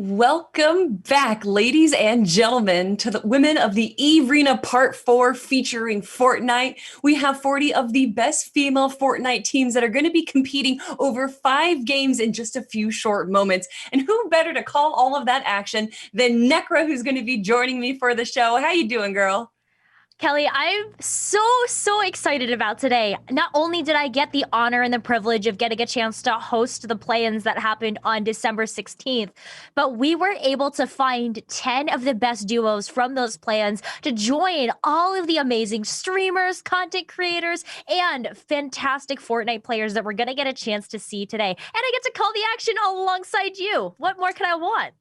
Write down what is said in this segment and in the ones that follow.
Welcome back, ladies and gentlemen, to the Women of the eRena Part 4 featuring Fortnite. We have 40 of the best female Fortnite teams that are going to be competing over 5 games in just a few short moments. And who better to call all of that action than Necra, who's going to be joining me for the show. How you doing, girl? Kelly, I'm so excited about today. Not only did I get the honor and the privilege of getting a chance to host the play-ins that happened on December 16th, but we were able to find 10 of the best duos from those play-ins to join all of the amazing streamers, content creators, and fantastic Fortnite players that we're going to get a chance to see today. And I get to call the action all alongside you. What more can I want?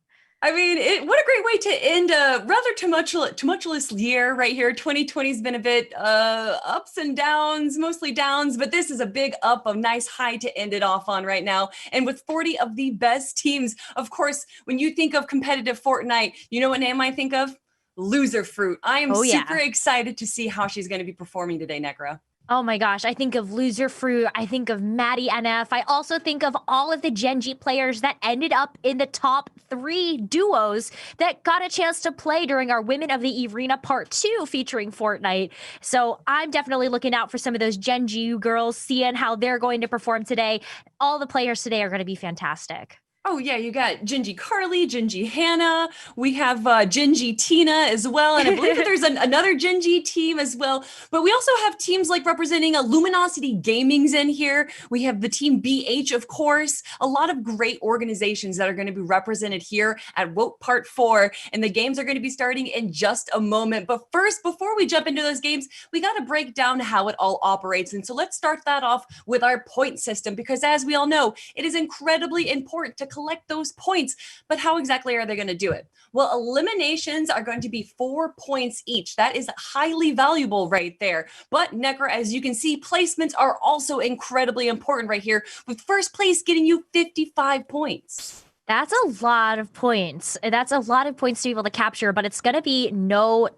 I mean, what a great way to end a rather tumultuous year right here. 2020 has been a bit ups and downs, mostly downs, but this is a big up, a nice high to end it off on right now. And with 40 of the best teams, of course, when you think of competitive Fortnite, you know what name I think of? Loser Fruit. I am super excited to see how she's going to be performing today, Necra. Oh my gosh, I think of Loser Fruit, I think of Maddie NF, I also think of all of the Gen G players that ended up in the top 3 duos that got a chance to play during our Women of the eRena Part 2 featuring Fortnite. So I'm definitely looking out for some of those Gen G girls, seeing how they're going to perform today. All the players today are going to be fantastic. Oh yeah, you got Gingy Carly, Gingy Hannah. We have Gingy Tina as well, and I believe that there's another Gingy team as well. But we also have teams like representing Luminosity Gaming's in here. We have the team BH, of course. A lot of great organizations that are going to be represented here at WOTE Part 4, and the games are going to be starting in just a moment. But first, before we jump into those games, we got to break down how it all operates. And so let's start that off with our point system, because as we all know, it is incredibly important to collect those points. But how exactly are they going to do it? Well, eliminations are going to be 4 points each. That is highly valuable right there. But Necra, as you can see, placements are also incredibly important right here, with first place getting you 55 points. That's a lot of points. That's a lot of points to be able to capture, but it's going to be no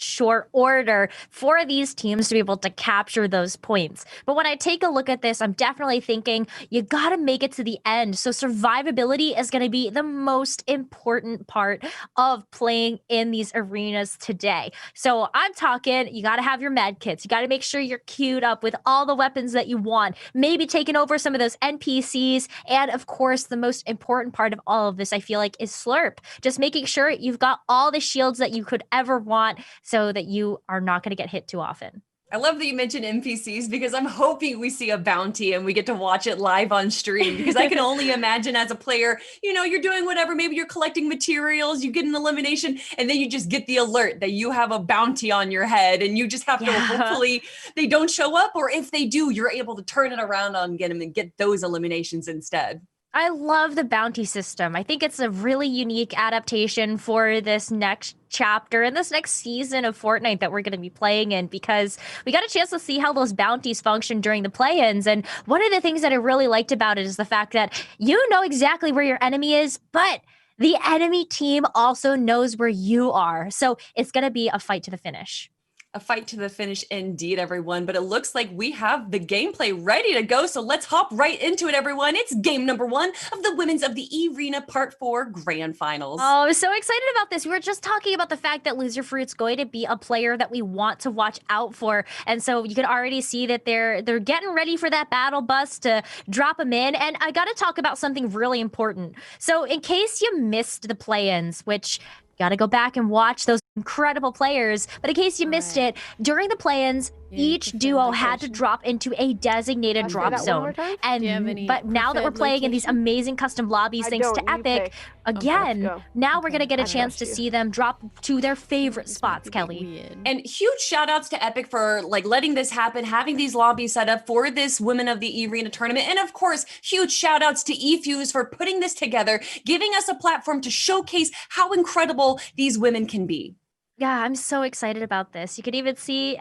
short order for these teams to be able to capture those points. But when I take a look at this, I'm definitely thinking you got to make it to the end. So survivability is going to be the most important part of playing in these arenas today. So I'm talking, you got to have your med kits. You got to make sure you're queued up with all the weapons that you want, maybe taking over some of those NPCs. And of course, the most important part of all of this, I feel like, is Slurp. Just making sure you've got all the shields that you could ever want, so that you are not going to get hit too often. I love that you mentioned NPCs, because I'm hoping we see a bounty and we get to watch it live on stream, because I can only imagine as a player, you know, you're doing whatever, maybe you're collecting materials, you get an elimination, and then you just get the alert that you have a bounty on your head, and you just have to hopefully they don't show up, or if they do, you're able to turn it around on them and get those eliminations instead. I love the bounty system. I think it's a really unique adaptation for this next chapter and this next season of Fortnite that we're going to be playing in, because we got a chance to see how those bounties function during the play-ins. And one of the things that I really liked about it is the fact that you know exactly where your enemy is, but the enemy team also knows where you are. So it's going to be a fight to the finish. A fight to the finish indeed, everyone. But it looks like we have the gameplay ready to go. So let's hop right into it, everyone. It's game number 1 of the Women's of the eRena Part 4 Grand Finals. Oh, I'm so excited about this. We were just talking about the fact that Loser Fruit's going to be a player that we want to watch out for. And so you can already see that they're getting ready for that battle bus to drop them in. And I got to talk about something really important. So in case you missed the play-ins, which got to go back and watch those incredible players. But in case you missed it, during the play-ins, each duo had to drop into a designated drop zone. And but now that we're playing in these amazing custom lobbies, thanks to Epic, again, now we're gonna get a chance to see them drop to their favorite spots, Kelly. And huge shout outs to Epic for like letting this happen, having these lobbies set up for this Women of the eRena tournament. And of course, huge shout outs to eFuse for putting this together, giving us a platform to showcase how incredible these women can be. Yeah, I'm so excited about this. You can even see a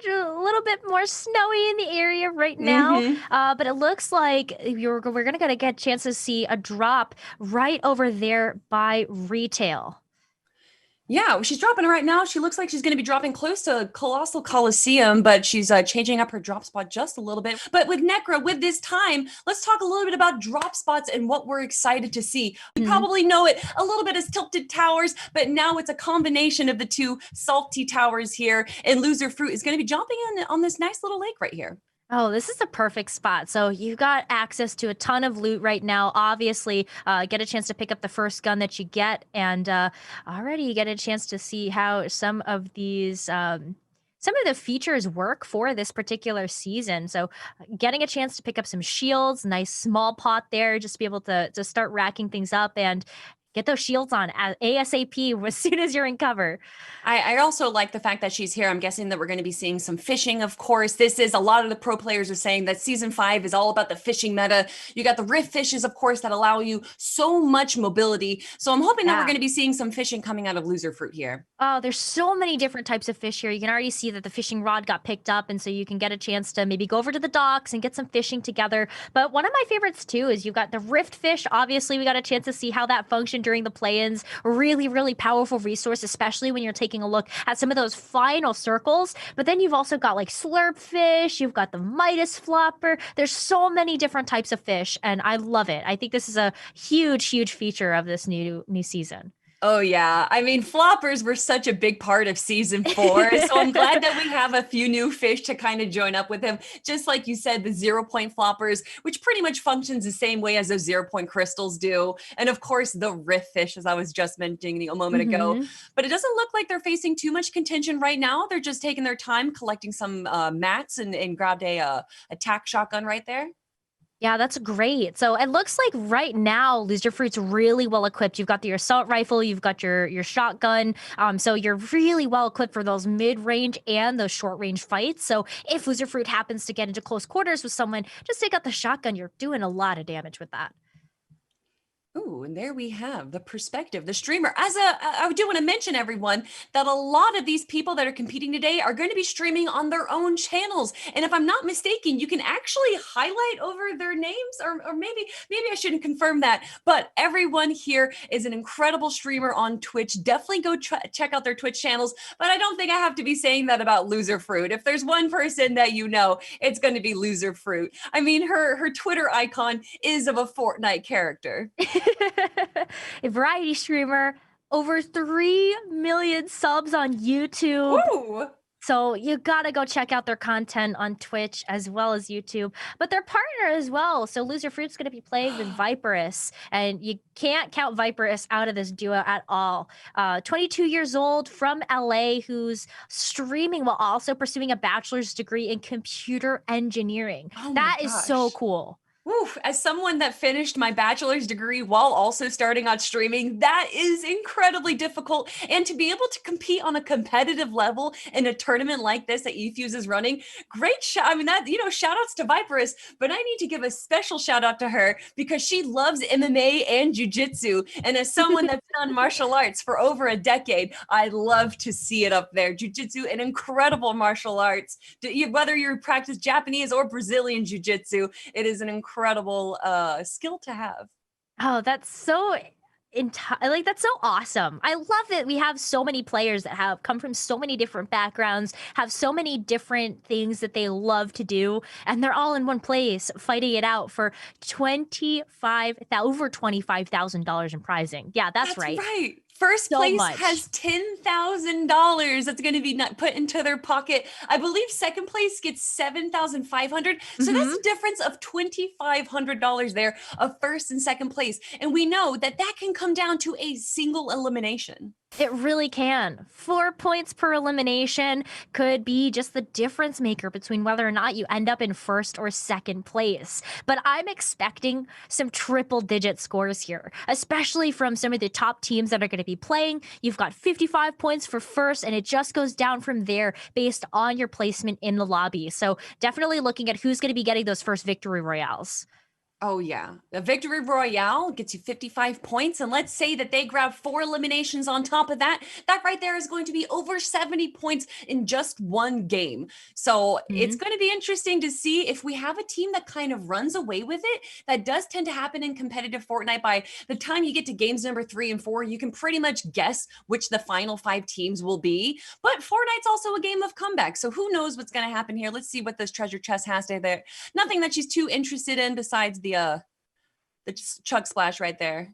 little bit more snowy in the area right now. But it looks like we're going to get a chance to see a drop right over there by retail. Yeah, she's dropping right now. She looks like she's going to be dropping close to Colossal Coliseum, but she's changing up her drop spot just a little bit. But with Necra, with this time, let's talk a little bit about drop spots and what we're excited to see. We probably know it a little bit as Tilted Towers, but now it's a combination of the two salty towers here. And Loser Fruit is going to be jumping in on this nice little lake right here. Oh, this is a perfect spot. So you've got access to a ton of loot right now. Obviously, get a chance to pick up the first gun that you get, and already you get a chance to see how some of these. Some of the features work for this particular season. So, getting a chance to pick up some shields, nice small pot there, just to be able to start racking things up and get those shields on ASAP as soon as you're in cover. I also like the fact that she's here. I'm guessing that we're going to be seeing some fishing, of course. This is a lot of the pro players are saying that season 5 is all about the fishing meta. You got the rift fishes, of course, that allow you so much mobility. So I'm hoping that we're going to be seeing some fishing coming out of Loser Fruit here. Oh, there's so many different types of fish here. You can already see that the fishing rod got picked up, and so you can get a chance to maybe go over to the docks and get some fishing together. But one of my favorites too is you've got the rift fish. Obviously, we got a chance to see how that functioned during the play-ins. Really, really powerful resource, especially when you're taking a look at some of those final circles. But then you've also got like slurp fish. You've got the Midas flopper. There's so many different types of fish, and I love it. I think this is a huge, huge feature of this new season. Oh, yeah. I mean, floppers were such a big part of season 4. So I'm glad that we have a few new fish to kind of join up with him. Just like you said, the 0 point floppers, which pretty much functions the same way as those 0 point crystals do. And of course, the rift fish, as I was just mentioning a moment ago. But it doesn't look like they're facing too much contention right now. They're just taking their time collecting some mats and grabbed a attack shotgun right there. Yeah, that's great. So it looks like right now, Loser Fruit's really well equipped. You've got your assault rifle, you've got your shotgun. So you're really well equipped for those mid-range and those short-range fights. So if Loser Fruit happens to get into close quarters with someone, just take out the shotgun. You're doing a lot of damage with that. Ooh, and there we have the perspective, the streamer. I do want to mention, everyone, that a lot of these people that are competing today are going to be streaming on their own channels. And if I'm not mistaken, you can actually highlight over their names, or maybe I shouldn't confirm that. But everyone here is an incredible streamer on Twitch. Definitely go check out their Twitch channels. But I don't think I have to be saying that about Loser Fruit. If there's one person that you know, it's going to be Loser Fruit. I mean, her Twitter icon is of a Fortnite character. A variety streamer, over 3 million subs on YouTube. Ooh. So you gotta go check out their content on Twitch as well as YouTube. But their partner as well. So Loser Fruit's gonna be playing with Viperous, and you can't count Viperous out of this duo at all. 22 years old from LA, who's streaming while also pursuing a bachelor's degree in computer engineering. Oh that my is gosh. so cool. Oof, as someone that finished my bachelor's degree while also starting on streaming, that is incredibly difficult. And to be able to compete on a competitive level in a tournament like this that eFuse is running, great shout. I mean, that, shout outs to Viperous, but I need to give a special shout out to her because she loves MMA and jujitsu. And as someone that's done martial arts for over a decade, I love to see it up there. Jujitsu, an incredible martial arts. Whether you practice Japanese or Brazilian jujitsu, it is an incredible skill to have. Oh, that's so that's so awesome. I love that we have so many players that have come from so many different backgrounds, have so many different things that they love to do, and they're all in one place fighting it out for over $25,000 in prizing. Yeah, that's right. Right. First place has $10,000 that's going to be put into their pocket. I believe second place gets $7,500. So that's a difference of $2,500 there of first and second place. And we know that can come down to a single elimination. It really can. 4 points per elimination could be just the difference maker between whether or not you end up in first or second place. But I'm expecting some triple digit scores here, especially from some of the top teams that are going to be playing. You've got 55 points for first, and it just goes down from there based on your placement in the lobby. So definitely looking at who's going to be getting those first victory royales. Oh, yeah. A victory royale gets you 55 points. And let's say that they grab 4 eliminations on top of that. That right there is going to be over 70 points in just one game. So it's going to be interesting to see if we have a team that kind of runs away with it. That does tend to happen in competitive Fortnite. By the time you get to games number 3 and 4, you can pretty much guess which the final 5 teams will be. But Fortnite's also a game of comeback. So who knows what's going to happen here? Let's see what this treasure chest has to there. Nothing that she's too interested in besides the chug splash right there.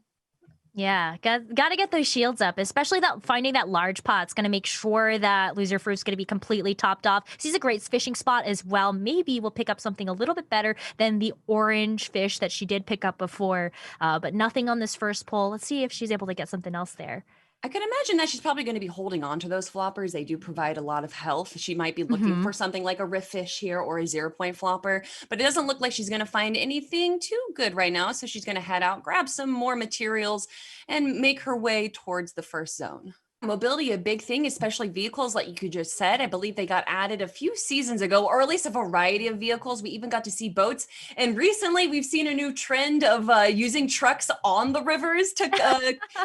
Yeah, got to get those shields up, especially that finding that large pot's going to make sure that Loser Fruit's going to be completely topped off. She's a great fishing spot as well. Maybe we'll pick up something a little bit better than the orange fish that she did pick up before, but nothing on this first pull. Let's see if she's able to get something else there. I can imagine that she's probably going to be holding on to those floppers. They do provide a lot of health. She might be looking for something like a riff fish here or a 0 point flopper, but it doesn't look like she's going to find anything too good right now. So she's going to head out, grab some more materials, and make her way towards the first zone. Mobility, a big thing, especially vehicles like you just said. I believe they got added a few seasons ago, or at least a variety of vehicles. We even got to see boats. And recently we've seen a new trend of using trucks on the rivers to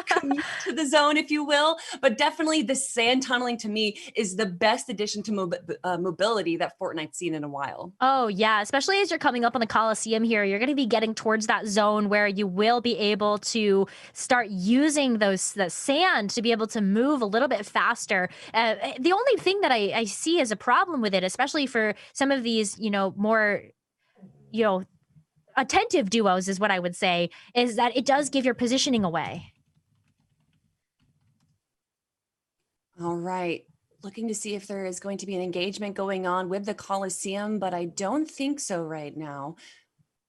commute to the zone, if you will. But definitely the sand tunneling to me is the best addition to mobility that Fortnite's seen in a while. Oh, yeah. Especially as you're coming up on the Coliseum here, you're going to be getting towards that zone where you will be able to start using the sand to be able to move a little bit faster. The only thing that I see as a problem with it, especially for some of these, more, attentive duos is what I would say, is that it does give your positioning away. All right. Looking to see if there is going to be an engagement going on with the Coliseum, but I don't think so right now.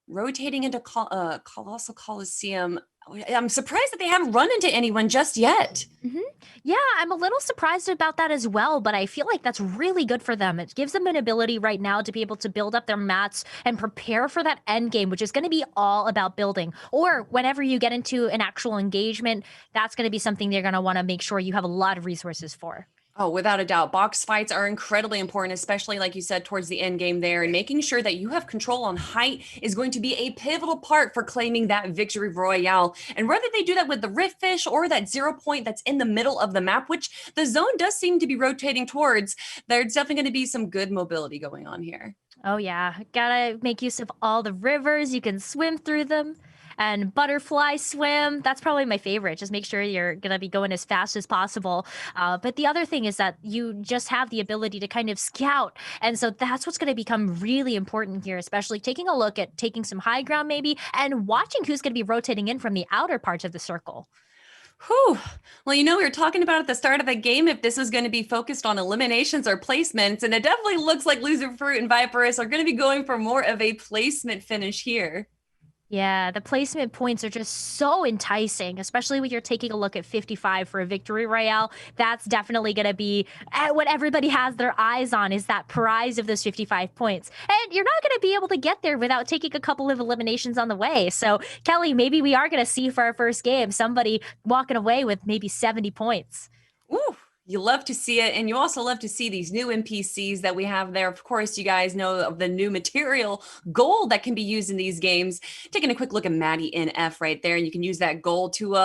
Rotating into Colossal Coliseum, I'm surprised that they haven't run into anyone just yet. Yeah, I'm a little surprised about that as well, but I feel like that's really good for them. It gives them an ability right now to be able to build up their mats and prepare for that end game, which is going to be all about building. Or whenever you get into an actual engagement, that's going to be something they're going to want to make sure you have a lot of resources for. Oh, without a doubt. Box fights are incredibly important, especially like you said, towards the end game there. And making sure that you have control on height is going to be a pivotal part for claiming that victory royale. And whether they do that with the riff fish or that 0 point that's in the middle of the map, which the zone does seem to be rotating towards, there's definitely going to be some good mobility going on here. Oh, yeah. Gotta make use of all the rivers. You can swim through them. And butterfly swim, that's probably my favorite. Just make sure you're going to be going as fast as possible. But the other thing is that you just have the ability to kind of scout. And so that's what's going to become really important here, especially taking a look at taking some high ground maybe and watching who's going to be rotating in from the outer parts of the circle. Whew. Well, we were talking about at the start of the game if this was going to be focused on eliminations or placements, and it definitely looks like Loser Fruit and Viperous are going to be going for more of a placement finish here. Yeah, the placement points are just so enticing, especially when you're taking a look at 55 for a victory royale. That's definitely going to be what everybody has their eyes on, is that prize of those 55 points. And you're not going to be able to get there without taking a couple of eliminations on the way. So, Kelly, maybe we are going to see for our first game somebody walking away with maybe 70 points. Ooh. You love to see it, and you also love to see these new NPCs that we have there. Of course, you guys know of the new material gold that can be used in these games. Taking a quick look at Maddie NF right there, and you can use that gold to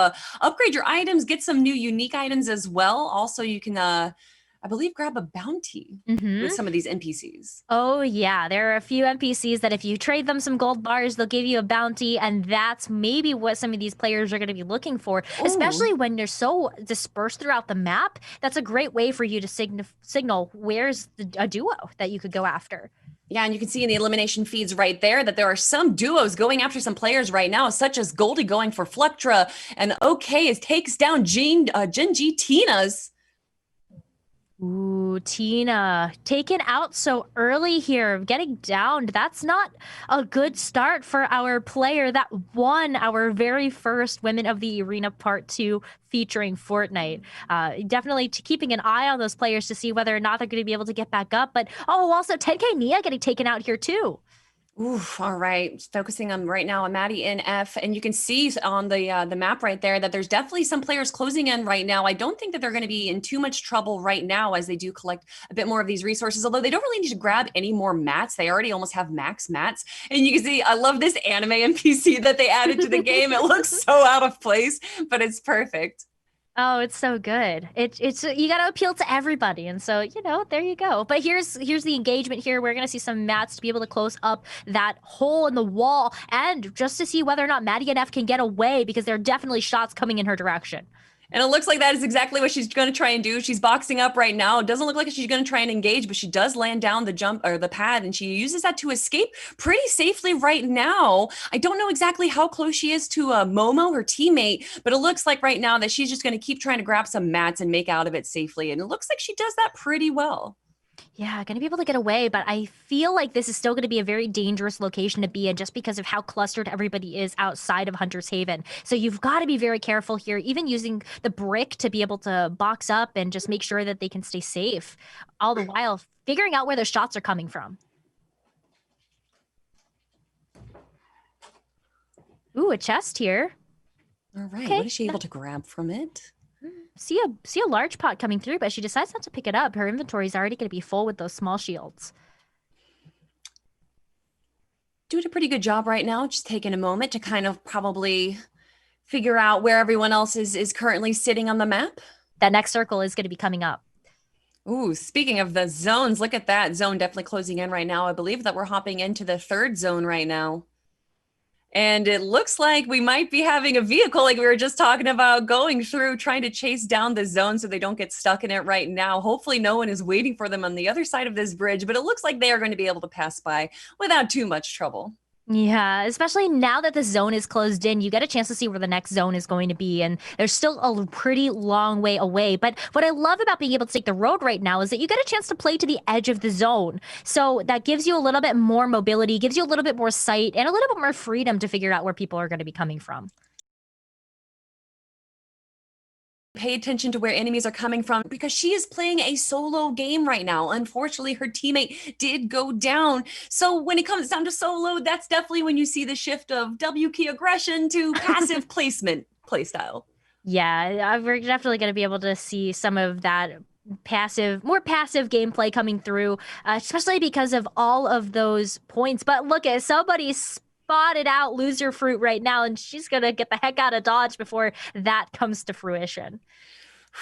upgrade your items, get some new unique items as well. Also, you can, I believe, grab a bounty with some of these NPCs. Oh, yeah. There are a few NPCs that if you trade them some gold bars, they'll give you a bounty. And that's maybe what some of these players are going to be looking for, especially when they're so dispersed throughout the map. That's a great way for you to signal where's a duo that you could go after. Yeah, and you can see in the elimination feeds right there that there are some duos going after some players right now, such as Goldie going for Flectra, and OK takes down Genji Tina's. Ooh, Tina, taken out so early here, getting downed. That's not a good start for our player that won our very first Women of the Arena Part 2 featuring Fortnite. Definitely keeping an eye on those players to see whether or not they're going to be able to get back up. But, also 10K Nia getting taken out here too. Ooh, all right. Focusing on right now on Maddie in F, and you can see on the map right there that there's definitely some players closing in right now. I don't think that they're going to be in too much trouble right now as they do collect a bit more of these resources. Although they don't really need to grab any more mats, they already almost have max mats. And you can see, I love this anime NPC that they added to the game. It looks so out of place, but it's perfect. Oh, it's so good. It's you got to appeal to everybody, and so there you go. But here's the engagement here. We're gonna see some mats to be able to close up that hole in the wall, and just to see whether or not Maddie and F can get away because there are definitely shots coming in her direction. And it looks like that is exactly what she's going to try and do. She's boxing up right now. It doesn't look like she's going to try and engage, but she does land down the jump or the pad, and she uses that to escape pretty safely right now. I don't know exactly how close she is to Momo, her teammate, but it looks like right now that she's just going to keep trying to grab some mats and make out of it safely. And it looks like she does that pretty well. Yeah, gonna be able to get away, but I feel like this is still gonna be a very dangerous location to be in just because of how clustered everybody is outside of Hunter's Haven. So you've got to be very careful here, even using the brick to be able to box up and just make sure that they can stay safe, all the while figuring out where their shots are coming from. Ooh, a chest here. All right. Okay. What is she able to grab from it? See a large pot coming through, but she decides not to pick it up. Her inventory is already going to be full with those small shields. Doing a pretty good job right now, just taking a moment to kind of probably figure out where everyone else is currently sitting on the map. That next circle is going to be coming up. Ooh, speaking of the zones, look at that zone definitely closing in right now. I believe that we're hopping into the third zone right now. And it looks like we might be having a vehicle like we were just talking about going through, trying to chase down the zone so they don't get stuck in it right now. Hopefully no one is waiting for them on the other side of this bridge, but it looks like they are going to be able to pass by without too much trouble. Yeah, especially now that the zone is closed in, you get a chance to see where the next zone is going to be, and there's still a pretty long way away. But what I love about being able to take the road right now is that you get a chance to play to the edge of the zone. So that gives you a little bit more mobility, gives you a little bit more sight, and a little bit more freedom to figure out where people are going to be coming from. Pay attention to where enemies are coming from because she is playing a solo game right now. Unfortunately, her teammate did go down. So when it comes down to solo, that's definitely when you see the shift of W key aggression to passive placement playstyle. Yeah, we're definitely going to be able to see some of that more passive gameplay coming through, especially because of all of those points. But look at somebody spotted out loser fruit right now, and she's going to get the heck out of Dodge before that comes to fruition.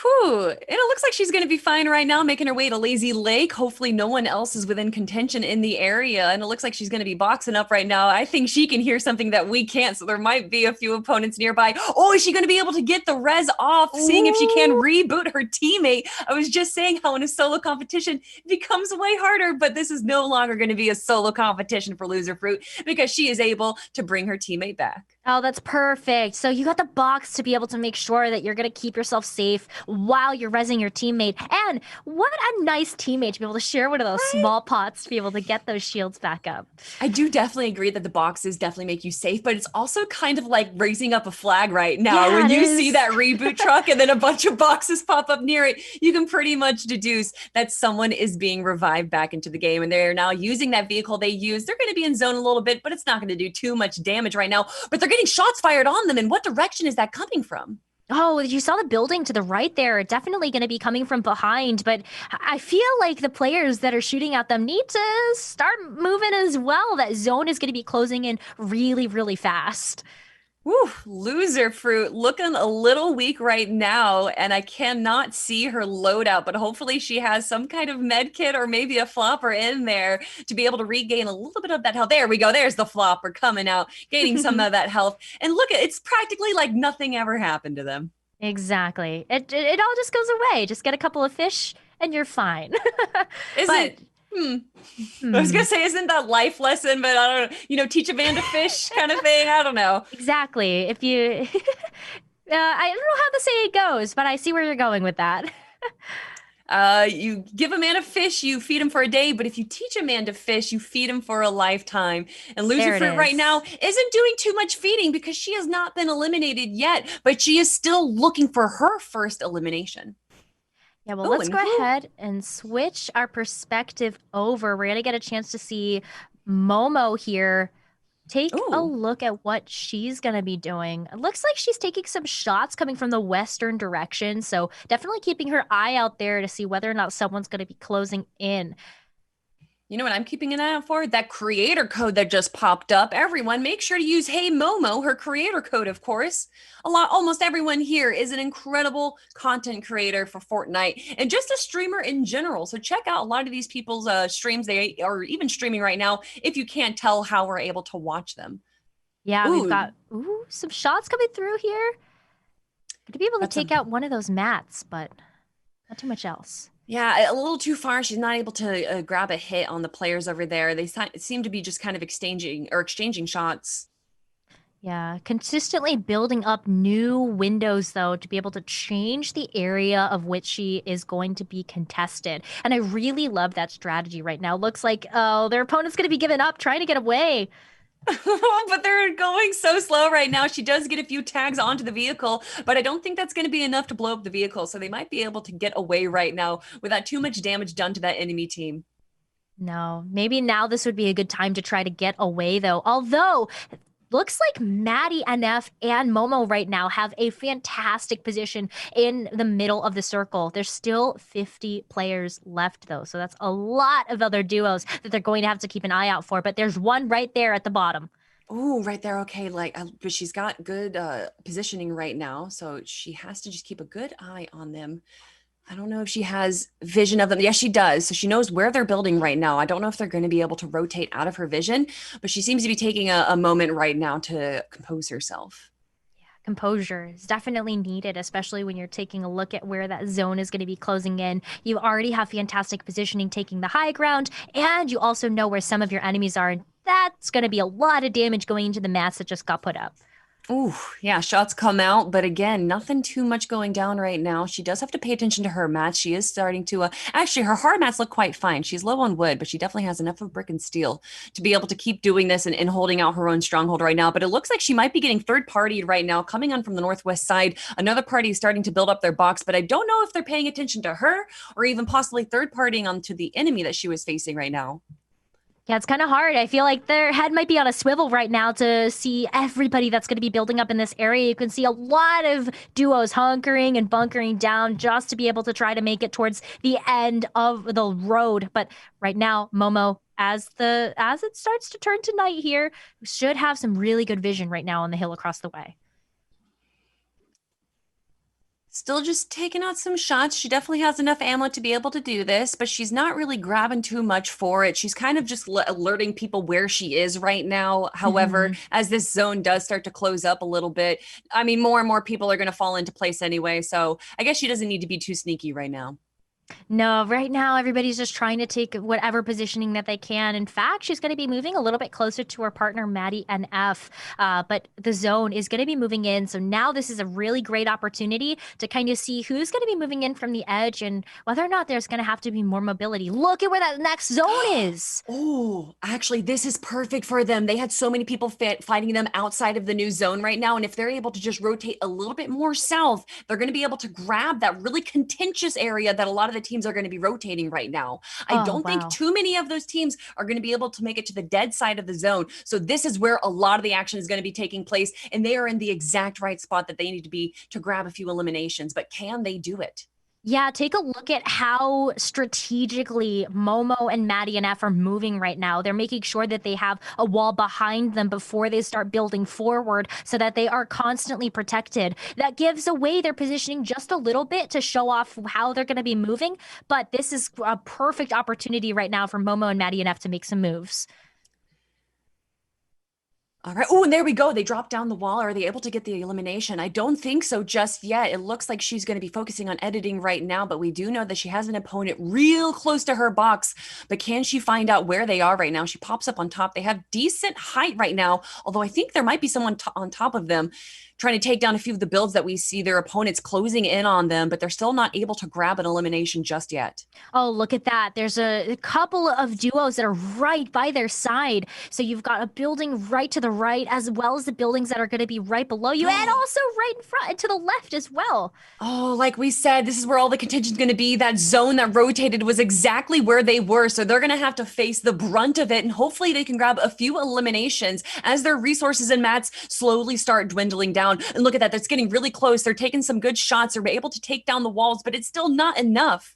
Whew. And it looks like she's going to be fine right now, making her way to Lazy Lake. Hopefully, no one else is within contention in the area. And it looks like she's going to be boxing up right now. I think she can hear something that we can't. So there might be a few opponents nearby. Oh, is she going to be able to get the res off, seeing if she can reboot her teammate? I was just saying how in a solo competition, it becomes way harder. But this is no longer going to be a solo competition for Loser Fruit because she is able to bring her teammate back. Oh, that's perfect. So you got the box to be able to make sure that you're going to keep yourself safe while you're rezzing your teammate. And what a nice teammate to be able to share one of those small pots to be able to get those shields back up. I do definitely agree that the boxes definitely make you safe, but it's also kind of like raising up a flag right now. Yeah, when you is. see that reboot truck and then a bunch of boxes pop up near it, you can pretty much deduce that someone is being revived back into the game. And they're now using that vehicle they used. They're going to be in zone a little bit, but it's not going to do too much damage right now. But they're getting shots fired on them. And what direction is that coming from? Oh, you saw the building to the right there. Definitely going to be coming from behind, but I feel like the players that are shooting at them need to start moving as well. That zone is going to be closing in really, really fast. Woo, Loser Fruit looking a little weak right now, and I cannot see her loadout, but hopefully she has some kind of med kit or maybe a flopper in there to be able to regain a little bit of that health. There we go. There's the flopper coming out, gaining some of that health. And look, it's practically like nothing ever happened to them. Exactly. It all just goes away. Just get a couple of fish and you're fine. Is it? I was gonna say, isn't that life lesson? But I don't know. Teach a man to fish, kind of thing. I don't know. Exactly. If you, I don't know how the saying goes, but I see where you're going with that. You give a man a fish, you feed him for a day, but if you teach a man to fish, you feed him for a lifetime. And Loser Fruit right now isn't doing too much feeding because she has not been eliminated yet, but she is still looking for her first elimination. Yeah, well, let's go ahead and switch our perspective over. We're going to get a chance to see Momo here. Take a Ooh. look at what she's going to be doing. It looks like she's taking some shots coming from the western direction, so definitely keeping her eye out there to see whether or not someone's going to be closing in. You know what I'm keeping an eye out for? That creator code that just popped up. Everyone, make sure to use Hey Momo, her creator code, of course. Almost everyone here is an incredible content creator for Fortnite and just a streamer in general. So check out a lot of these people's streams. They are even streaming right now if you can't tell how we're able to watch them. Yeah, we've Ooh, got some shots coming through here. Good to be able to that's a take out one of those mats, but not too much else. yeah, a little too far. She's not able to grab a hit on the players over there. They seem to be just kind of exchanging shots. Yeah, consistently building up new windows, though, to be able to change the area of which she is going to be contested. And I really love that strategy right now. Looks like, oh, their opponent's going to be giving up, trying to get away. But they're going so slow right now. She does get a few tags onto the vehicle, but I don't think that's going to be enough to blow up the vehicle. So they might be able to get away right now without too much damage done to that enemy team. No, maybe now this would be a good time to try to get away, though. Although, looks like Maddie NF and Momo right now have a fantastic position in the middle of the circle. There's still 50 players left, though. So that's a lot of other duos that they're going to have to keep an eye out for. But there's one right there at the bottom. Oh, right there. Okay, but she's got good positioning right now, so she has to just keep a good eye on them. I don't know if she has vision of them. Yes, she does. So she knows where they're building right now. I don't know if they're going to be able to rotate out of her vision, but she seems to be taking a moment right now to compose herself. Composure is definitely needed, especially when you're taking a look at where that zone is going to be closing in. You already have fantastic positioning taking the high ground, and you also know where some of your enemies are. And that's going to be a lot of damage going into the mats that just got put up. Ooh, yeah, shots come out, but again, nothing too much going down right now. She does have to pay attention to her mats. She is starting to, actually, her hard mats look quite fine. She's low on wood, but she definitely has enough of brick and steel to be able to keep doing this and holding out her own stronghold right now. But it looks like she might be getting third partied right now, coming on from the northwest side. Another party is starting to build up their box, but I don't know if they're paying attention to her or even possibly third partying onto the enemy that she was facing right now. Yeah, it's kind of hard. I feel like their head might be on a swivel right now to see everybody that's going to be building up in this area. You can see a lot of duos hunkering and bunkering down just to be able to try to make it towards the end of the road. But right now, Momo, as it starts to turn to night here, should have some really good vision right now on the hill across the way. Still just taking out some shots. She definitely has enough ammo to be able to do this, but she's not really grabbing too much for it. She's kind of just alerting people where she is right now. However, as this zone does start to close up a little bit, I mean, more and more people are going to fall into place anyway. So I guess she doesn't need to be too sneaky right now. No, right now everybody's just trying to take whatever positioning that they can. In fact, she's going to be moving a little bit closer to her partner, Maddie NF. But the zone is going to be moving in. So now this is a really great opportunity to kind of see who's going to be moving in from the edge and whether or not there's going to have to be more mobility. Look at where that next zone is. Oh, actually, this is perfect for them. They had so many people fighting them outside of the new zone right now. And if they're able to just rotate a little bit more south, they're going to be able to grab that really contentious area that a lot of the teams are going to be rotating right now. I Oh, don't think wow. too many of those teams are going to be able to make it to the dead side of the zone. So this is where a lot of the action is going to be taking place. And they are in the exact right spot that they need to be to grab a few eliminations. But can they do it? Yeah, take a look at how strategically Momo and Maddie and F are moving right now. They're making sure that they have a wall behind them before they start building forward so that they are constantly protected. That gives away their positioning just a little bit to show off how they're going to be moving. But this is a perfect opportunity right now for Momo and Maddie and F to make some moves. All right. Oh, and there we go. They dropped down the wall. Are they able to get the elimination? I don't think so just yet. It looks like she's going to be focusing on editing right now, but we do know that she has an opponent real close to her box. But can she find out where they are right now? She pops up on top. They have decent height right now, although I think there might be someone on top of them trying to take down a few of the builds that we see their opponents closing in on them, but they're still not able to grab an elimination just yet. Oh, look at that. There's a couple of duos that are right by their side. So you've got a building right to the right, as well as the buildings that are going to be right below you, and also right in front and to the left as well. Oh, like we said, this is where all the contention's going to be. That zone that rotated was exactly where they were. So they're going to have to face the brunt of it. And hopefully they can grab a few eliminations as their resources and mats slowly start dwindling down. And look at that. That's getting really close. They're taking some good shots. They're able to take down the walls, but it's still not enough.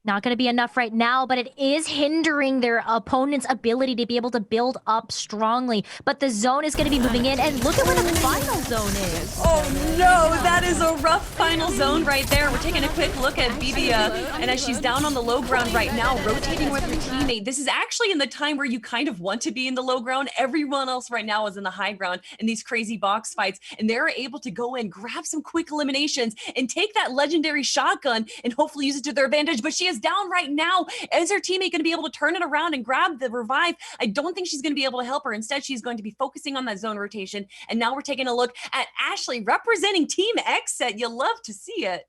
Not going to be enough right now, but it is hindering their opponent's ability to be able to build up strongly. But the zone is going to be moving in, and look at where the final zone is. Oh no, that is a rough final zone right there. We're taking a quick look at Bibia, and as she's down on the low ground right now, rotating with her teammate. This is actually in the time where you kind of want to be in the low ground. Everyone else right now is in the high ground in these crazy box fights, and they're able to go in, grab some quick eliminations, and take that legendary shotgun and hopefully use it to their advantage. But she is down right now. Is her teammate going to be able to turn it around and grab the revive? I don't think she's going to be able to help her. Instead, she's going to be focusing on that zone rotation. And now we're taking a look at Ashley representing Team Xset. You love to see it.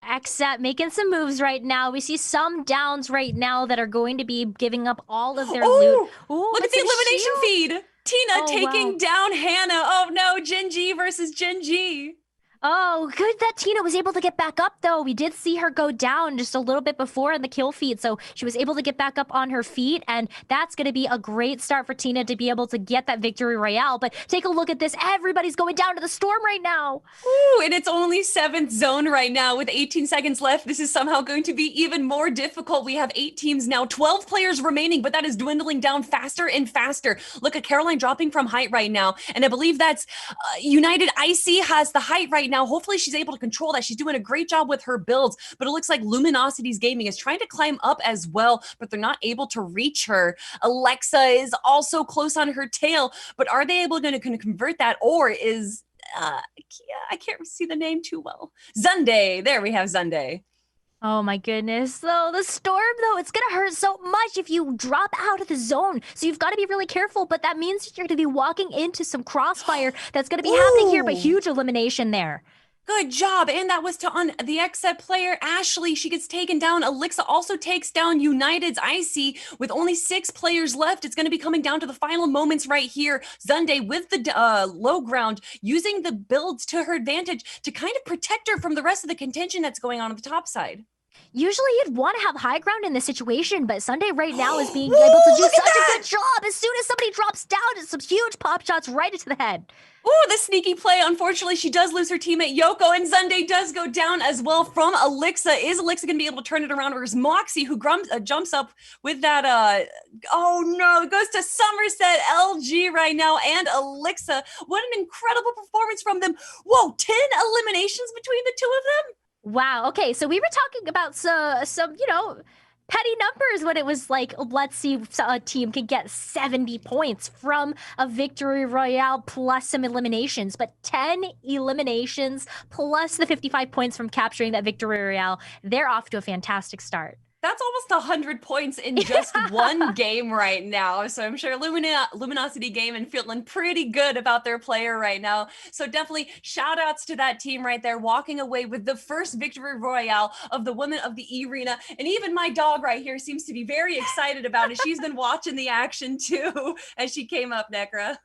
Xset making some moves right now. We see some downs right now that are going to be giving up all of their loot. Ooh, look at the elimination feed. Tina taking down Hannah. Oh no, Genji versus Genji. Oh, good that Tina was able to get back up, though. We did see her go down just a little bit before in the kill feed, so she was able to get back up on her feet, and that's going to be a great start for Tina to be able to get that victory royale. But take a look at this. Everybody's going down to the storm right now. Ooh, and it's only 7th zone right now with 18 seconds left. This is somehow going to be even more difficult. We have 8 teams now, 12 players remaining, but that is dwindling down faster and faster. Look at Caroline dropping from height right now, and I believe that's United IC has the height right now. Hopefully she's able to control that. She's doing a great job with her builds, but it looks like Luminosity's Gaming is trying to climb up as well, but they're not able to reach her. Alexa is also close on her tail, but are they able to convert that, or is I can't see the name too well. Zunday. There we have Zunday. Oh my goodness. So the storm, though, it's going to hurt so much if you drop out of the zone. So you've got to be really careful, but that means you're going to be walking into some crossfire that's going to be happening here, but huge elimination there. Good job. And that was to on the Xset player, Ashley. She gets taken down. Alexa also takes down United's Icy with only 6 players left. It's going to be coming down to the final moments right here. Zunday with the low ground, using the builds to her advantage to kind of protect her from the rest of the contention that's going on the top side. Usually you'd want to have high ground in this situation, but Zunday right now is being able to do such a good job. As soon as somebody drops down, it's some huge pop shots right into the head. Ooh, the sneaky play. Unfortunately, she does lose her teammate Yoko, and Zunday does go down as well from Alexa. Is Alexa going to be able to turn it around, or is Moxie, who jumps up with that, oh no, it goes to Somerset, LG right now, and Alexa. What an incredible performance from them. Whoa, 10 eliminations between the two of them? Wow. Okay, so we were talking about some, petty numbers when it was like, let's see if a team can get 70 points from a victory royale plus some eliminations. But 10 eliminations plus the 55 points from capturing that victory royale, they're off to a fantastic start. That's almost 100 points in just one game right now. So I'm sure Luminosity Game and feeling pretty good about their player right now. So definitely shout outs to that team right there, walking away with the first victory royale of the women of the eRena. And even my dog right here seems to be very excited about it. She's been watching the action too as she came up, Nekra.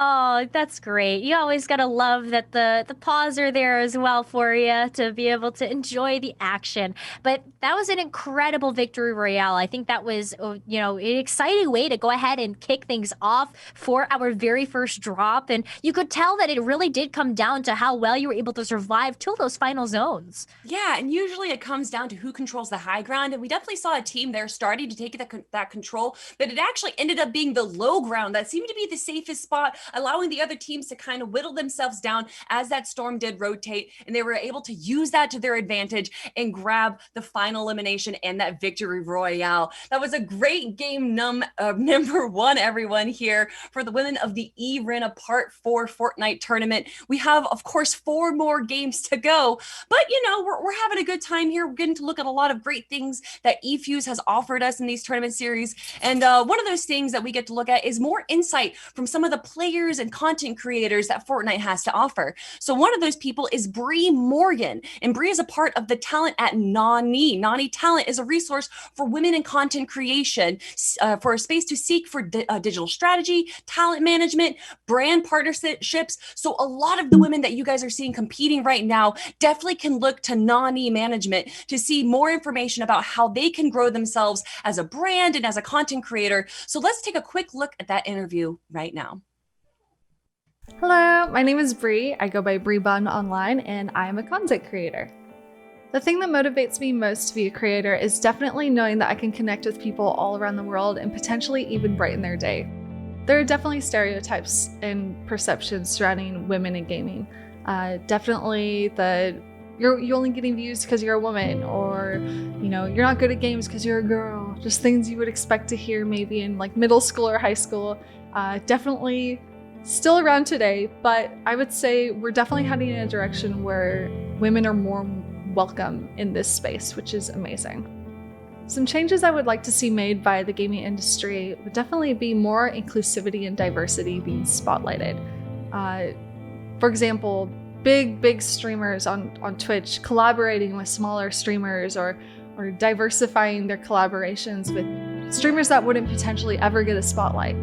Oh, that's great. You always gotta love that the paws are there as well for you to be able to enjoy the action. But that was an incredible victory royale. I think that was, an exciting way to go ahead and kick things off for our very first drop. And you could tell that it really did come down to how well you were able to survive till those final zones. Yeah, and usually it comes down to who controls the high ground. And we definitely saw a team there starting to take that control, but it actually ended up being the low ground that seemed to be the safest spot, allowing the other teams to kind of whittle themselves down as that storm did rotate, and they were able to use that to their advantage and grab the final elimination and that victory royale. That was a great game number 1, everyone, here for the women of the eRena Part 4 Fortnite tournament. We have, of course, 4 more games to go, but we're having a good time here. We're getting to look at a lot of great things that eFuse has offered us in these tournament series, and one of those things that we get to look at is more insight from some of the players players and content creators that Fortnite has to offer. So one of those people is Bree Morgan, and Bree is a part of the talent at Nani. Nani Talent is a resource for women in content creation, for a space to seek for digital strategy, talent management, brand partnerships. So a lot of the women that you guys are seeing competing right now definitely can look to Nani Management to see more information about how they can grow themselves as a brand and as a content creator. So let's take a quick look at that interview right now. Hello, my name is Bree. I go by Bree Bun online, and I am a content creator. The thing that motivates me most to be a creator is definitely knowing that I can connect with people all around the world and potentially even brighten their day. There are definitely stereotypes and perceptions surrounding women in gaming. Definitely you're only getting views because you're a woman, or you're not good at games because you're a girl. Just things you would expect to hear maybe in like middle school or high school. Definitely still around today, but I would say we're definitely heading in a direction where women are more welcome in this space, which is amazing. Some changes I would like to see made by the gaming industry would definitely be more inclusivity and diversity being spotlighted. For example, big streamers on Twitch collaborating with smaller streamers, or diversifying their collaborations with streamers that wouldn't potentially ever get a spotlight.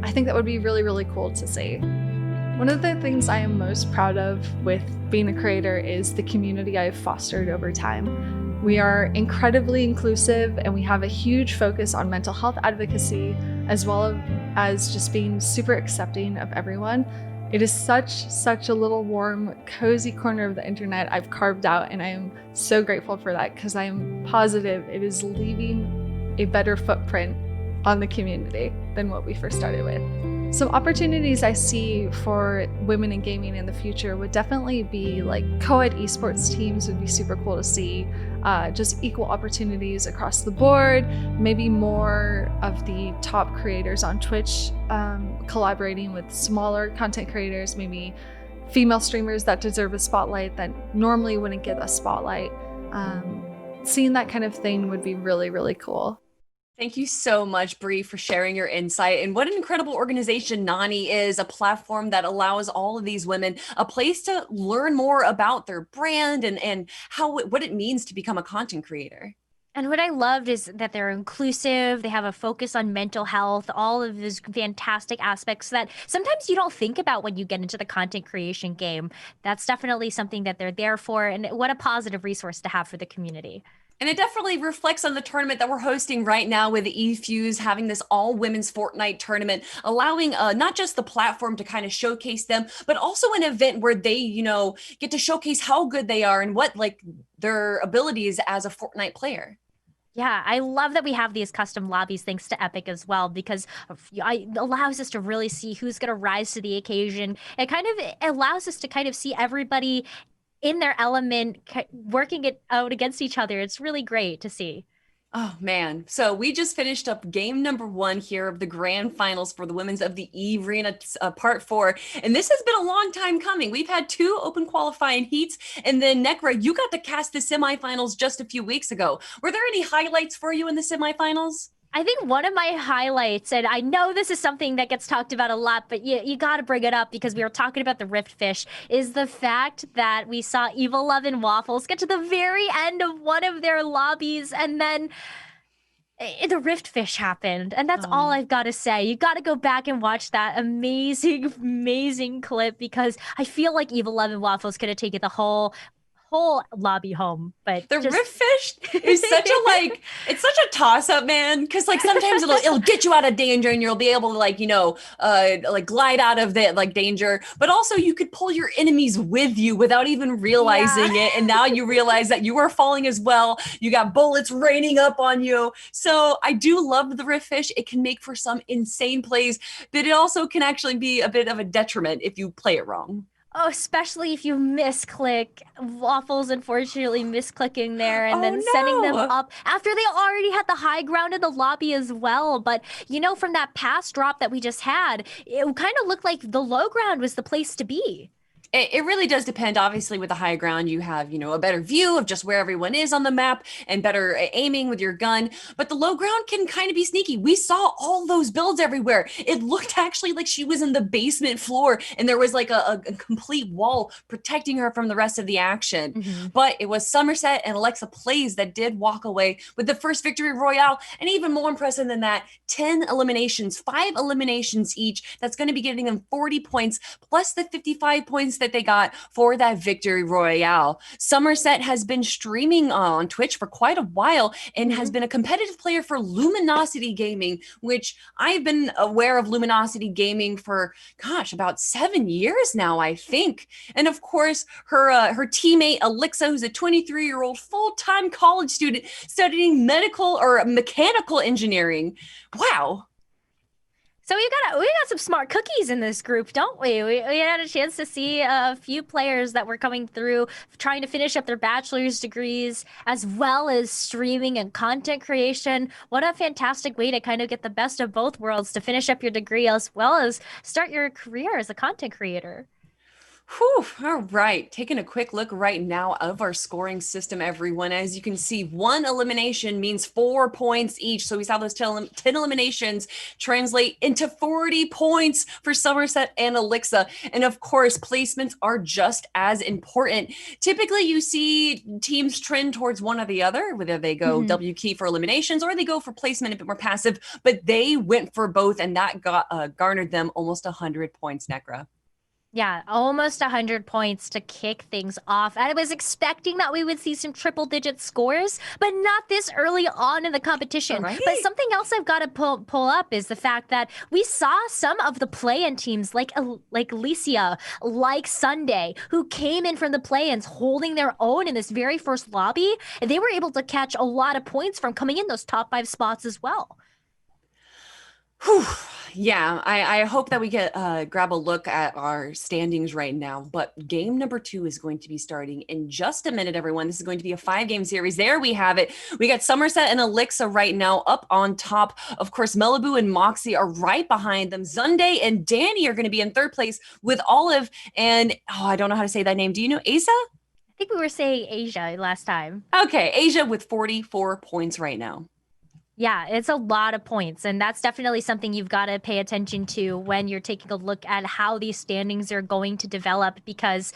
I think that would be really, really cool to see. One of the things I am most proud of with being a creator is the community I've fostered over time. We are incredibly inclusive, and we have a huge focus on mental health advocacy, as well as just being super accepting of everyone. It is such a little warm, cozy corner of the internet I've carved out, and I am so grateful for that, because I am positive it is leaving a better footprint on the community than what we first started with. Some opportunities I see for women in gaming in the future would definitely be like co-ed esports teams would be super cool to see. Just equal opportunities across the board, maybe more of the top creators on Twitch collaborating with smaller content creators, maybe female streamers that deserve a spotlight that normally wouldn't get a spotlight. Seeing that kind of thing would be really, really cool. Thank you so much, Bree, for sharing your insight. And what an incredible organization Nani is, a platform that allows all of these women a place to learn more about their brand and what it means to become a content creator. And what I loved is that they're inclusive, they have a focus on mental health, all of those fantastic aspects that sometimes you don't think about when you get into the content creation game. That's definitely something that they're there for, and what a positive resource to have for the community. And it definitely reflects on the tournament that we're hosting right now with eFuse, having this all women's Fortnite tournament, allowing not just the platform to kind of showcase them, but also an event where they, get to showcase how good they are and what their abilities as a Fortnite player. Yeah, I love that we have these custom lobbies thanks to Epic as well, because it allows us to really see who's going to rise to the occasion. It kind of allows us to kind of see everybody in their element, working it out against each other. It's really great to see. Oh, man. So we just finished up game number 1 here of the grand finals for the women's of the eRena part 4. And this has been a long time coming. We've had 2 open qualifying heats. And then Nekra, you got to cast the semifinals just a few weeks ago. Were there any highlights for you in the semifinals? I think one of my highlights, and I know this is something that gets talked about a lot, but you got to bring it up because we were talking about the Rift Fish, is the fact that we saw Evil Love and Waffles get to the very end of one of their lobbies, and then the Rift Fish happened. And that's all I've got to say. You got to go back and watch that amazing clip, because I feel like Evil Love and Waffles could have taken the whole lobby home, but the Rift Fish is such a it's such a toss-up, man, because sometimes it'll get you out of danger and you'll be able to glide out of the danger, but also you could pull your enemies with you without even realizing it, and now you realize that you are falling as well. You got bullets raining up on you. So I do love the Rift Fish. It can make for some insane plays, but it also can actually be a bit of a detriment if you play it wrong. Oh, especially if you misclick. Waffles, unfortunately, misclicking there and then sending them up after they already had the high ground in the lobby as well. But, from that pass drop that we just had, it kind of looked like the low ground was the place to be. It really does depend. Obviously, with the high ground, you have, a better view of just where everyone is on the map and better aiming with your gun. But the low ground can kind of be sneaky. We saw all those builds everywhere. It looked actually like she was in the basement floor and there was like a complete wall protecting her from the rest of the action. Mm-hmm. But it was Somerset and Alexa Plays that did walk away with the first victory royale. And even more impressive than that, 10 eliminations, 5 eliminations each. That's going to be giving them 40 points plus the 55 points that they got for that victory royale. Somerset has been streaming on Twitch for quite a while and has been a competitive player for Luminosity Gaming, which I've been aware of Luminosity Gaming for, about 7 years now, I think. And of course, her teammate Alexa, who's a 23-year-old full-time college student studying medical or mechanical engineering. Wow. So we got some smart cookies in this group, don't we? We had a chance to see a few players that were coming through trying to finish up their bachelor's degrees, as well as streaming and content creation. What a fantastic way to kind of get the best of both worlds, to finish up your degree as well as start your career as a content creator. Whew, all right. Taking a quick look right now of our scoring system, everyone. As you can see, 1 elimination means 4 points each. So we saw those 10 eliminations translate into 40 points for Somerset and Alexa. And of course, placements are just as important. Typically, you see teams trend towards one or the other, whether they go W key for eliminations or they go for placement a bit more passive, but they went for both, and that garnered them almost 100 points, Necra. Yeah, almost 100 points to kick things off. I was expecting that we would see some triple-digit scores, but not this early on in the competition. Right. But something else I've got to pull up is the fact that we saw some of the play-in teams like Alicia, like Sunday, who came in from the play-ins holding their own in this very first lobby. And they were able to catch a lot of points from coming in those top 5 spots as well. Whew. Yeah, I hope that we get grab a look at our standings right now. But game number 2 is going to be starting in just a minute, everyone. This is going to be a 5-game series. There we have it. We got Somerset and Alexa right now up on top. Of course, Malibu and Moxie are right behind them. Zunday and Danny are going to be in 3rd place with Olive and, I don't know how to say that name. Do you know Asa? I think we were saying Asia last time. Okay, Asia with 44 points right now. Yeah, it's a lot of points, and that's definitely something you've got to pay attention to when you're taking a look at how these standings are going to develop, because,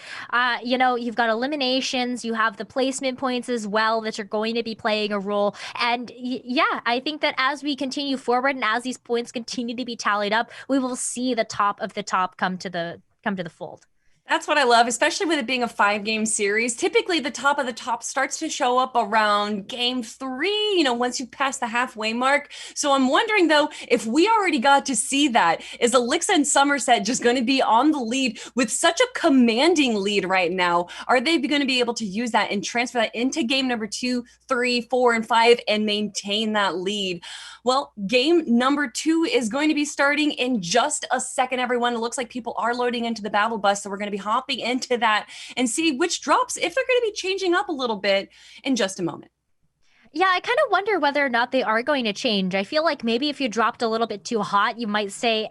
you've got eliminations, you have the placement points as well that are going to be playing a role. And yeah, I think that as we continue forward and as these points continue to be tallied up, we will see the top of the top come to the fold. That's what I love, especially with it being a 5-game series. Typically, the top of the top starts to show up around game 3, once you pass the halfway mark. So I'm wondering, though, if we already got to see that, is Alexa and Somerset just going to be on the lead with such a commanding lead right now? Are they going to be able to use that and transfer that into game number 2, 3, 4, and 5 and maintain that lead? Well, game number 2 is going to be starting in just a second, everyone. It looks like people are loading into the battle bus, so we're going to be hopping into that and see which drops, if they're going to be changing up a little bit in just a moment. Yeah, I kind of wonder whether or not they are going to change. I feel like maybe if you dropped a little bit too hot, you might say,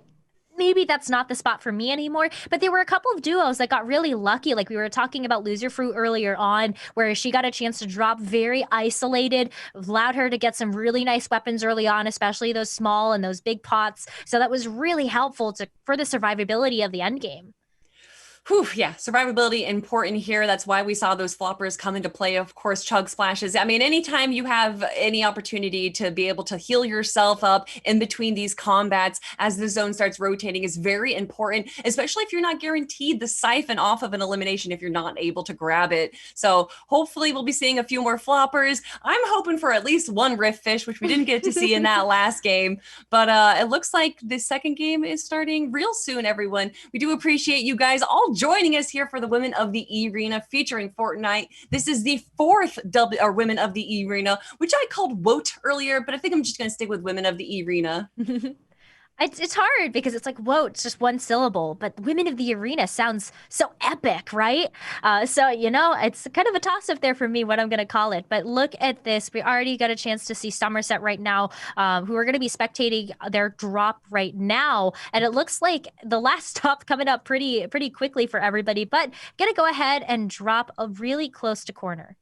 maybe that's not the spot for me anymore. But there were a couple of duos that got really lucky. Like we were talking about Loser Fruit earlier on, where she got a chance to drop very isolated, allowed her to get some really nice weapons early on, especially those small and those big pots. So that was really helpful for the survivability of the end game. Whew, yeah, survivability important here. That's why we saw those floppers come into play. Of course, chug splashes. I mean, anytime you have any opportunity to be able to heal yourself up in between these combats as the zone starts rotating is very important, especially if you're not guaranteed the siphon off of an elimination if you're not able to grab it. So hopefully we'll be seeing a few more floppers. I'm hoping for at least one rift fish, which we didn't get to see in that last game. But it looks like the second game is starting real soon, everyone. We do appreciate you guys all joining us here for the Women of the eRena featuring Fortnite. This is the 4th Women of the eRena, which I called WOTE earlier, but I think I'm just going to stick with Women of the eRena. It's hard because it's like, whoa, it's just one syllable, but Women of the Arena sounds so epic, right? So, it's kind of a toss-up there for me what I'm going to call it. But look at this. We already got a chance to see Somerset right now, who are going to be spectating their drop right now. And it looks like the last stop coming up pretty quickly for everybody, but going to go ahead and drop a really close to corner.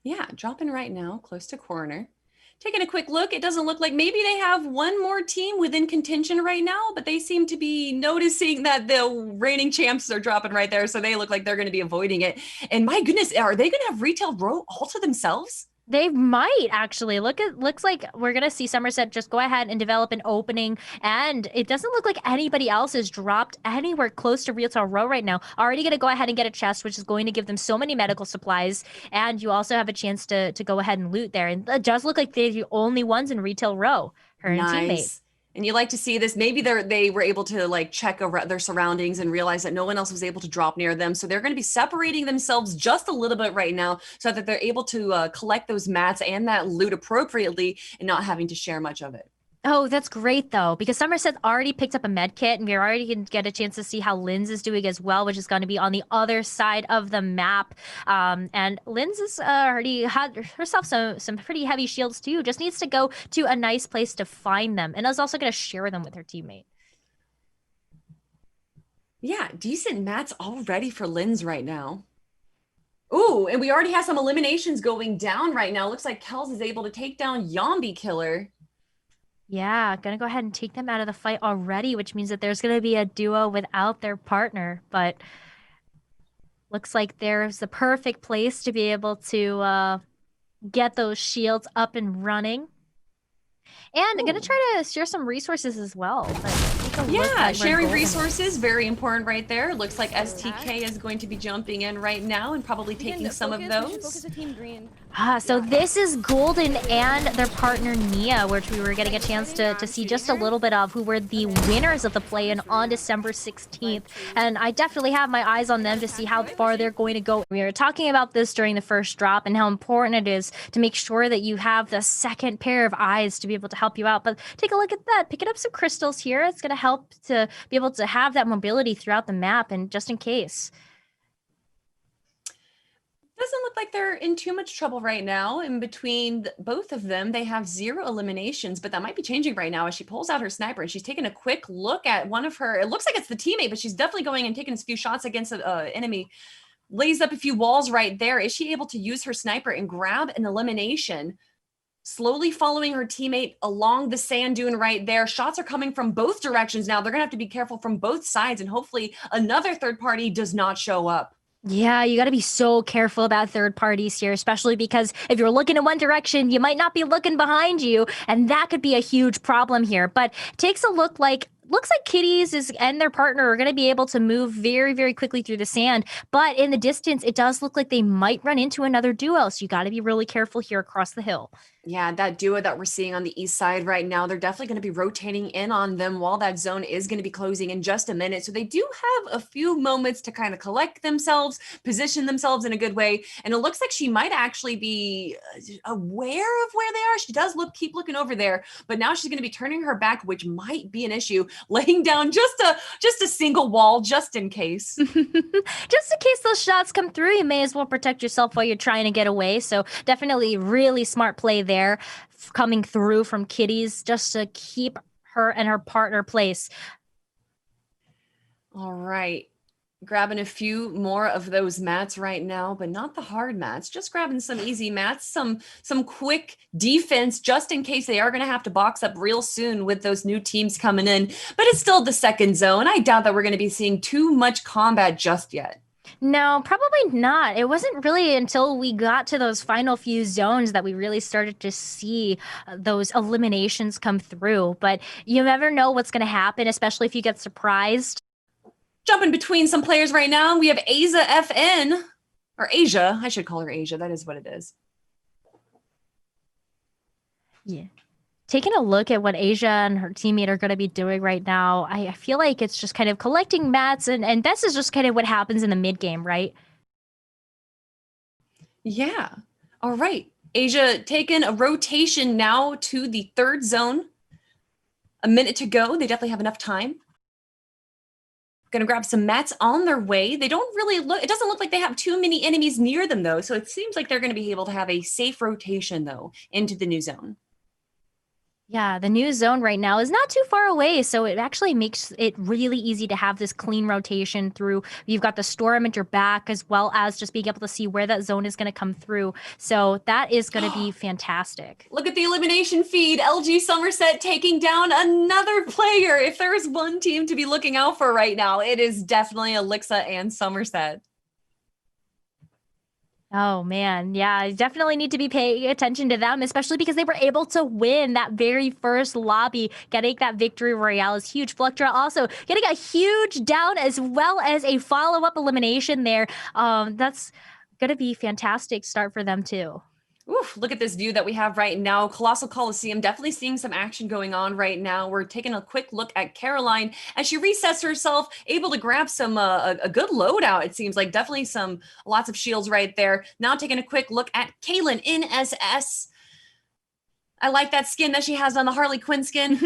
Yeah, dropping right now, close to corner. Taking a quick look, it doesn't look like maybe they have one more team within contention right now, but they seem to be noticing that the reigning champs are dropping right there, so they look like they're going to be avoiding it. And my goodness, are they going to have retail row all to themselves? They might actually looks like we're gonna see Somerset just go ahead and develop an opening, and it doesn't look like anybody else has dropped anywhere close to Retail Row right now. Already gonna go ahead and get a chest, which is going to give them so many medical supplies, and you also have a chance to go ahead and loot there. And it does look like they're the only ones in Retail Row, her and teammate. Nice. And you like to see this. Maybe they were able to like check their surroundings and realize that no one else was able to drop near them. So they're going to be separating themselves just a little bit right now so that they're able to collect those mats and that loot appropriately and not having to share much of it. Oh, that's great though, because Somerset already picked up a med kit, and we're already going to get a chance to see how Linz is doing as well, which is going to be on the other side of the map. And Linz has already had herself some pretty heavy shields too. Just needs to go to a nice place to find them, and is also going to share them with her teammate. Yeah, decent mats all ready for Linz right now. Ooh, and we already have some eliminations going down right now. Looks like Kels is able to take down Yombi Killer. Yeah, gonna go ahead and take them out of the fight already, which means that there's gonna be a duo without their partner. But looks like there's the perfect place to be able to get those shields up and running. And I'm gonna try to share some resources as well. But take a look Yeah, like sharing resources, very important right there. Looks like STK is going to be jumping in right now and probably taking some of those. So this is Golden and their partner Nia, which we were getting a chance to see just a little bit of, who were the winners of the play-in on December 16th. And I definitely have my eyes on them to see how far they're going to go. We were talking about this during the first drop and how important it is to make sure that you have the second pair of eyes to be able to help you out. But take a look at that. Picking up some crystals here. It's going to help to be able to have that mobility throughout the map, and just in case. Doesn't look like they're in too much trouble right now. In between both of them, they have 0 eliminations, but that might be changing right now as she pulls out her sniper and she's taking a quick look at one of her. It looks like it's the teammate, but she's definitely going and taking a few shots against an enemy. Lays up a few walls right there. Is she able to use her sniper and grab an elimination? Slowly following her teammate along the sand dune right there. Shots are coming from both directions now. They're going to have to be careful from both sides, and hopefully another third party does not show up. Yeah, you got to be so careful about third parties here, especially because if you're looking in one direction, you might not be looking behind you, and that could be a huge problem here. But takes a look like looks like Kitties and their partner are going to be able to move very quickly through the sand, but in the distance, it does look like they might run into another duo, so you got to be really careful here across the hill. Yeah, that duo that we're seeing on the east side right now, they're definitely going to be rotating in on them while that zone is going to be closing in just a minute. So they do have a few moments to kind of collect themselves, position themselves in a good way. And it looks like she might actually be aware of where they are. She does keep looking over there, but now she's going to be turning her back, which might be an issue, laying down just a single wall just in case. Just in case those shots come through, you may as well protect yourself while you're trying to get away. So definitely really smart play there coming through from Kitties just to keep her and her partner place. All right. Grabbing a few more of those mats right now, but not the hard mats. Just grabbing some easy mats, some quick defense just in case they are going to have to box up real soon with those new teams coming in. But it's still the second zone. I doubt that we're going to be seeing too much combat just yet. No, probably not. It wasn't really until we got to those final few zones that we really started to see those eliminations come through. But you never know what's going to happen, especially if you get surprised. Jumping between some players right now, we have Asia FN, or Asia. I should call her Asia. That is what it is. Yeah. Taking a look at what Asia and her teammate are going to be doing right now, I feel like it's just kind of collecting mats, and this is just kind of what happens in the mid game, right? Yeah. All right. Asia taking a rotation now to the third zone. A minute to go. They definitely have enough time. Gonna grab some mats on their way. They don't really look, it doesn't look like they have too many enemies near them though. So it seems like they're gonna be able to have a safe rotation though into the new zone. Yeah, the new zone right now is not too far away, so it actually makes it really easy to have this clean rotation through. You've got the storm at your back, as well as just being able to see where that zone is going to come through. So that is going to be fantastic. Look at the elimination feed. LG Somerset taking down another player. If there's one team to be looking out for right now, it is definitely Alexa and Somerset. Oh man, yeah, I definitely need to be paying attention to them, especially because they were able to win that very first lobby, getting that victory royale is huge. Fluctra also getting a huge down as well as a follow-up elimination there. That's gonna be fantastic start for them too. Oof, look at this view that we have right now. Colossal Coliseum, definitely seeing some action going on right now. We're taking a quick look at Caroline as she resets herself, able to grab some a good loadout, it seems like. Definitely some lots of shields right there. Now taking a quick look at Kaylin in SS. I like that skin that she has on the Harley Quinn skin.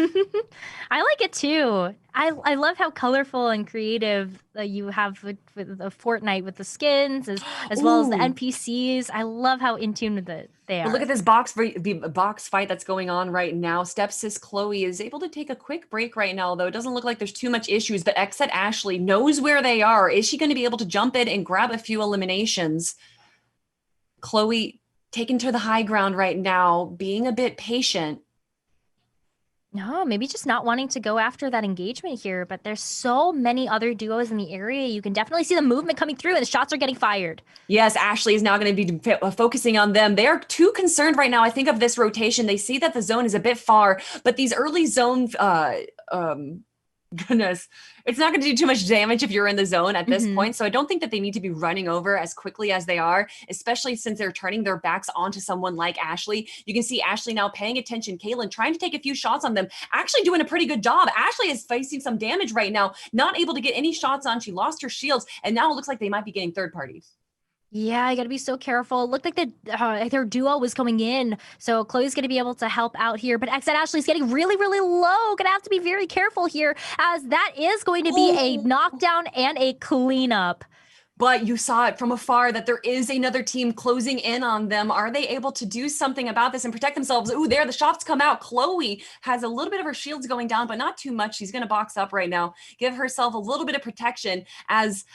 I like it too. I love how colorful and creative you have with the Fortnite with the skins as well as the NPCs. I love how in tune with it they are. But look at this box fight that's going on right now. Stepsis Chloe is able to take a quick break right now, though. It doesn't look like there's too much issues, but Exet Ashley knows where they are. Is she going to be able to jump in and grab a few eliminations? Chloe taken to the high ground right now, being a bit patient. No, maybe just not wanting to go after that engagement here, but there's so many other duos in the area. You can definitely see the movement coming through and the shots are getting fired. Yes, Ashley is now going to be focusing on them. They are too concerned right now, I think, of this rotation. They see that the zone is a bit far, but these early zone, goodness, it's not going to do too much damage if you're in the zone at this point. So I don't think that they need to be running over as quickly as they are, especially since they're turning their backs onto someone like Ashley. You can see Ashley now paying attention. Kaylin trying to take a few shots on them, actually doing a pretty good job. Ashley is facing some damage right now, not able to get any shots on. She lost her shields, and now it looks like they might be getting third parties. Yeah, I gotta be so careful. It looked like their duo was coming in, so Chloe's gonna be able to help out here. But Exit Ashley's getting really, really low. Gonna have to be very careful here, as that is going to be a knockdown and a cleanup. But you saw it from afar that there is another team closing in on them. Are they able to do something about this and protect themselves? Ooh, there, the shots come out. Chloe has a little bit of her shields going down, but not too much. She's gonna box up right now, give herself a little bit of protection as...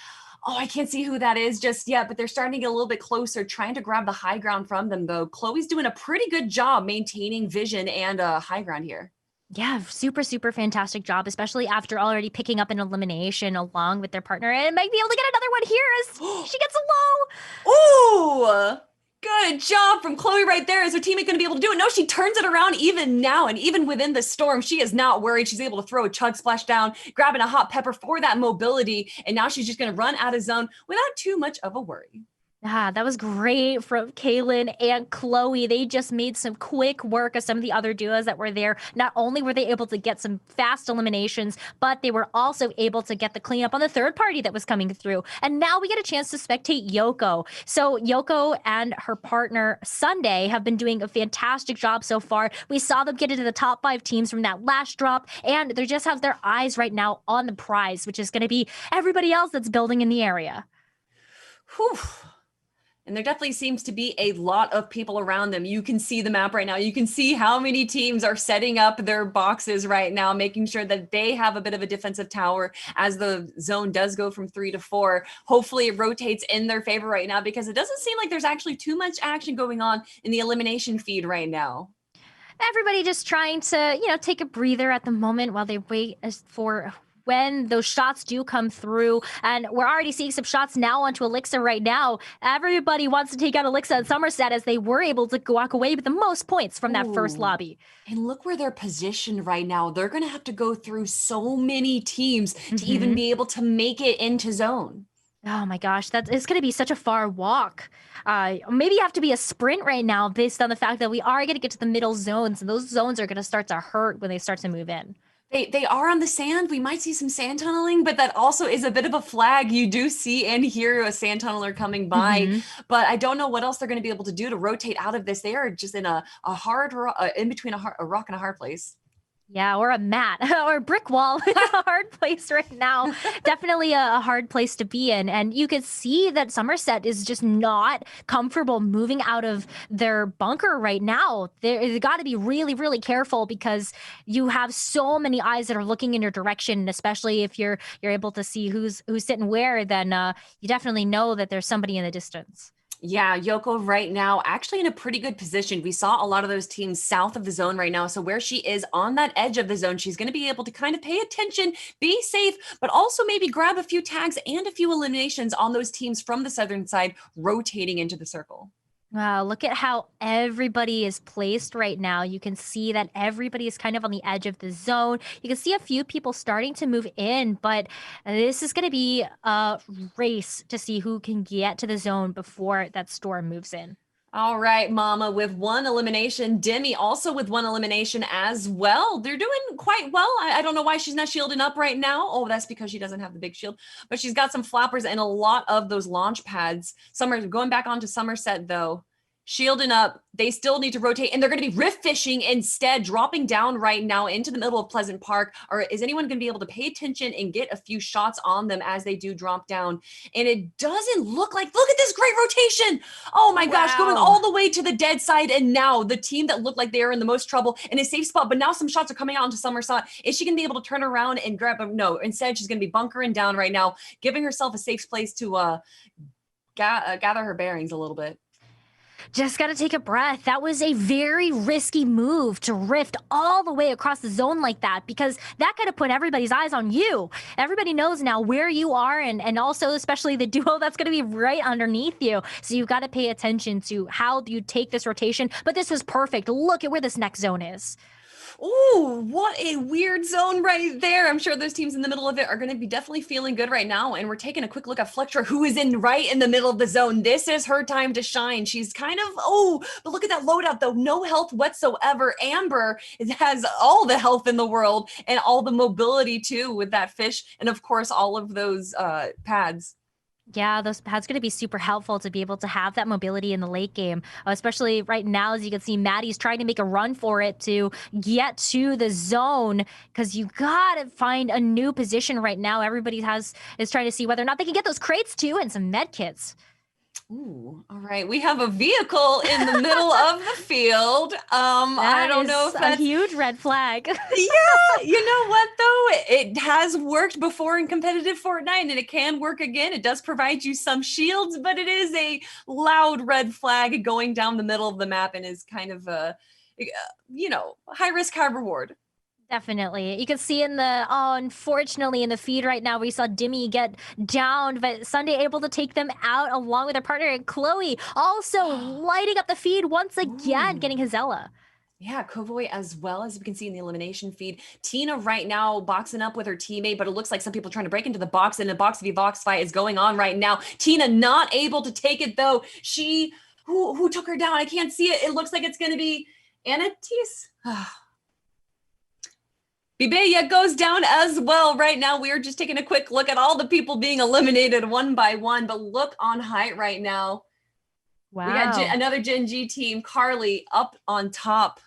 Oh, I can't see who that is just yet, but they're starting to get a little bit closer, trying to grab the high ground from them, though. Chloe's doing a pretty good job maintaining vision and high ground here. Yeah, super, super fantastic job, especially after already picking up an elimination along with their partner, and might be able to get another one here as she gets a low. Ooh! Good job from Chloe right there. Is her teammate going to be able to do it? No, she turns it around even now. And even within the storm, she is not worried. She's able to throw a chug splash down, grabbing a hot pepper for that mobility. And now she's just going to run out of zone without too much of a worry. Ah, that was great from Kaylin and Chloe. They just made some quick work of some of the other duos that were there. Not only were they able to get some fast eliminations, but they were also able to get the cleanup on the third party that was coming through. And now we get a chance to spectate Yoko. So Yoko and her partner Sunday have been doing a fantastic job so far. We saw them get into the top 5 teams from that last drop, and they just have their eyes right now on the prize, which is going to be everybody else that's building in the area. Whew. And there definitely seems to be a lot of people around them. You can see the map right now. You can see how many teams are setting up their boxes right now, making sure that they have a bit of a defensive tower as the zone does go from 3 to 4. Hopefully it rotates in their favor right now, because it doesn't seem like there's actually too much action going on in the elimination feed right now. Everybody just trying to, take a breather at the moment while they wait for when those shots do come through. And we're already seeing some shots now onto Elixir right now. Everybody wants to take out Elixir and Somerset, as they were able to walk away with the most points from that first lobby. And look where they're positioned right now. They're going to have to go through so many teams to even be able to make it into zone. Oh my gosh, it's going to be such a far walk. Maybe you have to be a sprint right now, based on the fact that we are going to get to the middle zones, and those zones are going to start to hurt when they start to move in. They are on the sand. We might see some sand tunneling, but that also is a bit of a flag. You do see and hear a sand tunneler coming by, but I don't know what else they're going to be able to do to rotate out of this. They are just in a hard, in between a rock and a hard place. Yeah, or a mat or a brick wall. A hard place right now. Definitely a hard place to be in. And you could see that Somerset is just not comfortable moving out of their bunker right now. They got to be really, really careful because you have so many eyes that are looking in your direction. And especially if you're able to see who's sitting where, then you definitely know that there's somebody in the distance. Yeah, Yoko right now actually in a pretty good position. We saw a lot of those teams south of the zone right now. So where she is on that edge of the zone, she's going to be able to kind of pay attention, be safe, but also maybe grab a few tags and a few eliminations on those teams from the southern side rotating into the circle. Wow, look at how everybody is placed right now. You can see that everybody is kind of on the edge of the zone. You can see a few people starting to move in, but this is going to be a race to see who can get to the zone before that storm moves in. All right, Mama, with one elimination. Demi also with one elimination as well. They're doing quite well. I don't know why she's not shielding up right now. Oh, that's because she doesn't have the big shield, but she's got some flappers and a lot of those launch pads. Going back onto Somerset, though. Shielding up, they still need to rotate, and they're going to be rift fishing instead, dropping down right now into the middle of Pleasant Park. Or is anyone going to be able to pay attention and get a few shots on them as they do drop down? And it doesn't look like, look at this great rotation. Oh my gosh, going all the way to the dead side. And now the team that looked like they are in the most trouble in a safe spot, but now some shots are coming out into Somerset. Is she going to be able to turn around and grab them? No, instead she's going to be bunkering down right now, giving herself a safe place to gather her bearings a little bit. Just got to take a breath. That was a very risky move to rift all the way across the zone like that, because that could have put everybody's eyes on you. Everybody knows now where you are, and also especially the duo that's going to be right underneath you. So you've got to pay attention to how you take this rotation. But this was perfect. Look at where this next zone is. Ooh, what a weird zone right there. I'm sure those teams in the middle of it are going to be definitely feeling good right now. And we're taking a quick look at Fletcher, who is right in the middle of the zone. This is her time to shine. She's kind of, but look at that loadout though. No health whatsoever. Amber has all the health in the world and all the mobility too with that fish. And of course, all of those pads. Yeah, those pads going to be super helpful to be able to have that mobility in the late game, especially right now, as you can see, Maddie's trying to make a run for it to get to the zone, because you got to find a new position right now. Everybody is trying to see whether or not they can get those crates too and some med kits. Ooh, all right. We have a vehicle in the middle of the field. I don't know if that's a huge red flag. Yeah, you know what though? It has worked before in competitive Fortnite, and it can work again. It does provide you some shields, but it is a loud red flag going down the middle of the map and is kind of a, high risk, high reward. Definitely. You can see unfortunately in the feed right now, we saw Dimmy get downed, but Sunday able to take them out along with her partner, and Chloe also lighting up the feed once again, getting Hazella. Yeah, Kovoy as well, as we can see in the elimination feed. Tina right now boxing up with her teammate, but it looks like some people trying to break into the box, and a box v box fight is going on right now. Tina not able to take it though. Who took her down? I can't see it. It looks like it's going to be Anatis. Bibeya goes down as well. Right now, we are just taking a quick look at all the people being eliminated one by one, but look on height right now. Wow. We got another Gen G team, Carly up on top.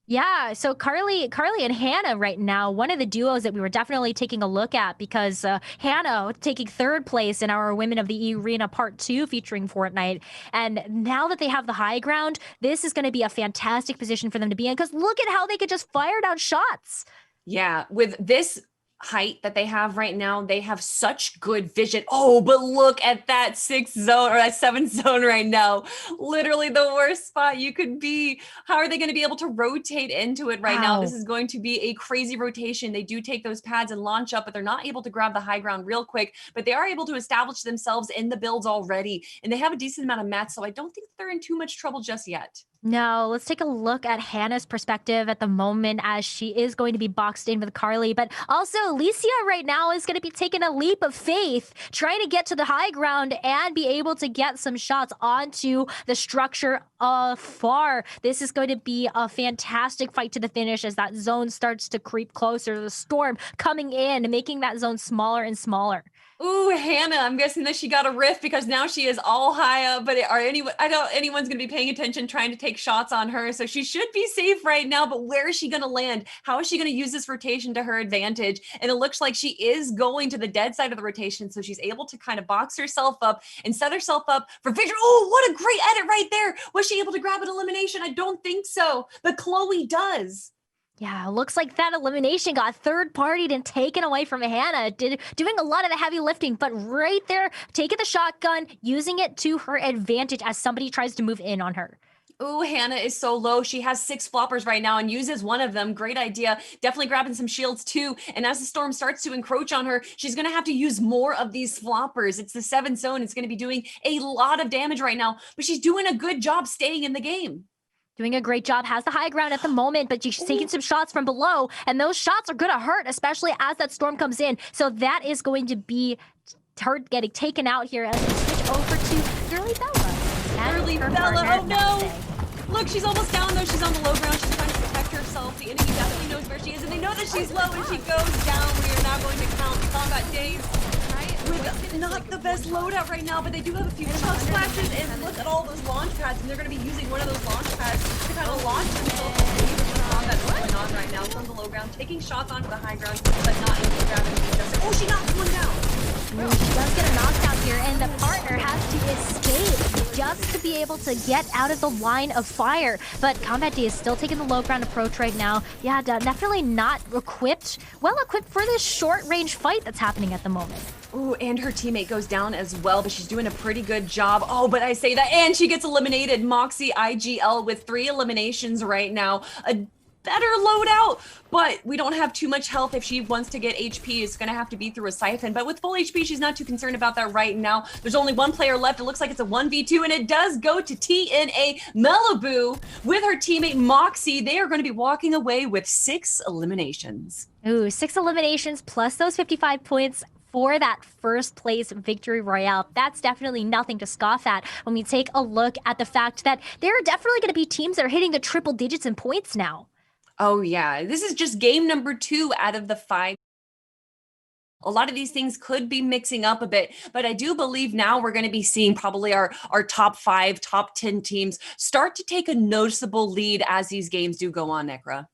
Yeah, so Carly and Hannah right now, one of the duos that we were definitely taking a look at, because Hannah taking third place in our Women of the eRena Part 2 featuring Fortnite. And now that they have the high ground, this is going to be a fantastic position for them to be in, because look at how they could just fire down shots. Yeah, with this height that they have right now, they have such good vision. Oh, but look at that 6th zone or that 7th zone right now. Literally the worst spot you could be. How are they going to be able to rotate into it right now? This is going to be a crazy rotation. They do take those pads and launch up, but they're not able to grab the high ground real quick, but they are able to establish themselves in the builds already. And they have a decent amount of mats, so I don't think they're in too much trouble just yet. No, let's take a look at Hannah's perspective at the moment, as she is going to be boxed in with Carly. But also, Alicia right now is going to be taking a leap of faith, trying to get to the high ground and be able to get some shots onto the structure far. This is going to be a fantastic fight to the finish as that zone starts to creep closer. The storm coming in and making that zone smaller and smaller. Ooh, Hannah, I'm guessing that she got a rift because now she is all high up, but I doubt anyone's going to be paying attention trying to take take shots on her. So she should be safe right now, but where is she going to land? How is she going to use this rotation to her advantage? And it looks like she is going to the dead side of the rotation. So she's able to kind of box herself up and set herself up for victory. Oh, what a great edit right there. Was she able to grab an elimination? I don't think so, but Chloe does. Yeah, looks like that elimination got third-partied and taken away from Hannah, doing a lot of the heavy lifting, but right there, taking the shotgun, using it to her advantage as somebody tries to move in on her. Ooh, Hannah is so low. She has 6 floppers right now and uses one of them. Great idea. Definitely grabbing some shields too. And as the storm starts to encroach on her, she's going to have to use more of these floppers. It's the 7th zone. It's going to be doing a lot of damage right now, but she's doing a good job staying in the game. Doing a great job, has the high ground at the moment, but she's taking some shots from below, and those shots are going to hurt, especially as that storm comes in. So that is going to be her getting taken out here as we switch over to Girly Bella. Girly Bella, oh no! Look, she's almost down though. She's on the low ground. She's trying to protect herself. The enemy definitely knows where she is, and they know that she's low, and she goes down. We are now going to count the combat days. With not the best loadout right now, but they do have a few chug splashes, and look at all those launch pads, and they're going to be using one of those launch pads to kind of launch themselves into the combat that's going on right now from the low ground, taking shots onto the high ground, but not able to grab anything. Oh, she knocks one down. Ooh, she does get a knockdown here, and the partner has to escape just to be able to get out of the line of fire. But Combat D is still taking the low ground approach right now. Yeah, definitely not well equipped for this short-range fight that's happening at the moment. Ooh, and her teammate goes down as well, but she's doing a pretty good job. Oh, but I say that, and she gets eliminated. Moxie IGL with 3 eliminations right now. A better loadout, but we don't have too much health. If she wants to get HP, it's going to have to be through a siphon. But with full HP, she's not too concerned about that right now. There's only one player left. It looks like it's a 1v2, and it does go to TNA Malibu with her teammate Moxie. They are going to be walking away with 6 eliminations. Ooh, 6 eliminations plus those 55 points for that first place victory royale. That's definitely nothing to scoff at when we take a look at the fact that there are definitely going to be teams that are hitting the triple digits in points now. Oh yeah, this is just game number 2 out of the 5. A lot of these things could be mixing up a bit, but I do believe now we're going to be seeing probably our top 5, top 10 teams start to take a noticeable lead as these games do go on, Nekra.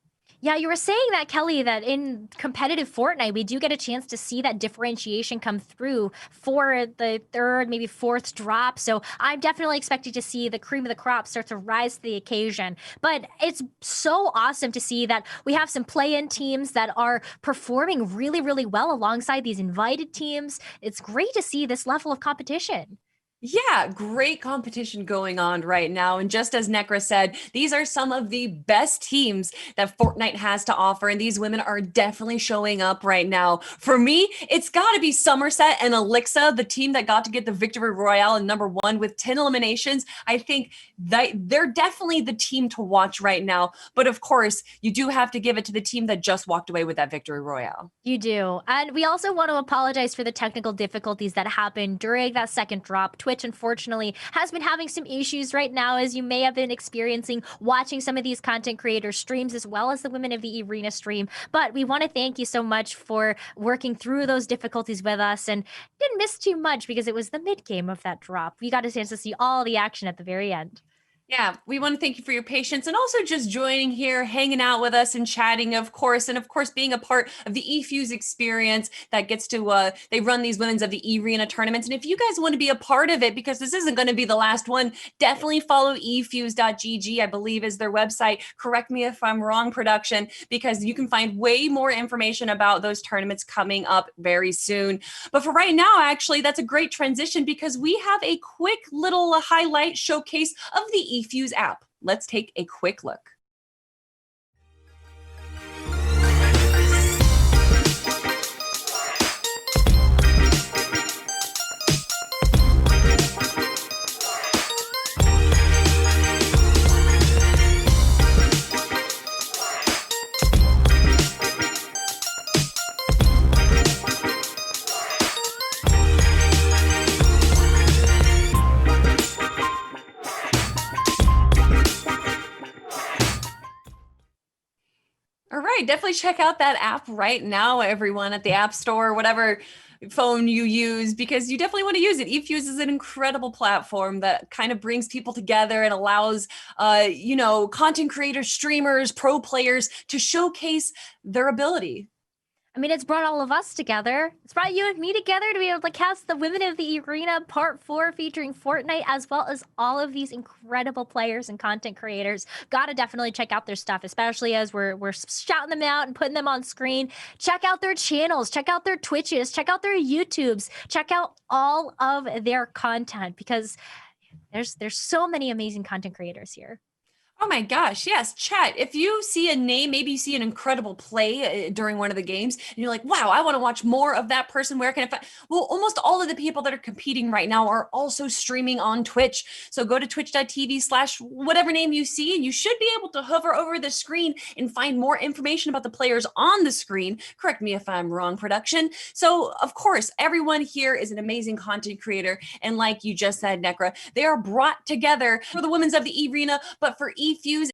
Yeah, you were saying that, Kelly, that in competitive Fortnite, we do get a chance to see that differentiation come through for the 3rd, maybe 4th drop. So I'm definitely expecting to see the cream of the crop start to rise to the occasion. But it's so awesome to see that we have some play-in teams that are performing really, really well alongside these invited teams. It's great to see this level of competition. Yeah, great competition going on right now. And just as Nekra said, these are some of the best teams that Fortnite has to offer. And these women are definitely showing up right now. For me, it's got to be Somerset and Alexa, the team that got to get the victory royale in number 1 with 10 eliminations. I think that they're definitely the team to watch right now. But of course, you do have to give it to the team that just walked away with that victory royale. You do. And we also want to apologize for the technical difficulties that happened during that second drop. Twitch, unfortunately, has been having some issues right now, as you may have been experiencing watching some of these content creators streams as well as the Women of the eRena stream. But we want to thank you so much for working through those difficulties with us, and didn't miss too much because it was the mid game of that drop. We got a chance to see all the action at the very end. Yeah, we want to thank you for your patience and also just joining here, hanging out with us and chatting, of course, and of course being a part of the eFuse experience that gets to, they run these Women's of the eRena tournaments. And if you guys want to be a part of it, because this isn't going to be the last one, definitely follow eFuse.gg, I believe is their website. Correct me if I'm wrong, production, because you can find way more information about those tournaments coming up very soon. But for right now, actually, that's a great transition because we have a quick little highlight showcase of the eFuse app. Let's take a quick look. All right, definitely check out that app right now, everyone, at the App Store, whatever phone you use, because you definitely want to use it. eFuse is an incredible platform that kind of brings people together and allows, content creators, streamers, pro players to showcase their ability. I mean, it's brought all of us together. It's brought you and me together to be able to cast the Women of the eRena Part 4 featuring Fortnite, as well as all of these incredible players and content creators. Gotta definitely check out their stuff, especially as we're shouting them out and putting them on screen. Check out their channels, check out their Twitches, check out their YouTubes, check out all of their content, because there's so many amazing content creators here. Oh my gosh, yes, chat. If you see a name, maybe you see an incredible play during one of the games, and you're like, wow, I want to watch more of that person. Where can I find? Well, almost all of the people that are competing right now are also streaming on Twitch. So go to twitch.tv/whatever name you see, and you should be able to hover over the screen and find more information about the players on the screen. Correct me if I'm wrong, production. So, of course, everyone here is an amazing content creator. And like you just said, Necra, they are brought together for the Women's of the eRena, but for eFuse,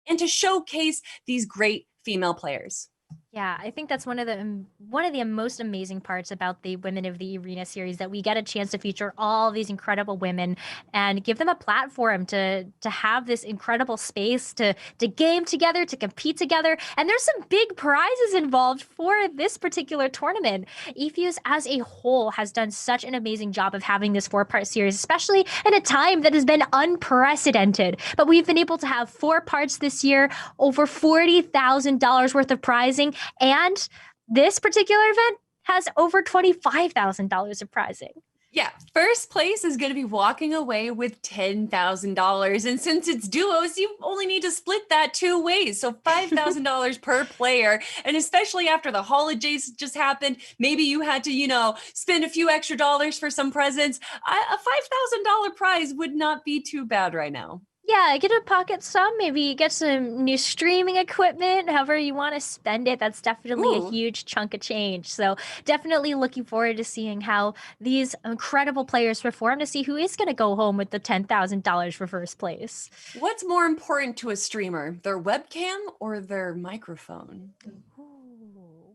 and to showcase these great female players. Yeah, I think that's one of the most amazing parts about the Women of the eRena series, that we get a chance to feature all these incredible women and give them a platform to have this incredible space to game together, to compete together. And there's some big prizes involved for this particular tournament. eFuse as a whole has done such an amazing job of having this 4-part series, especially in a time that has been unprecedented. But we've been able to have 4 parts this year, over $40,000 worth of prizing. And this particular event has over $25,000 of prizing. Yeah, first place is going to be walking away with $10,000. And since it's duos, you only need to split that 2 ways. So $5,000 per player. And especially after the holidays just happened, maybe you had to, spend a few extra dollars for some presents. A $5,000 prize would not be too bad right now. Yeah, get to pocket some, maybe get some new streaming equipment, however you want to spend it. That's definitely a huge chunk of change. So definitely looking forward to seeing how these incredible players perform, to see who is going to go home with the $10,000 for first place. What's more important to a streamer, their webcam or their microphone?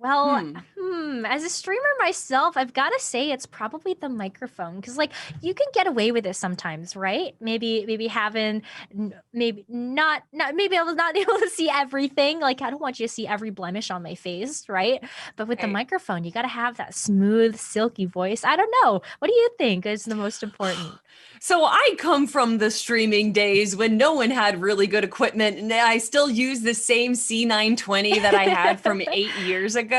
Well, as a streamer myself, I've got to say it's probably the microphone, because you can get away with this sometimes, right? Maybe having maybe not maybe I was not able to see everything. I don't want you to see every blemish on my face, right? But with the microphone, you got to have that smooth, silky voice. I don't know. What do you think is the most important? So I come from the streaming days when no one had really good equipment, and I still use the same C920 that I had from 8 years ago.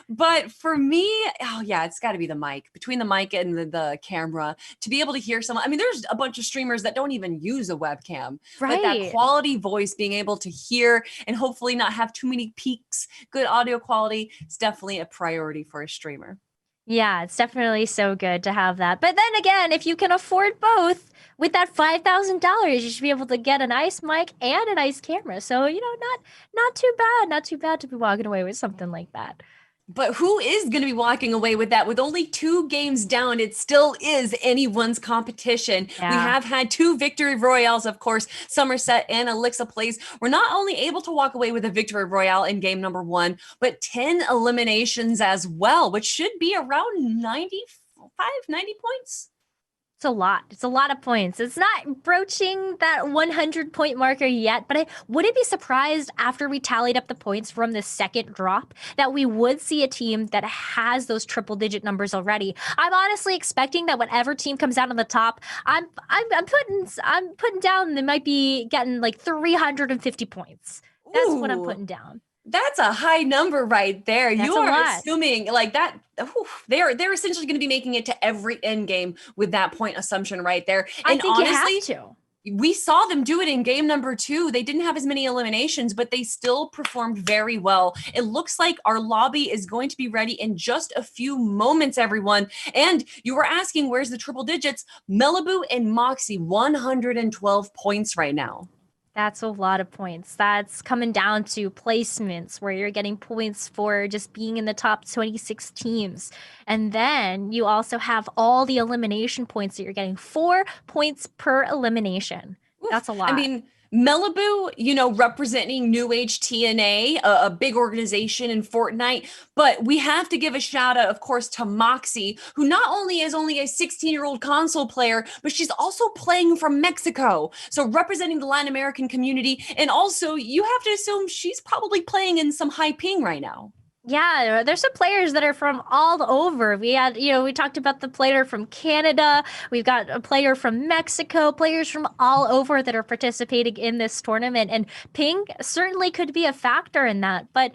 But for me, it's got to be the mic. Between the mic and the camera, to be able to hear someone. I mean, there's a bunch of streamers that don't even use a webcam. Right. But that quality voice, being able to hear and hopefully not have too many peaks, good audio quality, is definitely a priority for a streamer. Yeah, it's definitely so good to have that. But then again, if you can afford both, with that $5,000, you should be able to get a nice mic and a nice camera. So, not too bad to be walking away with something like that. But who is going to be walking away with that? With only 2 games down, it still is anyone's competition. Yeah. We have had 2 victory royales, of course. Somerset and Alexa Plays were not only able to walk away with a victory royale in game number 1, but 10 eliminations as well, which should be around 90 points. It's a lot. It's a lot of points. It's not broaching that 100-point marker yet, but I wouldn't be surprised after we tallied up the points from the second drop that we would see a team that has those triple-digit numbers already. I'm honestly expecting that whatever team comes out on the top, I'm putting down they might be getting 350 points. That's what I'm putting down. That's a high number right there. That's you are assuming that they're essentially going to be making it to every end game with that point assumption right there. And I think honestly, you have to. We saw them do it in game number 2. They didn't have as many eliminations, but they still performed very well. It looks like our lobby is going to be ready in just a few moments, everyone. And you were asking, where's the triple digits? Malibu and Moxie, 112 points right now. That's a lot of points. That's coming down to placements where you're getting points for just being in the top 26 teams. And then you also have all the elimination points that you're getting, 4 points per elimination. That's a lot. I mean, Malibu, representing New Age TNA, a big organization in Fortnite. But we have to give a shout out, of course, to Moxie, who not only is only a 16-year-old console player, but she's also playing from Mexico. So representing the Latin American community. And also, you have to assume she's probably playing in some high ping right now. Yeah, there's some players that are from all over. We talked about the player from Canada. We've got a player from Mexico, players from all over that are participating in this tournament. And ping certainly could be a factor in that. But,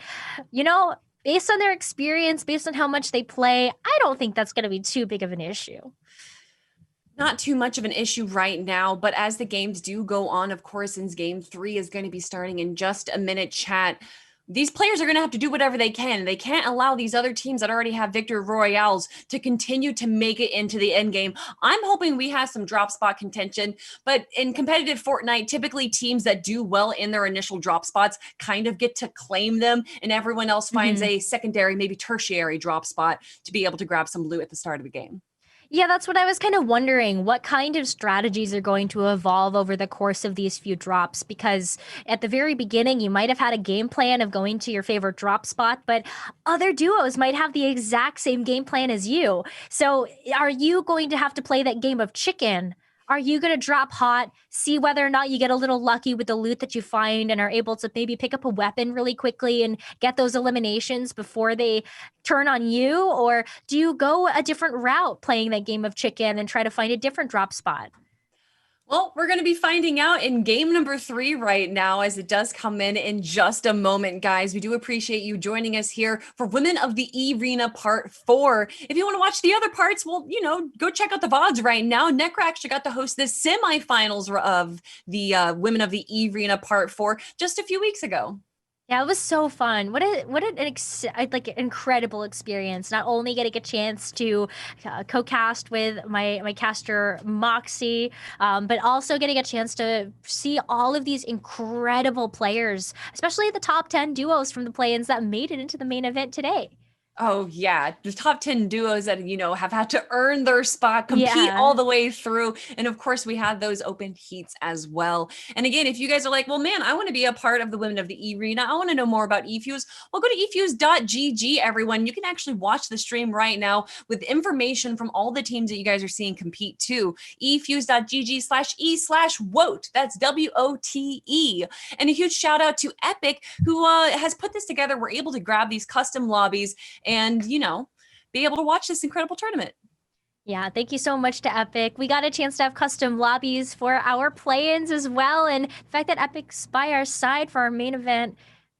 based on their experience, based on how much they play, I don't think that's going to be too big of an issue. Not too much of an issue right now, but as the games do go on, of course, since game 3 is going to be starting in just a minute, chat, these players are going to have to do whatever they can. They can't allow these other teams that already have Victor Royales to continue to make it into the end game. I'm hoping we have some drop spot contention, but in competitive Fortnite, typically teams that do well in their initial drop spots kind of get to claim them, and everyone else finds a secondary, maybe tertiary drop spot to be able to grab some loot at the start of the game. Yeah, that's what I was kind of wondering. What kind of strategies are going to evolve over the course of these few drops? Because at the very beginning, you might have had a game plan of going to your favorite drop spot, but other duos might have the exact same game plan as you. So are you going to have to play that game of chicken? Are you going to drop hot, see whether or not you get a little lucky with the loot that you find and are able to maybe pick up a weapon really quickly and get those eliminations before they turn on you? Or do you go a different route playing that game of chicken and try to find a different drop spot? Well, we're going to be finding out in game number 3 right now as it does come in just a moment, guys. We do appreciate you joining us here for Women of the eRena Part 4. If you want to watch the other parts, well, go check out the VODs right now. Necra actually got to host the semifinals of the Women of the eRena Part 4 just a few weeks ago. Yeah, it was so fun. What an incredible experience. Not only getting a chance to co-cast with my caster Moxie, but also getting a chance to see all of these incredible players, especially the top 10 duos from the play-ins that made it into the main event today. Oh, yeah. The top 10 duos that, have had to earn their spot, compete all the way through. And of course, we had those open heats as well. And again, if you guys are like, well, man, I want to be a part of the Women of the eRena, I want to know more about eFuse, well, go to eFuse.gg, everyone. You can actually watch the stream right now with information from all the teams that you guys are seeing compete too. eFuse.gg/e/WOTE. That's WOTE. And a huge shout out to Epic, who has put this together. We're able to grab these custom lobbies and, be able to watch this incredible tournament. Yeah, thank you so much to Epic. We got a chance to have custom lobbies for our play-ins as well. And the fact that Epic's by our side for our main event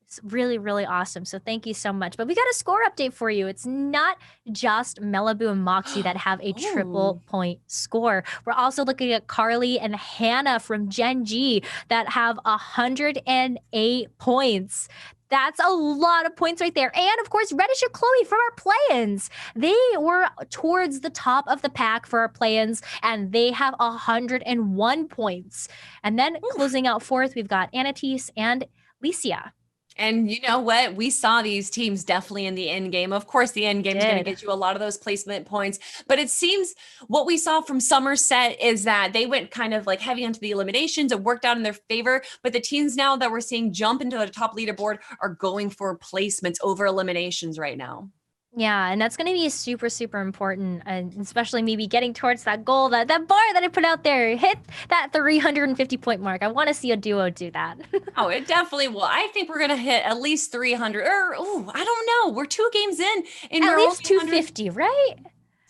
is really, really awesome. So thank you so much. But we got a score update for you. It's not just Malibu and Moxie that have a triple point score. We're also looking at Carly and Hannah from Gen G that have 108 points. That's a lot of points right there. And of course, Reddish and Chloe from our play-ins. They were towards the top of the pack for our play-ins, and they have 101 points. And then closing out fourth, we've got Anatis and Licia. And you know what? We saw these teams definitely in the end game. Of course, the end game is going to get you a lot of those placement points. But it seems what we saw from Somerset is that they went kind of like heavy onto the eliminations. It worked out in their favor. But the teams now that we're seeing jump into the top leaderboard are going for placements over eliminations right now. Yeah, and that's going to be super, super important, and especially maybe getting towards that goal, that bar that I put out there, hit that 350-point mark. I want to see a duo do that. Oh, it definitely will. I think we're going to hit at least 300, or, I don't know. We're 2 games in. And at least 250, right?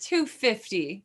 250.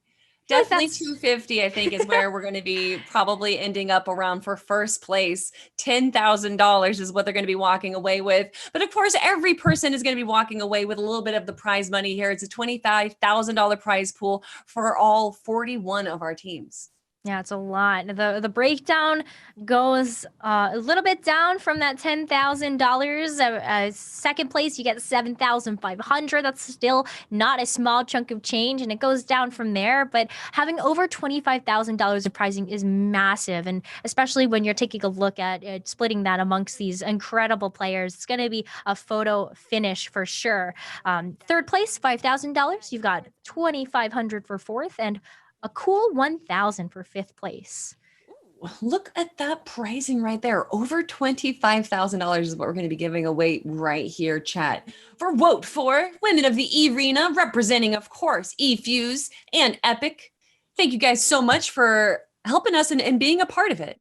Definitely 250, I think, is where we're going to be probably ending up around for first place. $10,000 is what they're going to be walking away with. But of course, every person is going to be walking away with a little bit of the prize money here. It's a $25,000 prize pool for all 41 of our teams. Yeah, it's a lot. The breakdown goes a little bit down from that $10,000. Second place, you get $7,500. That's still not a small chunk of change, and it goes down from there. But having over $25,000 of prizing is massive, and especially when you're taking a look at splitting that amongst these incredible players, it's going to be a photo finish for sure. Third place, $5,000. You've got $2,500 for fourth, and a cool 1,000 for fifth place. look at that pricing right there. Over $25,000 is what we're going to be giving away right here, chat. For WOTE4, women of the eRena, representing, of course, eFuse and Epic. Thank you guys so much for helping us and being a part of it.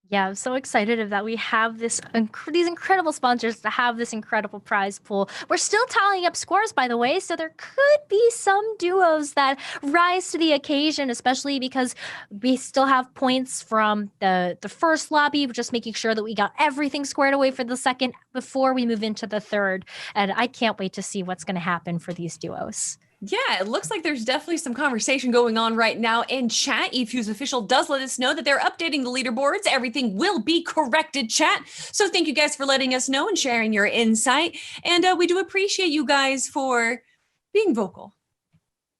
Yeah, I'm so excited of that. We have these incredible sponsors to have this incredible prize pool. We're still tallying up scores, by the way, so there could be some duos that rise to the occasion, especially because we still have points from the first lobby, just making sure that we got everything squared away for the second before we move into the third. And I can't wait to see what's going to happen for these duos. Yeah, it looks like there's definitely some conversation going on right now in chat. eFuse official does let us know that they're updating the leaderboards. Everything will be corrected, chat. So thank you guys for letting us know and sharing your insight. And we do appreciate you guys for being vocal.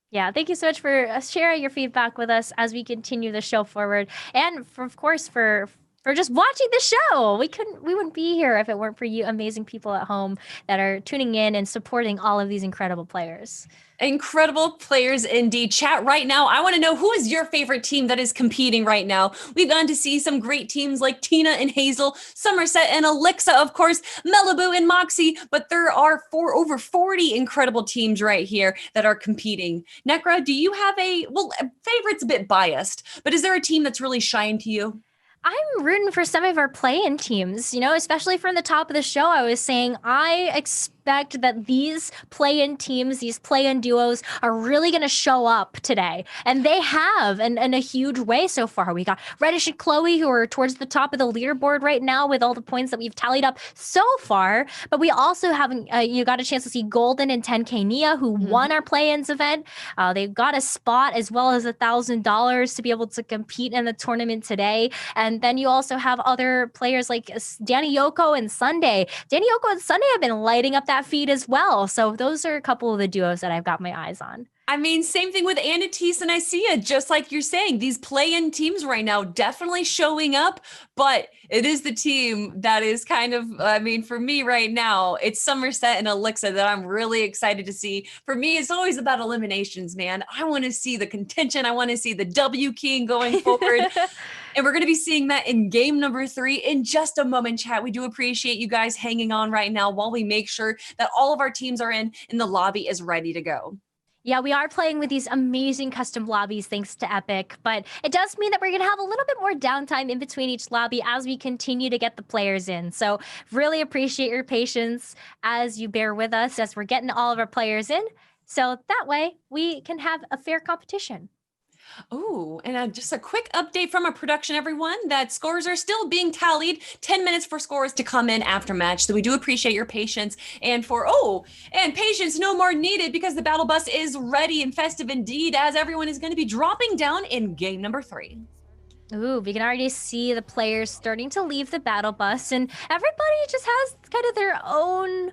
Yeah, thank you so much for sharing your feedback with us as we continue the show forward, and of course for just watching the show. We wouldn't be here if it weren't for you amazing people at home that are tuning in and supporting all of these incredible players. Incredible players indeed. Chat right now. I want to know, who is your favorite team that is competing right now? We've gone to see some great teams like Tina and Hazel, Somerset and Alexa, of course, Malibu and Moxie, but there are over 40 incredible teams right here that are competing. Necra, do you have favorite's a bit biased, but is there a team that's really shined to you? I'm rooting for some of our play-in teams, especially from the top of the show. I was saying I expect that these play-in teams, these play-in duos are really going to show up today. And they have in a huge way so far. We got Reddish and Chloe, who are towards the top of the leaderboard right now with all the points that we've tallied up so far. But we also haven't, you got a chance to see Golden and 10K Nia, who won our play-ins event. They got a spot as well as $1,000 to be able to compete in the tournament today. And then you also have other players like Danny Yoko and Sunday. Danny Yoko and Sunday have been lighting up that feed as well. So those are a couple of the duos that I've got my eyes on. I mean, same thing with Anatis and Isia, just like you're saying, these play-in teams right now definitely showing up, but it is the team that is kind of, for me right now, it's Somerset and Alexa that I'm really excited to see. For me, it's always about eliminations, man. I want to see the contention. I want to see the W King going forward. And we're going to be seeing that in game number 3 in just a moment, chat. We do appreciate you guys hanging on right now while we make sure that all of our teams are in and the lobby is ready to go. Yeah, we are playing with these amazing custom lobbies thanks to Epic, but it does mean that we're going to have a little bit more downtime in between each lobby as we continue to get the players in. So really appreciate your patience as you bear with us as we're getting all of our players in. So that way we can have a fair competition. Oh, and just a quick update from our production, everyone, that scores are still being tallied. 10 minutes for scores to come in after match. So we do appreciate your patience. And patience no more needed because the battle bus is ready and festive indeed, as everyone is going to be dropping down in game number 3. Ooh, we can already see the players starting to leave the battle bus, and everybody just has kind of their own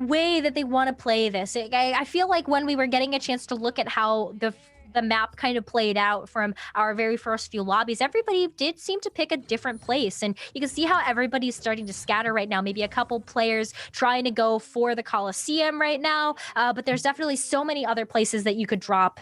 way that they want to play this. I feel like when we were getting a chance to look at how the map kind of played out from our very first few lobbies, everybody did seem to pick a different place. And you can see how everybody's starting to scatter right now. Maybe a couple players trying to go for the Coliseum right now. But there's definitely so many other places that you could drop.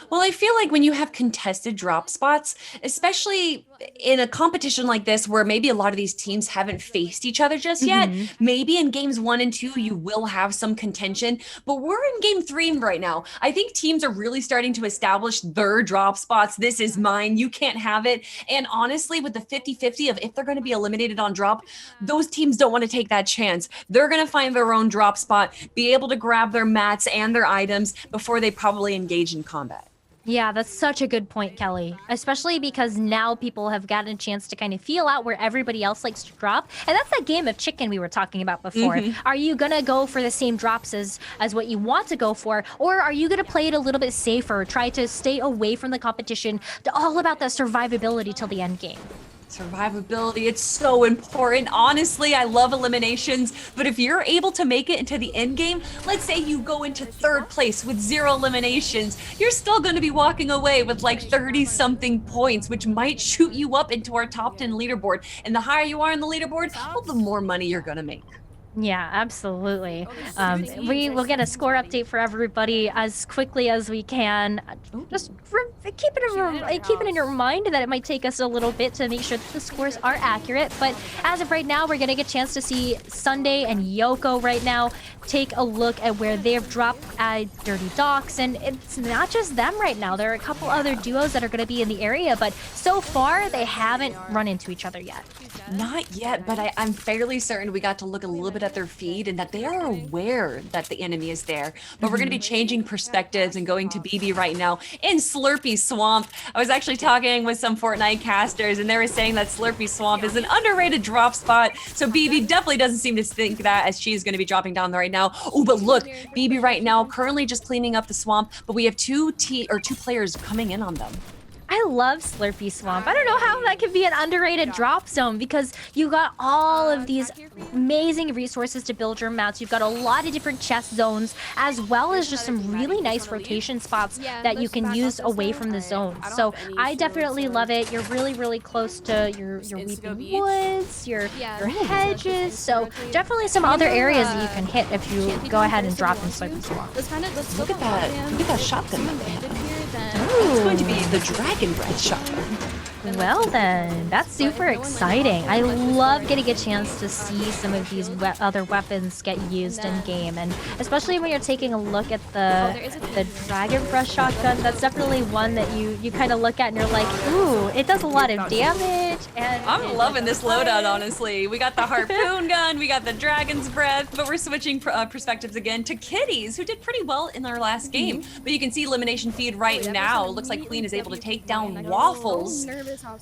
Well, I feel like when you have contested drop spots, especially in a competition like this where maybe a lot of these teams haven't faced each other just yet, maybe in games 1 and 2 you will have some contention, but we're in game 3 right now. I think teams are really starting to establish their drop spots. This is mine, you can't have it. And honestly, with the 50-50 of if they're going to be eliminated on drop, those teams don't want to take that chance. They're going to find their own drop spot, be able to grab their mats and their items before they probably engage in combat. Yeah, that's such a good point, Kelly. Especially because now people have gotten a chance to kind of feel out where everybody else likes to drop. And that's that game of chicken we were talking about before. Are you going to go for the same drops as what you want to go for? Or are you going to play it a little bit safer, try to stay away from the competition, all about the survivability till the end game? Survivability, it's so important. Honestly, I love eliminations, but if you're able to make it into the end game, let's say you go into 3rd place with 0 eliminations, you're still going to be walking away with like 30-something points, which might shoot you up into our top 10 leaderboard. And the higher you are in the leaderboard, well, the more money you're going to make. Yeah, absolutely. Oh, We will get a score update for everybody as quickly as we can. Just keep it in your mind that it might take us a little bit to make sure that the scores are accurate. But as of right now, we're gonna get a chance to see Sunday and Yoko right now take a look at where they've dropped at Dirty Docks, and it's not just them right now. There are a couple other duos that are gonna be in the area, but so far they haven't run into each other yet. Not yet, but I'm fairly certain we got to look a little bit at their feed and that they are aware that the enemy is there. But we're going to be changing perspectives and going to BB right now in Slurpy Swamp. I was actually talking with some Fortnite casters and they were saying that Slurpy Swamp is an underrated drop spot. So BB definitely doesn't seem to think that, as she's going to be dropping down right now. Oh, but look, BB right now currently just cleaning up the swamp, but we have two players coming in on them. I love Slurpy Swamp. I don't know how that could be an underrated drop zone because you got all of these amazing resources to build your mats. You've got a lot of different chest zones as well as just some really nice rotation spots that you can use away from the zone. So I definitely love it. You're really, really close to your weeping woods, your hedges. So definitely some other areas that you can hit if you go ahead and drop in Slurpy Swamp. Look at that. Look at that shotgun. It's going to be the Dragon Breath shotgun. Well then, that's super exciting. I love getting a chance to see some of these other weapons get used in game, and especially when you're taking a look at the Dragon Breath shotgun. That's definitely one that you kind of look at and you're like, ooh, it does a lot of damage. And I'm loving this loadout, honestly. We got the harpoon gun, we got the Dragon's Breath, but we're switching perspectives again to Kitties, who did pretty well in our last game. But you can see elimination feed right now. Looks like Queen is able to take down Waffles.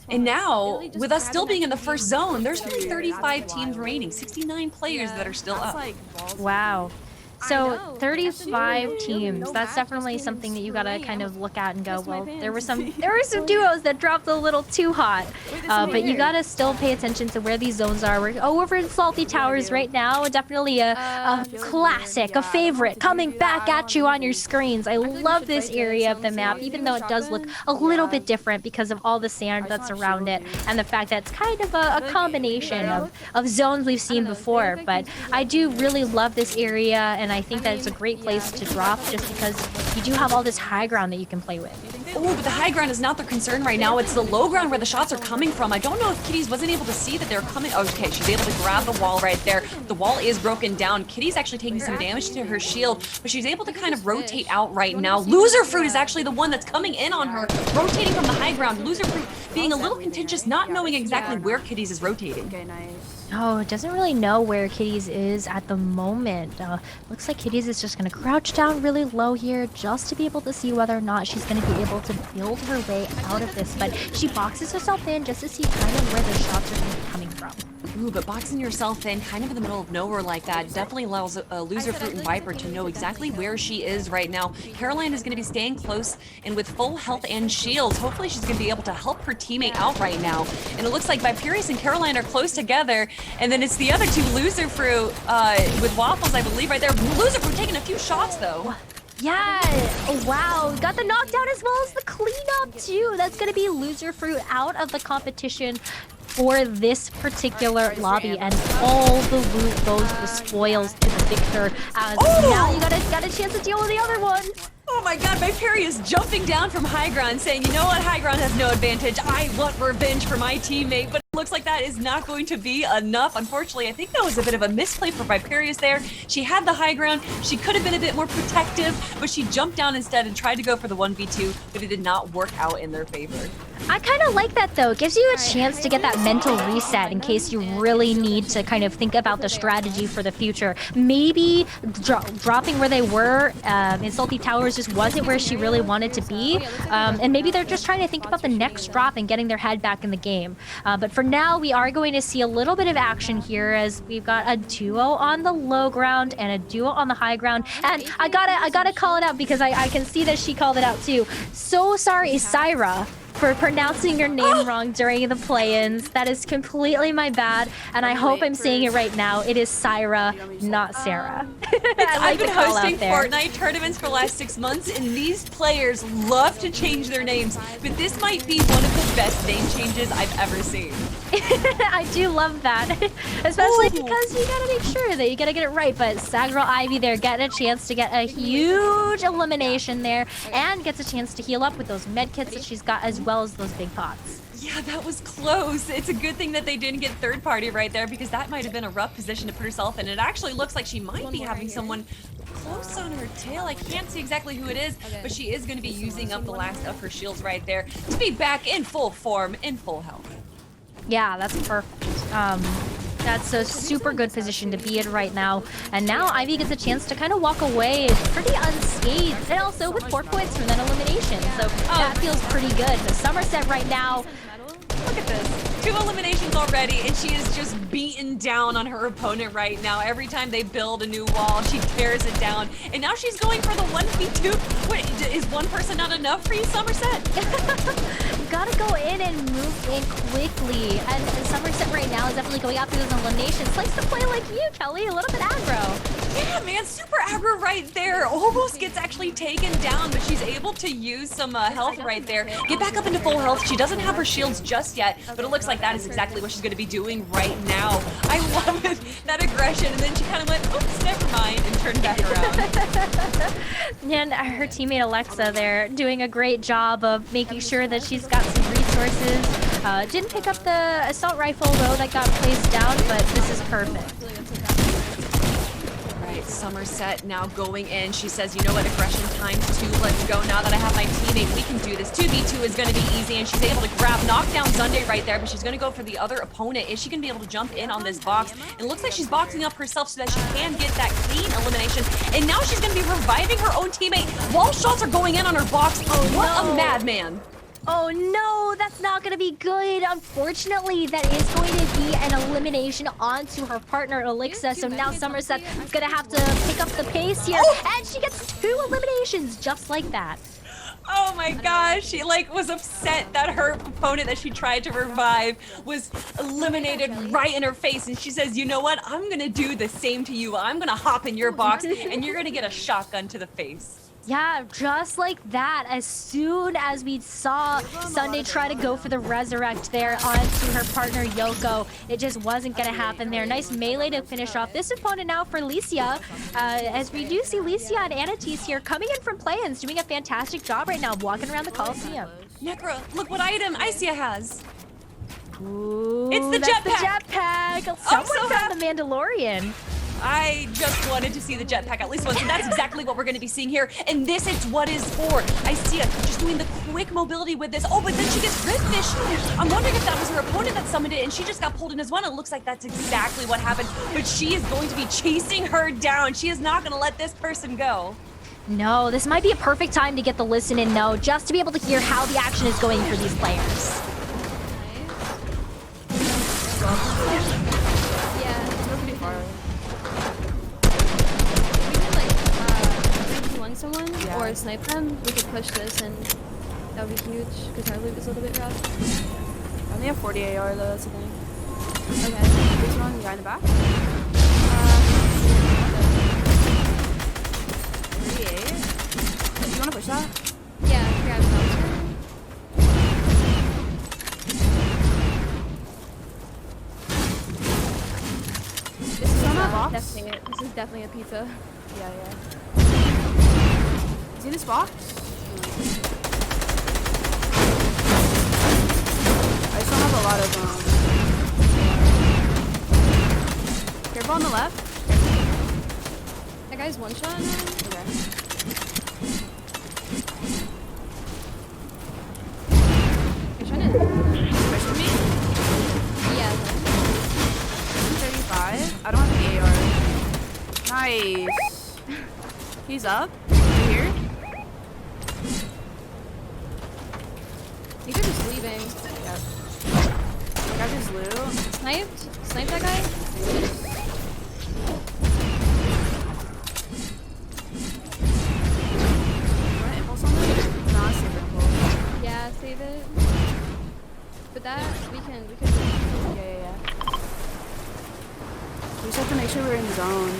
And now, with us still being in the first zone, there's only 35 teams remaining, 69 players that are still up. Wow. So 35 teams. That's definitely something that you gotta kind of look at and go, well, there were some duos that dropped a little too hot. But you gotta still pay attention to where these zones are. We're over in Salty Towers right now. Definitely a classic, a favorite, coming back at you on your screens. I love this area of the map, even though it does look a little bit different because of all the sand that's around it and the fact that it's kind of a combination of zones we've seen before. But I do really love this area, and I think that it's a great place to drop just because you do have all this high ground that you can play with. Oh, but the high ground is not their concern right now. It's the low ground where the shots are coming from. I don't know if Kitties wasn't able to see that they're coming. Oh, okay, she's able to grab the wall right there. The wall is broken down. Kitty's actually taking some damage to her shield, but she's able to kind of rotate out right now. Loser Fruit is actually the one that's coming in on her, rotating from the high ground. Loser Fruit being a little contentious, not knowing exactly where Kitties is rotating. Okay, nice. Oh, it doesn't really know where Kitties is at the moment. Looks like Kitties is just going to crouch down really low here just to be able to see whether or not she's going to be able to build her way out of this. But she boxes herself in just to see kind of where the shots are going to be coming from. Ooh, but boxing yourself in kind of in the middle of nowhere like that definitely allows Loser Fruit and Viper to know exactly where she is right now. Caroline is going to be staying close and with full health and shields. Hopefully she's going to be able to help her teammate out right now. And it looks like Viperius and Caroline are close together. And then it's the other two, Loser Fruit with Waffles, I believe, right there. Loser Fruit taking a few shots, though. Yeah, oh, wow, got the knockdown as well as the cleanup too. That's gonna be Loser Fruit out of the competition for this particular lobby, and all the loot goes, the spoils to the victor, as now you got a chance to deal with the other one. Oh my god, Viperius jumping down from high ground saying, you know what, high ground has no advantage. I want revenge for my teammate, but it looks like that is not going to be enough. Unfortunately, I think that was a bit of a misplay for Viperius there. She had the high ground. She could have been a bit more protective, but she jumped down instead and tried to go for the 1v2, but it did not work out in their favor. I kind of like that though. It gives you a chance to get that mental reset in case you really need to kind of think about the strategy for the future. Maybe dropping where they were in Salty Towers just wasn't where she really wanted to be. And maybe they're just trying to think about the next drop and getting their head back in the game. But for now, we are going to see a little bit of action here as we've got a duo on the low ground and a duo on the high ground. And I gotta call it out because I can see that she called it out too. So sorry, Syra. for pronouncing your name wrong during the play-ins. That is completely my bad, and I hope I'm saying it right now. It is Syra, not Sarah. I've been hosting Fortnite tournaments for the last 6 months, and these players love to change their names, but this might be one of the best name changes I've ever seen. I do love that, especially because you gotta make sure that you gotta get it right. But Sagirl Ivy there getting a chance to get a huge elimination there, and gets a chance to heal up with those med kits that she's got, as well as those big pots. Yeah, that was close. It's a good thing that they didn't get third party right there, because that might have been a rough position to put herself in. It actually looks like she might be having someone close on her tail. I can't see exactly who it is, but she is going to be using up the last of her shields right there to be back in full form, in full health. Yeah, that's perfect. That's a super good position to be in right now. And now Ivy gets a chance to kind of walk away pretty unscathed, and also with 4 points from that elimination. So that feels pretty good. The Somerset right now, look at this. 2 eliminations already, and she is just beaten down on her opponent right now. Every time they build a new wall, she tears it down. And now she's going for the 1v2. Wait, is one person not enough for you, Somerset? Gotta go in and move in quickly. And Somerset right now is definitely going after those eliminations. Likes to play like you, Kelly, a little bit aggro. Yeah, man, super aggro right there. Almost gets actually taken down, but she's able to use some health right there. Get back up into full health. She doesn't have her shields just yet, but it looks like that is exactly what she's going to be doing right now. I love it, that aggression, and then she kind of went, oops, never mind, and turned back around. And her teammate Alexa there doing a great job of making sure that she's got some resources. Didn't pick up the assault rifle though, that got placed down, but this is perfect. Right, Somerset now going in. She says, you know what, aggression ×2. Let's go now that I have my teammate. We can do this. 2v2 is going to be easy, and she's able to knock down Sunday right there, but she's going to go for the other opponent. Is she going to be able to jump in on this box? It looks like she's boxing up herself so that she can get that clean elimination, and now she's going to be reviving her own teammate while shots are going in on her box. What a madman. Oh no, that's not going to be good. Unfortunately, that is going to be an elimination onto her partner, Alexa. So now Somerset is going to have to pick up the pace here. And she gets 2 eliminations just like that. Oh my gosh, she was upset that her opponent that she tried to revive was eliminated right in her face, and she says, you know what, I'm gonna do the same to you. I'm gonna hop in your box and you're gonna get a shotgun to the face. Yeah, just like that. As soon as we saw Sunday try to go for the resurrect there onto her partner Yoko, it just wasn't going to happen there. Nice melee to finish off this opponent now for Licia. As we do see Licia and Anatis here coming in from play-ins, doing a fantastic job right now, walking around the Coliseum. Necra, look what item Isia has. Ooh, it's the jetpack. Someone found the Mandalorian. I just wanted to see the jetpack at least once, and that's exactly what we're going to be seeing here. And this is what is for. I see it just doing the quick mobility with this. Oh, but then she gets redfished. I'm wondering if that was her opponent that summoned it, and she just got pulled in as well. It looks like that's exactly what happened. But she is going to be chasing her down. She is not going to let this person go. No, this might be a perfect time to get the listen and know, just to be able to hear how the action is going for these players. Someone or snipe them, we could push this, and that would be huge because our loot is a little bit rough. I only have 40 AR though, that's the thing. Okay. Who's one? The guy in the back? 38. You wanna push that? Yeah, grab that. This is on that box? This is definitely a pizza. Yeah. See this box? I still have a lot of careful on the left. That guy's one shot now? Okay. You're trying to Push for me? yeah. 35. I don't have the AR. Nice. He's up. Right here. You could just leaving. Yep. I got his loot. Sniped that guy? Want to impulse on him? Nah, save impulse. Yeah, save it. we can. Yeah. We just have to make sure we're in the zone.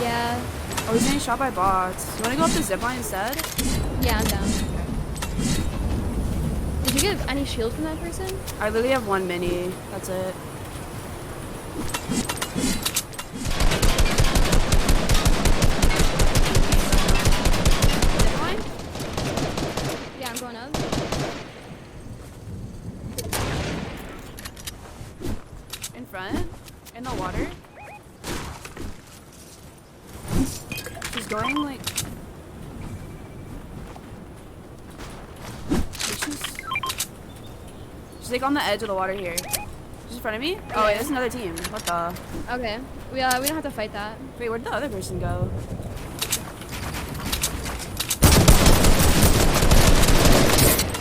Yeah. Oh, he's getting shot by bots. You wanna go up the zipline instead? Yeah, I'm down. Did you get any shield from that person? I literally have 1 mini. That's it. Zipline? Yeah, I'm going up. In front? In the water? She's going like... She's like on the edge of the water here. She's in front of me? Oh wait, there's another team. What the? Okay. We don't have to fight that. Wait, where'd the other person go?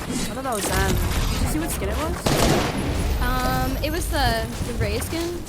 I thought that was them. Did you see what skin it was? It was the Ray skin.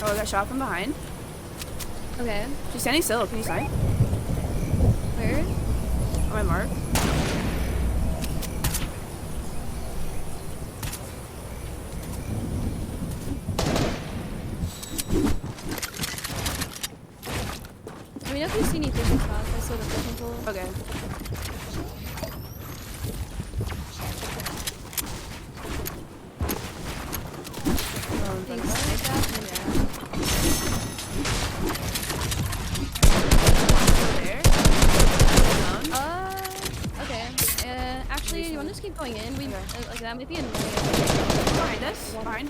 Oh, I got shot from behind. Okay. She's standing still. Can you sign? Where? On my mark. I mean, if you see any fishing spots, I still have a fishing pole. Okay. Things like that. There. Okay. Actually, you want to just keep going in? We like that might be annoying. Behind us. Behind.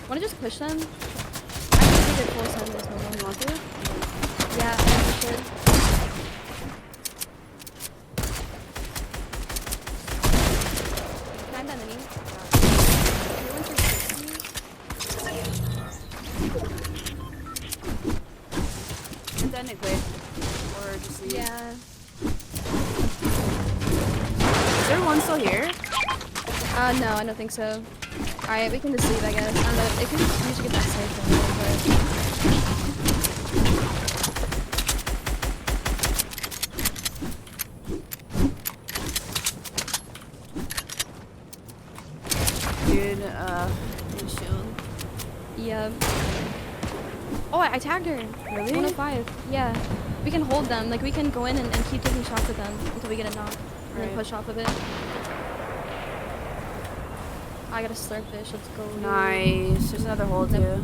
Want to just push them? I think we could force them this moment. You want to? Yeah, I think we should. Can I have that mini? Everyone's just 60. And then it quick. Or just leave. Yeah. Is there one still here? No, I don't think so. Alright, we can just leave, I guess. I don't know. It could usually get that safe from me, Dude, need shield. yeah. Oh, I tagged her. Really? 105. Yeah. We can hold them. Like, we can go in and keep taking shots at them until we get a knock. And then Right. push off of it. I got a slurp fish. Let's go. Nice. There's another hole too.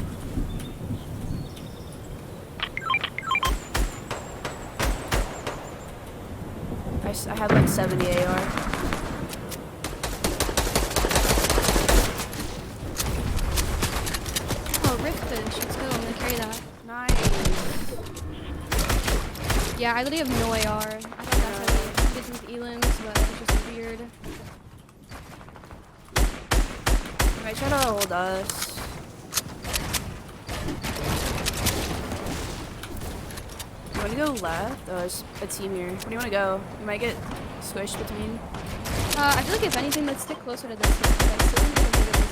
I have like 70 AR. Oh, rift fish. Let's go. I'm gonna carry that. Nice. Yeah, I literally have no AR. I thought that's how they did some elims, but it's just weird. Might try to hold us. You want to go left? Oh, there's a team here. Where do you want to go? You might get squished between. I feel like if anything, let's stick closer to this one. 'Cause I still think we can figure this out.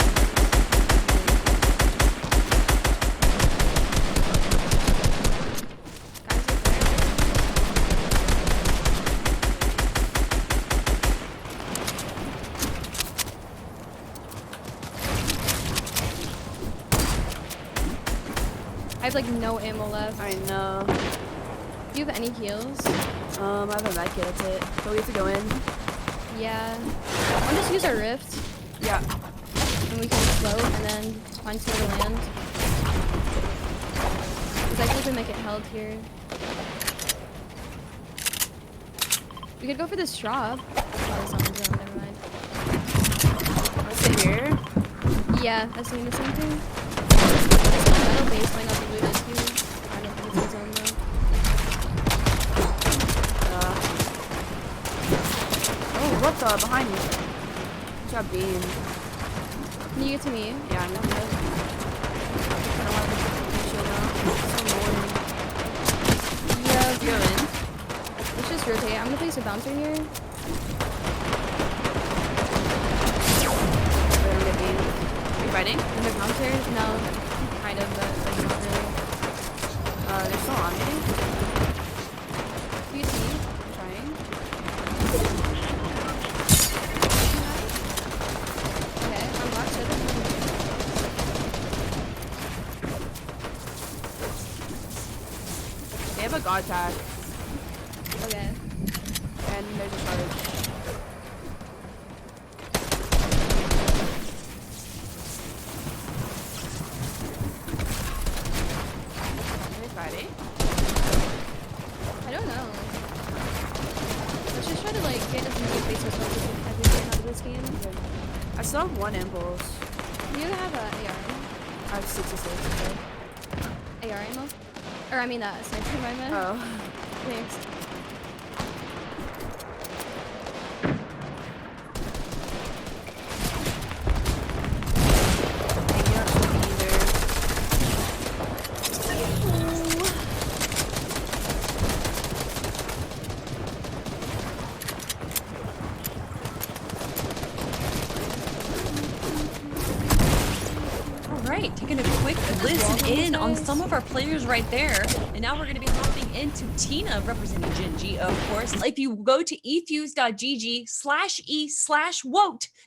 Guys are there. I have like no ammo left. I know. Do you have any heals? I have a med kit, that's it. So we have to go in. Yeah. I'll just use our rift Yeah. and we can float and then find somewhere to land. Because I think we might get held here. We could go for this shop. Oh, someone's around, never mind. What's it here? Yeah, I was saying the same thing. This one metal base might not be looted too. I don't think it's his own though. Oh, what the? Behind me. Good job, Bean. Can you get to me? Yeah, I know. I don't want to show now. It's so annoying. Yeah, Good. let's just rotate. I'm gonna place a bouncer here. Wait, I'm gonna Bean. Are you fighting? Is there a bouncer? No. Kind of, but like not really. They're still on me. Do you see? I'm trying. Okay, I'm blocked. So They have a god tag. okay. And there's a charge. Are they fighting? I don't know. Let's just try to like get as many places as we can out of this game. I still have one impulse. Do you have a AR I have 66. Okay. ammo? AR ammo? Or I mean sniper rifle. Oh. Thanks. Maybe not should be either. All right, taking a quick listen in on some of our players right there. And now we're going to be hopping into Tina representing Genji, of course. If you go to efuse.gg/e/WOTE,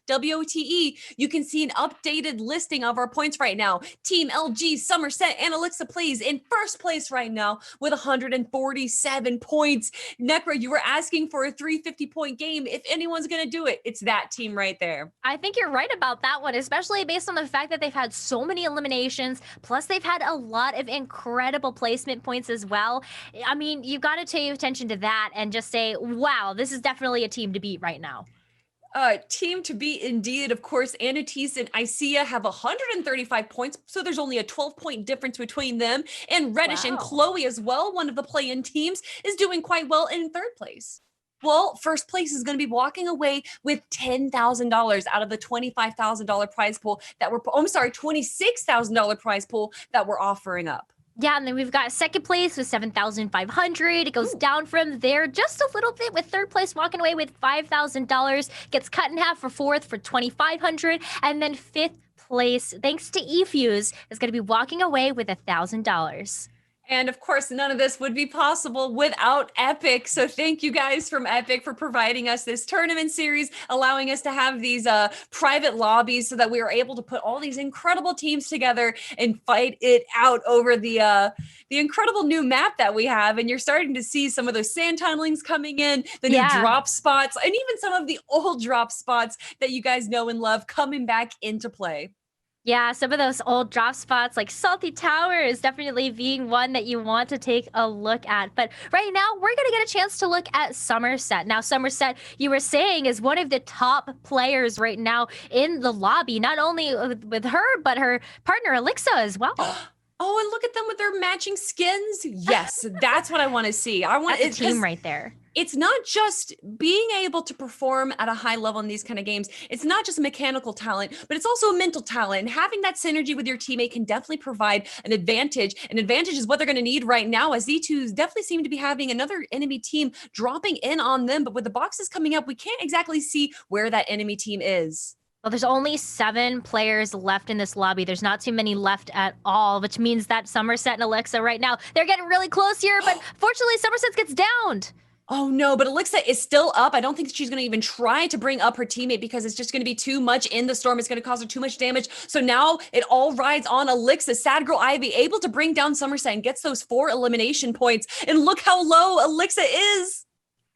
WOTE, you can see an updated listing of our points right now. Team LG, Somerset, and Alexa Plays in first place right now with 147 points. Necro, you were asking for a 350-point game. If anyone's going to do it, it's that team right there. I think you're right about that one, especially based on the fact that they've had so many eliminations, plus they've had a lot of incredible placement points as well. I mean, you've got to pay attention to that and just say, wow, this is definitely a team to beat right now. Team to beat indeed. Of course, Anatis and Isaiah have 135 points, so there's only a 12-point difference between them. And Reddish and Wow. Chloe as well, one of the play-in teams, is doing quite well in third place. Well, first place is going to be walking away with $10,000 out of the $25,000 prize pool that we're, $26,000 prize pool that we're offering up. Yeah, and then we've got second place with 7,500. It goes down from there just a little bit with third place walking away with $5,000. Gets cut in half for fourth for 2,500, and then fifth place, thanks to eFuse, is going to be walking away with $1,000. And of course, none of this would be possible without Epic. So thank you guys from Epic for providing us this tournament series, allowing us to have these private lobbies so that we were able to put all these incredible teams together and fight it out over the incredible new map that we have. And you're starting to see some of those sand tunnelings coming in, the new drop spots, and even some of the old drop spots that you guys know and love coming back into play. Yeah, some of those old drop spots like Salty Tower is definitely being one that you want to take a look at. But right now, we're going to get a chance to look at Somerset. Now, Somerset, you were saying, is one of the top players right now in the lobby, not only with her, but her partner, Alexa, as well. Oh, and look at them with their matching skins. Yes, that's what I want to see. I want That's a team right there. It's not just being able to perform at a high level in these kind of games. It's not just mechanical talent, but it's also a mental talent. And having that synergy with your teammate can definitely provide an advantage. An advantage is what they're going to need right now, as Z2s definitely seem to be having another enemy team dropping in on them. But with the boxes coming up, we can't exactly see where that enemy team is. Well, there's only 7 players left in this lobby. There's not too many left at all, which means that Somerset and Alexa right now, they're getting really close here, but fortunately, Somerset gets downed. Oh no, but Alexa is still up. I don't think she's going to even try to bring up her teammate because it's just going to be too much in the storm. It's going to cause her too much damage. So now it all rides on Alexa. Sad Girl Ivy able to bring down Somerset and gets those 4 elimination points. And look how low Alexa is.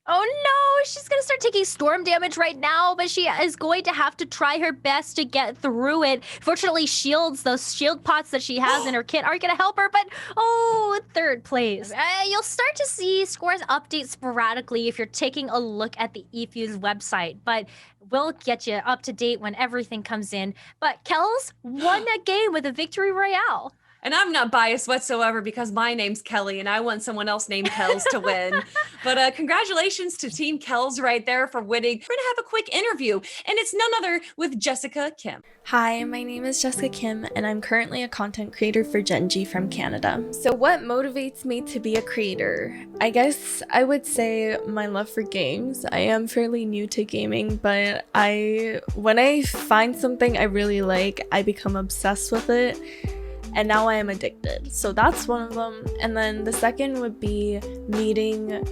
Oh no, she's gonna start taking storm damage right now, but she is going to have to try her best to get through it. Fortunately, shields, those shield pots that she has in her kit aren't gonna help her, but oh, third place. You'll start to see scores update sporadically if you're taking a look at the eFuse website, but we'll get you up to date when everything comes in. But Kels won that game with a victory royale. And I'm not biased whatsoever because my name's Kelly and I want someone else named Kels to win. But congratulations to Team Kels right there for winning. We're gonna have a quick interview, and it's none other with Jessica Kim. Hi, my name is Jessica Kim, and I'm currently a content creator for Genji from Canada. So what motivates me to be a creator? I guess I would say my love for games. I am fairly new to gaming, but when I find something I really like, I become obsessed with it. And now I am addicted. So that's one of them. And then the second would be meeting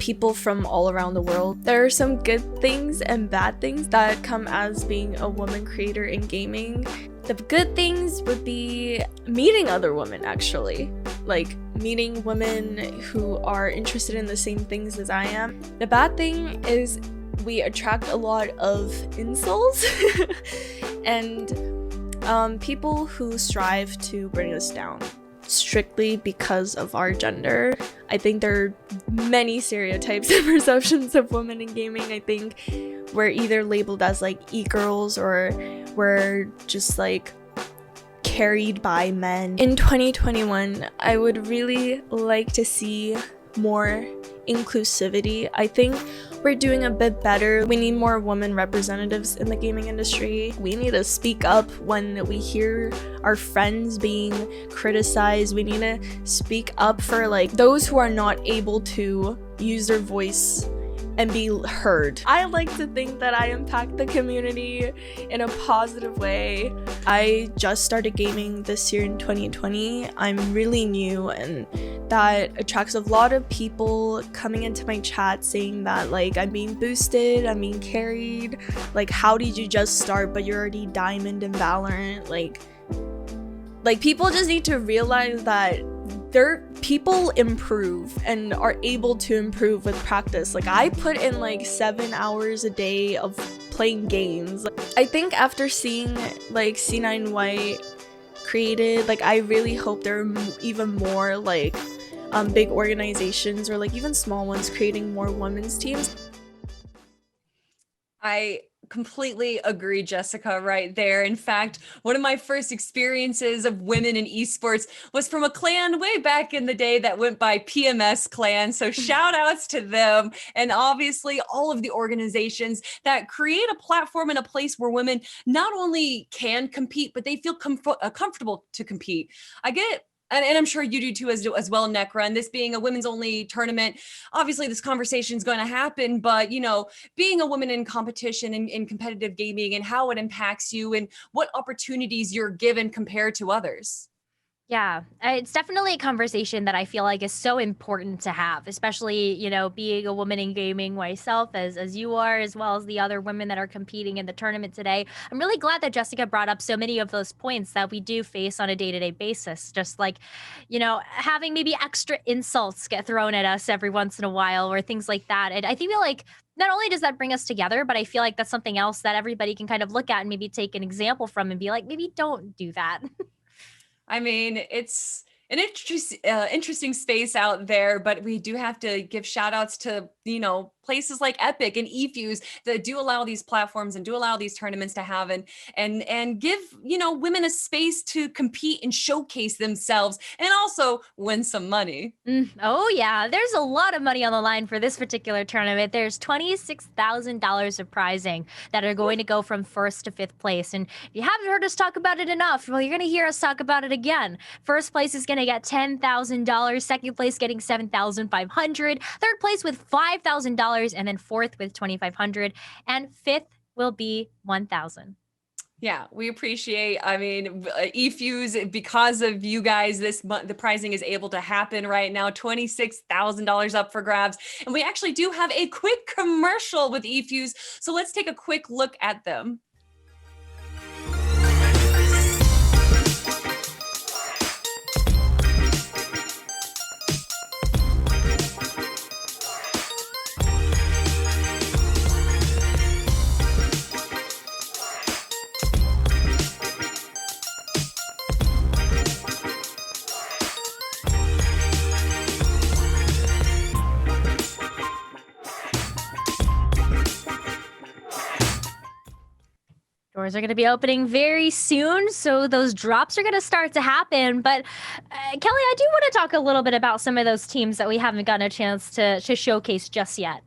people from all around the world. There are some good things and bad things that come as being a woman creator in gaming. The good things would be meeting other women, actually. Like meeting women who are interested in the same things as I am. The bad thing is we attract a lot of incels and people who strive to bring us down strictly because of our gender. I think there are many stereotypes and perceptions of women in gaming. I think we're either labeled as like e-girls or we're just like carried by men. In 2021, I would really like to see more inclusivity. I think we're doing a bit better. We need more women representatives in the gaming industry. We need to speak up when we hear our friends being criticized. We need to speak up for like those who are not able to use their voice and be heard. I like to think that I impact the community in a positive way. I just started gaming this year in 2020. I'm really new, and that attracts a lot of people coming into my chat saying that like I'm being boosted, I'm being carried. Like, how did you just start but you're already diamond in Valorant? Like people just need to realize that people improve and are able to improve with practice. Like I put in like 7 hours a day of playing games. I think after seeing like C9 White created, like I really hope there are even more like big organizations or like even small ones creating more women's teams. I completely agree, Jessica, right there. In fact, one of my first experiences of women in esports was from a clan way back in the day that went by PMS Clan. So shout outs to them, and obviously all of the organizations that create a platform and a place where women not only can compete, but they feel comfortable to compete. I get and I'm sure you do too as well, Necra, and this being a women's only tournament, obviously this conversation is going to happen, but you know, being a woman in competition and in competitive gaming and how it impacts you and what opportunities you're given compared to others. Yeah, it's definitely a conversation that I feel like is so important to have, especially, you know, being a woman in gaming myself as you are, as well as the other women that are competing in the tournament today. I'm really glad that Jessica brought up so many of those points that we do face on a day-to-day basis. Just like, you know, having maybe extra insults get thrown at us every once in a while or things like that. And I feel like not only does that bring us together, but I feel like that's something else that everybody can kind of look at and maybe take an example from and be like, maybe don't do that. I mean, it's an interesting space out there, but we do have to give shout outs to, you know, places like Epic and eFuse that do allow these platforms and do allow these tournaments to have and give, you know, women a space to compete and showcase themselves and also win some money. Oh yeah, there's a lot of money on the line for this particular tournament. There's $26,000 of prizing that are going to go from 1st to 5th place. And if you haven't heard us talk about it enough, well, you're going to hear us talk about it again. 1st place is going to get $10,000, 2nd place getting $7,500, 3rd place with $5,000, and then 4th with $2,500, and 5th will be $1,000. Yeah, we appreciate, I mean, eFuse, because of you guys, the prizing is able to happen right now, $26,000 up for grabs. And we actually do have a quick commercial with eFuse. So let's take a quick look at them. Doors are going to be opening very soon, so those drops are going to start to happen. But Kelly, I do want to talk a little bit about some of those teams that we haven't gotten a chance to showcase just yet.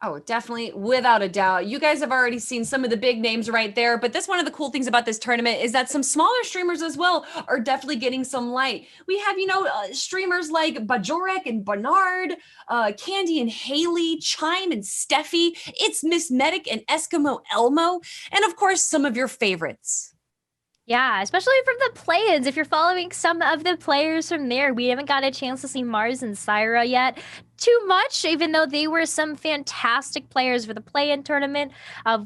Oh, definitely, without a doubt. You guys have already seen some of the big names right there, but that's one of the cool things about this tournament is that some smaller streamers as well are definitely getting some light. We have, streamers like Bajorek and Bernard, Candy and Haley, Chime and Steffi, It's Miss Medic and Eskimo Elmo, and of course, some of your favorites. Yeah, especially from the play-ins. If you're following some of the players from there, we haven't got a chance to see Mars and Syra yet too much, even though they were some fantastic players for the play-in tournament.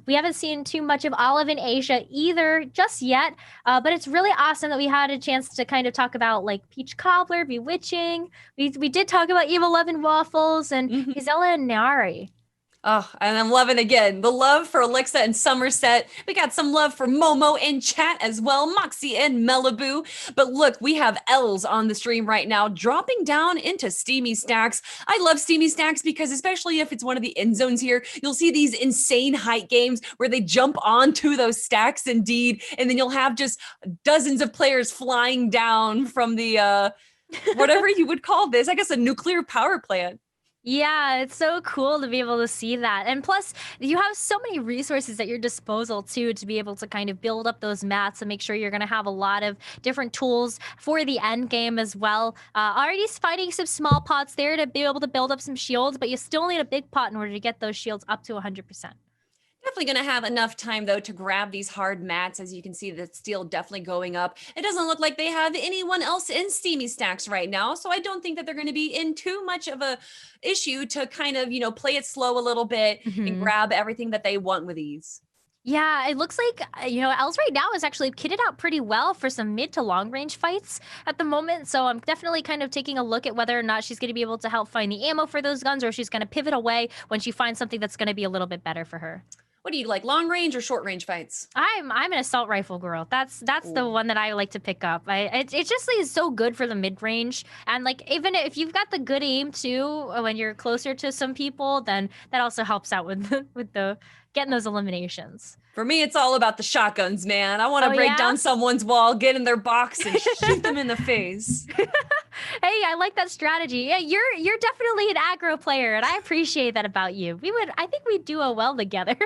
We haven't seen too much of Olive and Asia either just yet, but it's really awesome that we had a chance to kind of talk about like Peach Cobbler, Bewitching. We did talk about Evil 11 Waffles and Gisela and Nari. Oh, and I'm loving again the love for Alexa and Somerset. We got some love for Momo in chat as well, Moxie and Malibu. But look, we have L's on the stream right now, dropping down into Steamy Stacks. I love Steamy Stacks because especially if it's one of the end zones here, you'll see these insane height games where they jump onto those stacks indeed, and then you'll have just dozens of players flying down from the whatever you would call this, I guess a nuclear power plant. Yeah, it's so cool to be able to see that. And plus, you have so many resources at your disposal, too, to be able to kind of build up those mats and make sure you're going to have a lot of different tools for the end game as well. Already finding some small pots there to be able to build up some shields, but you still need a big pot in order to get those shields up to 100%. Definitely going to have enough time, though, to grab these hard mats. As you can see, the steel definitely going up. It doesn't look like they have anyone else in Steamy Stacks right now, so I don't think that they're going to be in too much of a issue to kind of, play it slow a little bit and grab everything that they want with ease. Yeah, it looks like, Els right now is actually kitted out pretty well for some mid to long range fights at the moment. So I'm definitely kind of taking a look at whether or not she's going to be able to help find the ammo for those guns, or she's going to pivot away when she finds something that's going to be a little bit better for her. What do you like, long range or short range fights? I'm an assault rifle girl. That's the one that I like to pick up. It just is so good for the mid range, and like even if you've got the good aim too, when you're closer to some people, then that also helps out with the getting those eliminations. For me, it's all about the shotguns, man. I want to break down someone's wall, get in their box, and shoot them in the face. Hey, I like that strategy. Yeah, you're definitely an aggro player, and I appreciate that about you. I think we'd duo well together.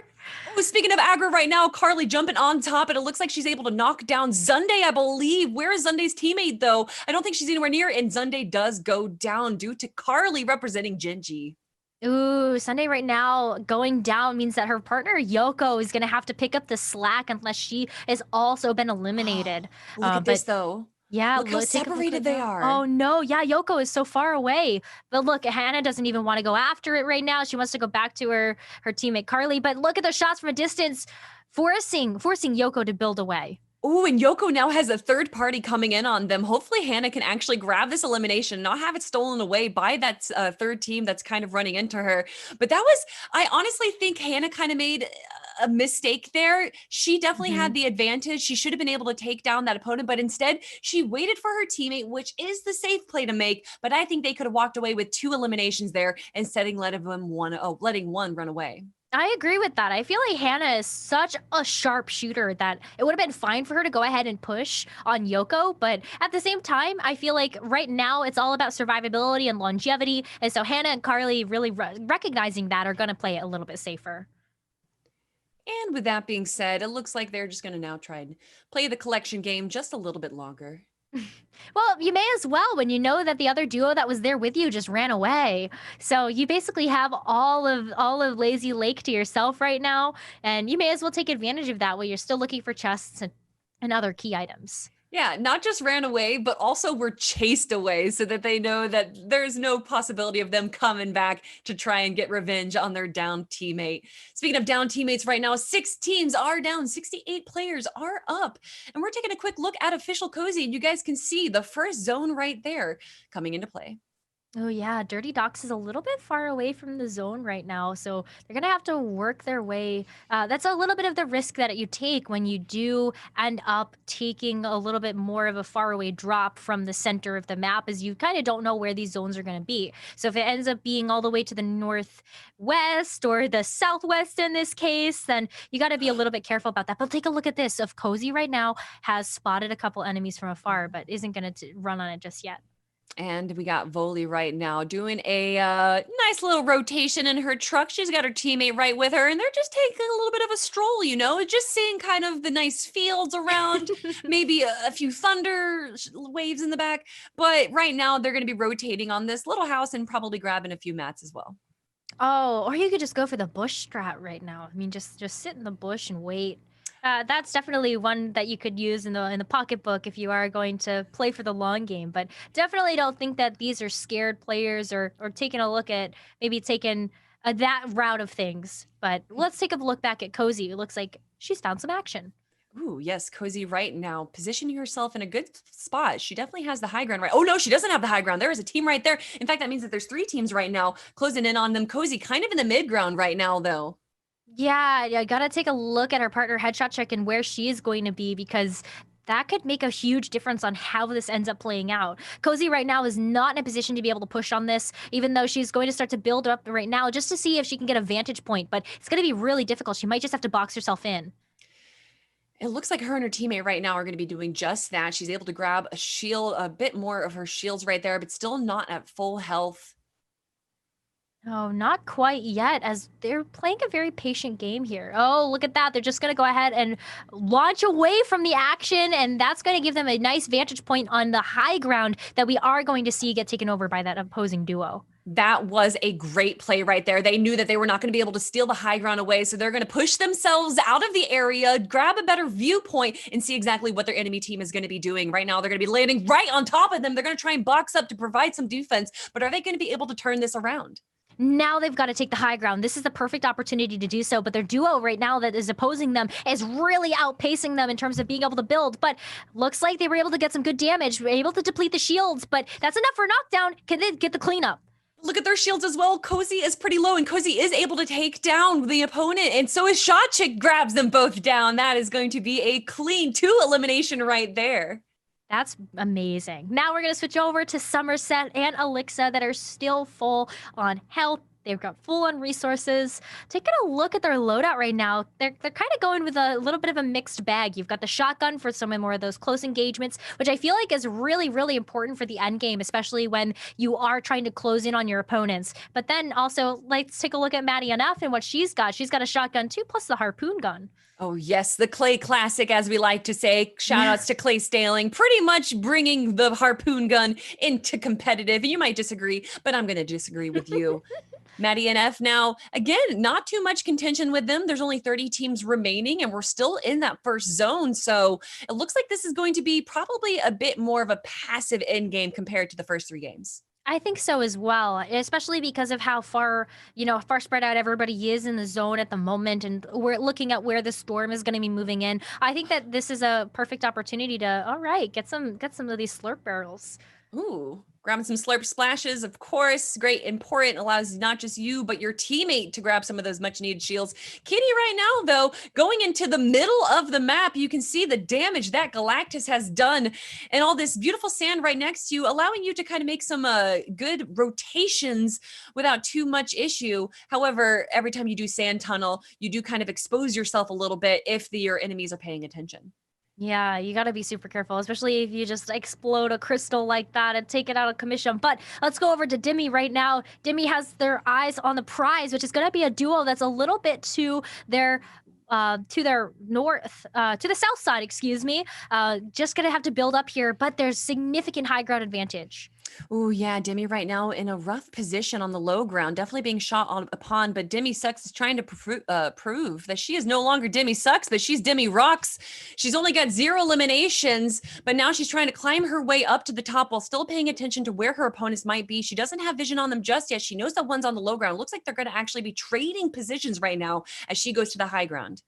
Oh, speaking of aggro right now, Carly jumping on top, and it looks like she's able to knock down Zunday, I believe. Where is Zunday's teammate, though? I don't think she's anywhere near, and Zunday does go down due to Carly representing Genji. Ooh, Sunday right now going down means that her partner Yoko is going to have to pick up the slack unless she has also been eliminated. Look at this, though. Yeah, look how separated they are. Oh no, yeah, Yoko is so far away. But look, Hannah doesn't even want to go after it right now. She wants to go back to her teammate Carly. But look at the shots from a distance, forcing Yoko to build away. Oh, and Yoko now has a third party coming in on them. Hopefully Hannah can actually grab this elimination, not have it stolen away by that third team that's kind of running into her. But I honestly think Hannah kind of made a mistake there. She definitely had the advantage. She should have been able to take down that opponent, but instead she waited for her teammate, which is the safe play to make. But I think they could have walked away with 2 eliminations there instead of letting one run away. I agree with that. I feel like Hannah is such a sharp shooter that it would have been fine for her to go ahead and push on Yoko. But at the same time, I feel like right now it's all about survivability and longevity. And so Hannah and Carly really recognizing that are going to play it a little bit safer. And with that being said, it looks like they're just going to now try and play the collection game just a little bit longer. Well, you may as well when you know that the other duo that was there with you just ran away. So you basically have all of Lazy Lake to yourself right now, and you may as well take advantage of that while you're still looking for chests and other key items. Yeah, not just ran away, but also were chased away so that they know that there's no possibility of them coming back to try and get revenge on their down teammate. Speaking of down teammates right now, 6 teams are down, 68 players are up. And we're taking a quick look at Official Cozy, and you guys can see the first zone right there coming into play. Oh yeah, Dirty Docks is a little bit far away from the zone right now, so they're gonna have to work their way. That's a little bit of the risk that you take when you do end up taking a little bit more of a faraway drop from the center of the map, is you kind of don't know where these zones are gonna be. So if it ends up being all the way to the northwest or the southwest in this case, then you got to be a little bit careful about that. But take a look at this. Of Cozy right now has spotted a couple enemies from afar, but isn't gonna run on it just yet. And we got Voli right now doing a nice little rotation in her truck. She's got her teammate right with her, and they're just taking a little bit of a stroll, just seeing kind of the nice fields around, maybe a few thunder waves in the back. But right now, they're going to be rotating on this little house and probably grabbing a few mats as well. Oh, or you could just go for the bush strat right now. I mean, just sit in the bush and wait. That's definitely one that you could use in the pocketbook if you are going to play for the long game. But definitely don't think that these are scared players or taking a look at maybe taking that route of things. But let's take a look back at Cozy. It looks like she's found some action. Ooh, yes, Cozy right now, positioning herself in a good spot. She definitely has the high ground right. Oh, no, she doesn't have the high ground. There is a team right there. In fact, that means that there's 3 teams right now closing in on them. Cozy kind of in the mid ground right now, though. Yeah, I gotta take a look at her partner headshot check and where she is going to be, because that could make a huge difference on how this ends up playing out. Cozy right now is not in a position to be able to push on this, even though she's going to start to build up right now just to see if she can get a vantage point. But it's going to be really difficult. She might just have to box herself in. It looks like her and her teammate right now are going to be doing just that. She's able to grab a shield, a bit more of her shields right there, but still not at full health. Oh, not quite yet, as they're playing a very patient game here. Oh, look at that. They're just going to go ahead and launch away from the action, and that's going to give them a nice vantage point on the high ground that we are going to see get taken over by that opposing duo. That was a great play right there. They knew that they were not going to be able to steal the high ground away, so they're going to push themselves out of the area, grab a better viewpoint, and see exactly what their enemy team is going to be doing. Right now, they're going to be landing right on top of them. They're going to try and box up to provide some defense, but are they going to be able to turn this around? Now they've got to take the high ground. This is the perfect opportunity to do so, but their duo right now that is opposing them is really outpacing them in terms of being able to build, but looks like they were able to get some good damage, were able to deplete the shields, but that's enough for a knockdown. Can they get the cleanup? Look at their shields as well. Cozy is pretty low, and Cozy is able to take down the opponent, and so is Shot Chick grabs them both down. That is going to be a clean 2 elimination right there. That's amazing. Now we're going to switch over to Somerset and Alexa that are still full on health. They've got full on resources. Taking a look at their loadout right now, they're kind of going with a little bit of a mixed bag. You've got the shotgun for some more of those close engagements, which I feel like is really, really important for the end game, especially when you are trying to close in on your opponents. But then also, let's take a look at Maddie NF and what she's got. She's got a shotgun too, plus the harpoon gun. Oh, yes, the Clay Classic, as we like to say. Shout outs to Clay Staling, pretty much bringing the harpoon gun into competitive. And you might disagree, but I'm going to disagree with you. Maddie NF now, again, not too much contention with them. There's only 30 teams remaining, and we're still in that first zone. So it looks like this is going to be probably a bit more of a passive end game compared to the first 3 games. I think so as well, especially because of how far spread out everybody is in the zone at the moment, and we're looking at where the storm is going to be moving in. I think that this is a perfect opportunity to, all right, get some of these slurp barrels. Ooh, grabbing some slurp splashes, of course. Great, important, allows not just you, but your teammate to grab some of those much needed shields. Kitty right now, though, going into the middle of the map, you can see the damage that Galactus has done and all this beautiful sand right next to you, allowing you to kind of make some good rotations without too much issue. However, every time you do sand tunnel, you do kind of expose yourself a little bit if your enemies are paying attention. Yeah, you got to be super careful, especially if you just explode a crystal like that and take it out of commission. But let's go over to Dimmy right now. Dimmy has their eyes on the prize, which is going to be a duo that's a little bit to their north, to the south side, excuse me. Just going to have to build up here, but there's significant high ground advantage. Oh, yeah, Demi right now in a rough position on the low ground, definitely being shot upon, but Demi Sucks is trying to prove that she is no longer Demi Sucks, but she's Demi Rocks. She's only got 0 eliminations, but now she's trying to climb her way up to the top while still paying attention to where her opponents might be. She doesn't have vision on them just yet. She knows that one's on the low ground. Looks like they're going to actually be trading positions right now as she goes to the high ground.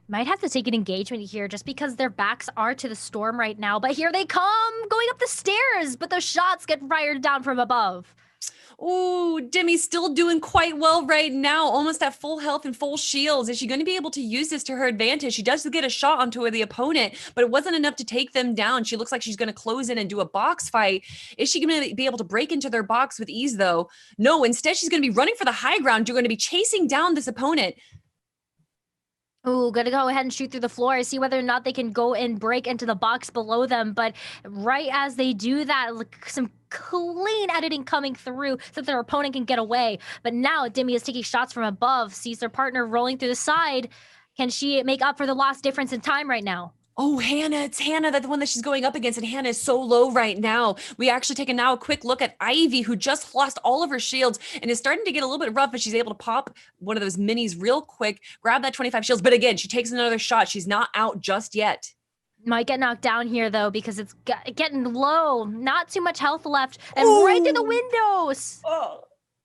Might have to take an engagement here just because their backs are to the storm right now. But here they come, going up the stairs. But those shots get fired down from above. Ooh, Demi's still doing quite well right now, almost at full health and full shields. Is she going to be able to use this to her advantage? She does get a shot onto the opponent, but it wasn't enough to take them down. She looks like she's going to close in and do a box fight. Is she going to be able to break into their box with ease, though? No, instead, she's going to be running for the high ground. You're going to be chasing down this opponent. Ooh, gonna go ahead and shoot through the floor, see whether or not they can go and break into the box below them. But right as they do that, some clean editing coming through so that their opponent can get away. But now Demi is taking shots from above, sees their partner rolling through the side. Can she make up for the lost difference in time right now? Oh, Hannah, it's Hannah, that's the one that she's going up against, and Hannah is so low right now. We actually take a quick look at Ivy, who just lost all of her shields and is starting to get a little bit rough, but she's able to pop one of those minis real quick, grab that 25 shields. But again, she takes another shot. She's not out just yet. Might get knocked down here, though, because it's getting low. Not too much health left, and right through the windows. Oh.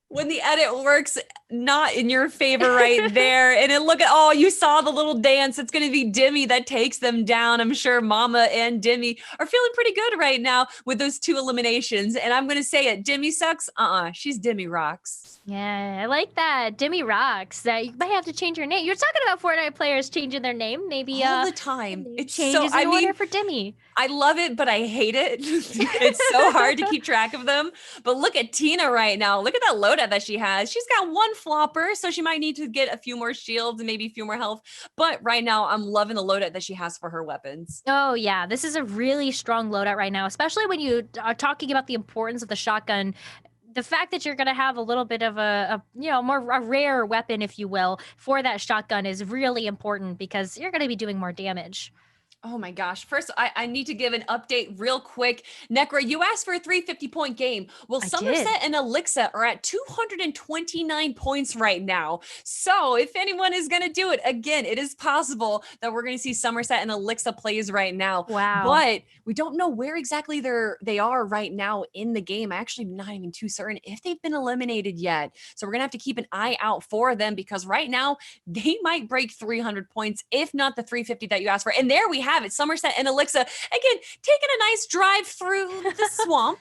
When the edit works not in your favor right there. And then look at, oh, you saw the little dance. It's going to be Demi that takes them down. I'm sure Mama and Demi are feeling pretty good right now with those 2 eliminations. And I'm going to say it. Demi sucks. She's Demi rocks. Yeah, I like that. Demi rocks. You might have to change your name. You're talking about Fortnite players changing their name. Maybe all the time. It's changes in order for Demi. I love it, but I hate it. It's so hard to keep track of them. But look at Tina right now. Look at that loadout that she has. She's got 1 flopper, so she might need to get a few more shields and maybe a few more health. But right now, I'm loving the loadout that she has for her weapons. Oh, yeah. This is a really strong loadout right now, especially when you are talking about the importance of the shotgun. The fact that you're going to have a little bit of a rare weapon, if you will, for that shotgun is really important because you're going to be doing more damage. Oh my gosh. First, I need to give an update real quick. Necra, you asked for a 350-point game. Well, Somerset and Elixir are at 229 points right now. So if anyone is going to do it, again, it is possible that we're going to see Somerset and Elixir plays right now. Wow. But we don't know where exactly they are right now in the game. I'm actually not even too certain if they've been eliminated yet. So we're going to have to keep an eye out for them because right now they might break 300 points, if not the 350 that you asked for. And there we have it, Somerset and Elixir, again, taking a nice drive through the swamp.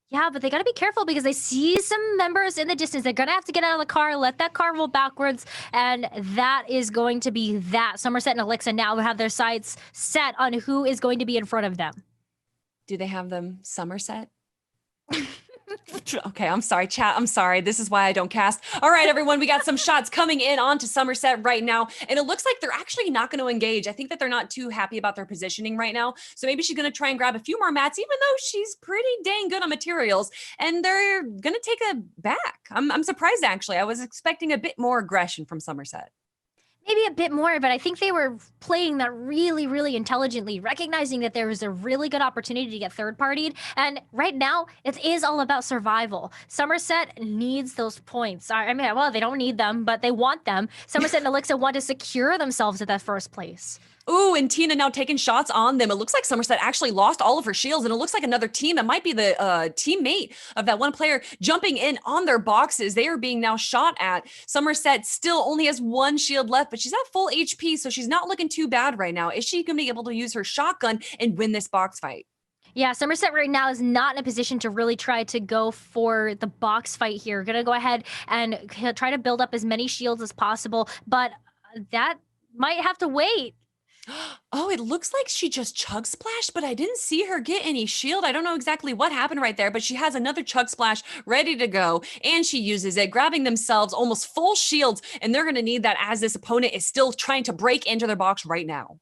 Yeah, but they got to be careful because they see some members in the distance. They're going to have to get out of the car, let that car roll backwards, and that is going to be that. Somerset and Elixir now have their sights set on who is going to be in front of them. Do they have them Somerset? Okay, I'm sorry, chat. I'm sorry. This is why I don't cast. All right, everyone, we got some shots coming in onto Somerset right now, and it looks like they're actually not going to engage. I think that they're not too happy about their positioning right now, so maybe she's going to try and grab a few more mats, even though she's pretty dang good on materials, and they're going to take a back. I'm surprised, actually. I was expecting a bit more aggression from Somerset. Maybe a bit more, but I think they were playing that really, really intelligently, recognizing that there was a really good opportunity to get third-partied. And right now, it is all about survival. Somerset needs those points. I mean, well, they don't need them, but they want them. Somerset and Elixir want to secure themselves at that first place. Ooh, and Tina now taking shots on them. It looks like Somerset actually lost all of her shields, and it looks like another team that might be the teammate of that one player jumping in on their boxes. They are being now shot at. Somerset still only has 1 shield left, but she's at full HP, so she's not looking too bad right now. Is she going to be able to use her shotgun and win this box fight? Yeah, Somerset right now is not in a position to really try to go for the box fight here. Gonna go ahead and try to build up as many shields as possible, but that might have to wait. Oh, it looks like she just chug splashed, but I didn't see her get any shield. I don't know exactly what happened right there, but she has another chug splash ready to go, and she uses it, grabbing themselves almost full shields, and they're going to need that as this opponent is still trying to break into their box right now.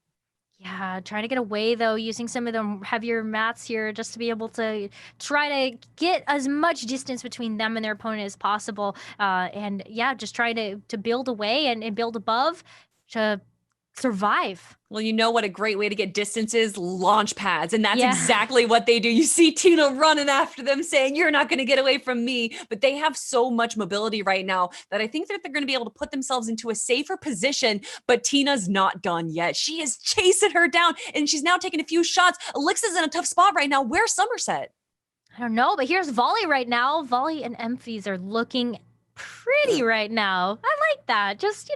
Yeah, trying to get away, though, using some of the heavier mats here just to be able to try to get as much distance between them and their opponent as possible. And yeah, just try to build away and build above to survive. Well, you know what a great way to get distance is? Launch pads. And that's exactly what they do. You see Tina running after them saying, you're not going to get away from me. But they have so much mobility right now that I think that they're going to be able to put themselves into a safer position. But Tina's not done yet. She is chasing her down, and she's now taking a few shots. Elixir's in a tough spot right now. Where's Somerset? I don't know, but here's Volley right now. Volley and eFuse are looking pretty right now. I like that. Just,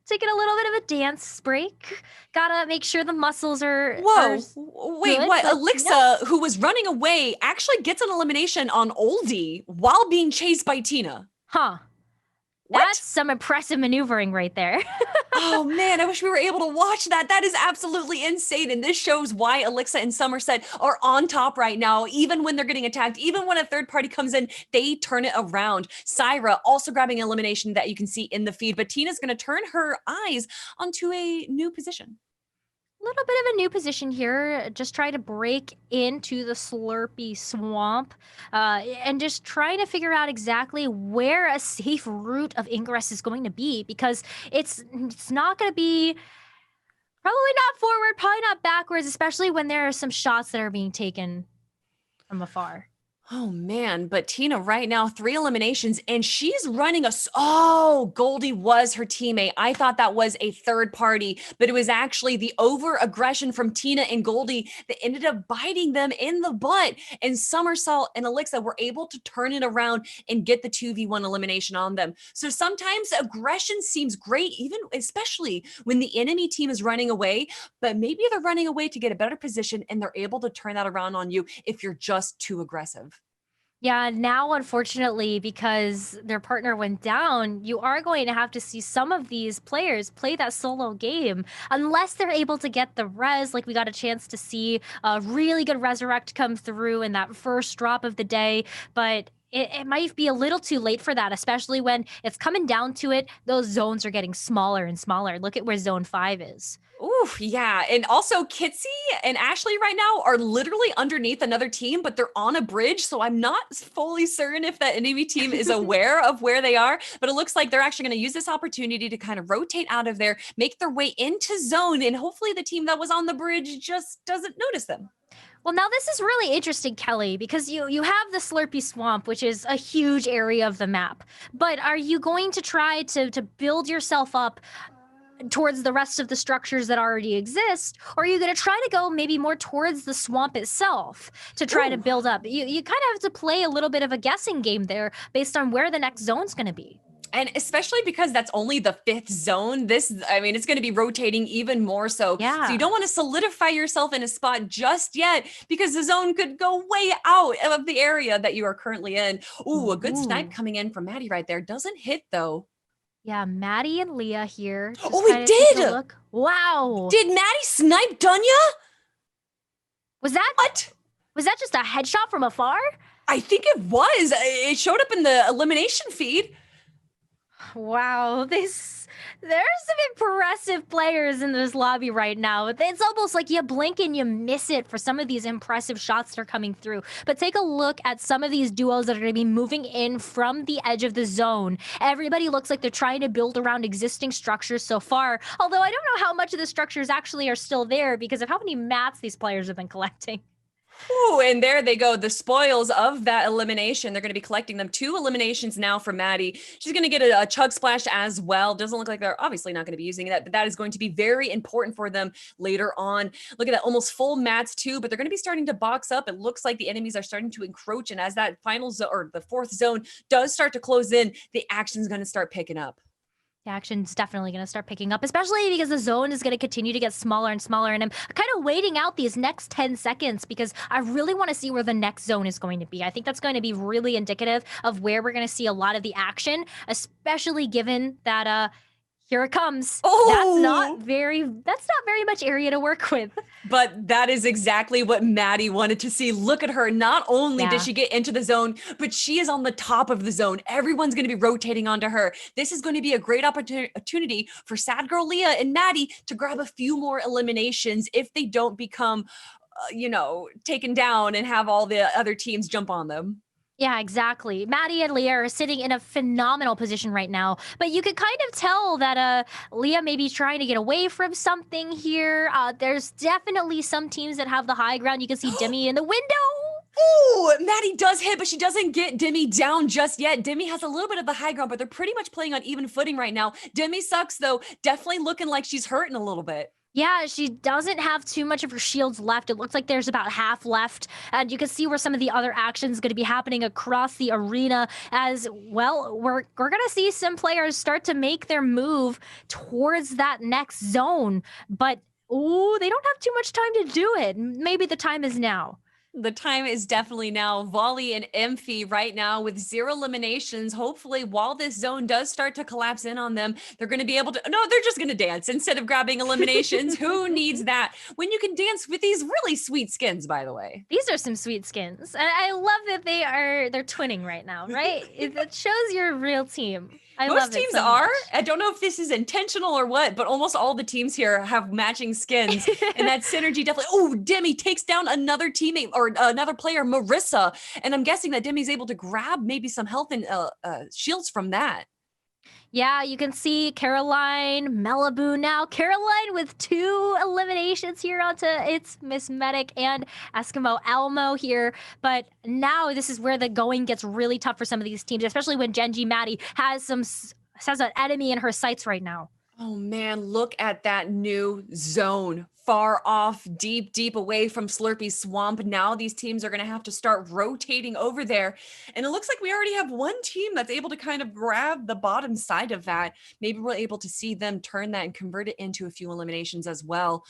taking a little bit of a dance break. Gotta make sure the muscles are Whoa, wait, good, what? but Alexa, who was running away, actually gets an elimination on Oldie while being chased by Tina. Huh. What? That's some impressive maneuvering right there. Oh man, I wish we were able to watch that. That is absolutely insane. And this shows why Alexa and Somerset are on top right now, even when they're getting attacked, even when a third party comes in, they turn it around. Syra also grabbing elimination that you can see in the feed, but Tina's going to turn her eyes onto a new position. Little bit of a new position here. Just try to break into the Slurpy swamp and just trying to figure out exactly where a safe route of ingress is going to be, because it's not going to be probably not forward, probably not backwards, especially when there are some shots that are being taken from afar. Oh man, but Tina right now, 3 eliminations, and she's running oh, Goldie was her teammate. I thought that was a third party, but it was actually the over aggression from Tina and Goldie that ended up biting them in the butt. And Somersault and Alexa were able to turn it around and get the 2v1 elimination on them. So sometimes aggression seems great, even especially when the enemy team is running away, but maybe they're running away to get a better position and they're able to turn that around on you if you're just too aggressive. Yeah, now unfortunately, because their partner went down, you are going to have to see some of these players play that solo game unless they're able to get the res. Like we got a chance to see a really good resurrect come through in that first drop of the day, but it might be a little too late for that, especially when it's coming down to it. Those zones are getting smaller and smaller. Look at where zone 5 is. Ooh, yeah. And also Kitsy and Ashley right now are literally underneath another team, but they're on a bridge. So I'm not fully certain if that enemy team is aware of where they are, but it looks like they're actually going to use this opportunity to kind of rotate out of there, make their way into zone. And hopefully the team that was on the bridge just doesn't notice them. Well, now this is really interesting, Kelly, because you have the Slurpy Swamp, which is a huge area of the map. But are you going to try to build yourself up towards the rest of the structures that already exist, or are you going to try to go maybe more towards the swamp itself to try to build up? You kind of have to play a little bit of a guessing game there based on where the next zone's going to be. And especially because that's only the 5th zone, it's going to be rotating even more so. Yeah. So you don't want to solidify yourself in a spot just yet because the zone could go way out of the area that you are currently in. Ooh, a good snipe coming in from Maddie right there. Doesn't hit though. Yeah, Maddie and Leah here. Just oh, it did! Look. Wow. Did Maddie snipe Dunya? Was that What? Was that just a headshot from afar? I think it was. It showed up in the elimination feed. Wow, there's some impressive players in this lobby right now. It's almost like you blink and you miss it for some of these impressive shots that are coming through. But take a look at some of these duos that are going to be moving in from the edge of the zone. Everybody looks like they're trying to build around existing structures so far, although I don't know how much of the structures actually are still there because of how many mats these players have been collecting. Ooh, and there they go. The spoils of that elimination. They're going to be collecting them. 2 eliminations now from Maddie. She's going to get a chug splash as well. Doesn't look like they're obviously not going to be using that, but that is going to be very important for them later on. Look at that, almost full mats too, but they're going to be starting to box up. It looks like the enemies are starting to encroach. And as that final zone or the 4th zone does start to close in, the action is going to start picking up. The action's definitely going to start picking up, especially because the zone is going to continue to get smaller and smaller. And I'm kind of waiting out these next 10 seconds because I really want to see where the next zone is going to be. I think that's going to be really indicative of where we're going to see a lot of the action, especially given that here it comes. Oh! That's not very much area to work with. But that is exactly what Maddie wanted to see. Look at her. Not only did she get into the zone, but she is on the top of the zone. Everyone's going to be rotating onto her. This is going to be a great opportunity for Sad Girl Leah and Maddie to grab a few more eliminations if they don't become, taken down and have all the other teams jump on them. Yeah, exactly. Maddie and Leah are sitting in a phenomenal position right now, but you could kind of tell that Leah may be trying to get away from something here. There's definitely some teams that have the high ground. You can see Demi in the window. Oh, Maddie does hit, but she doesn't get Demi down just yet. Demi has a little bit of the high ground, but they're pretty much playing on even footing right now. Demi sucks, though. Definitely looking like she's hurting a little bit. Yeah, she doesn't have too much of her shields left. It looks like there's about half left. And you can see where some of the other actions going to be happening across the arena as well. We're going to see some players start to make their move towards that next zone. But, oh, they don't have too much time to do it. Maybe the time is now. The time is definitely now. Volley and Emphy right now with 0 eliminations. Hopefully, while this zone does start to collapse in on them, they're going to be able to. No, they're just going to dance instead of grabbing eliminations. Who needs that when you can dance with these really sweet skins, by the way? These are some sweet skins. And I love that they're twinning right now, right? It shows you're a real team. I love Most it teams so are. much. I don't know if this is intentional or what, but almost all the teams here have matching skins. And that synergy definitely. Oh, Demi takes down another teammate or another player, Marissa. And I'm guessing that Demi's able to grab maybe some health and shields from that. Yeah, you can see Caroline, Malibu now. Caroline with 2 eliminations here onto its Miss Medic and Eskimo Elmo here. But now this is where the going gets really tough for some of these teams, especially when Genji Maddie has an enemy in her sights right now. Oh man, look at that new zone. Far off, deep away from Slurpy Swamp. Now these teams are going to have to start rotating over there. And it looks like we already have one team that's able to kind of grab the bottom side of that. Maybe we're able to see them turn that and convert it into a few eliminations as well.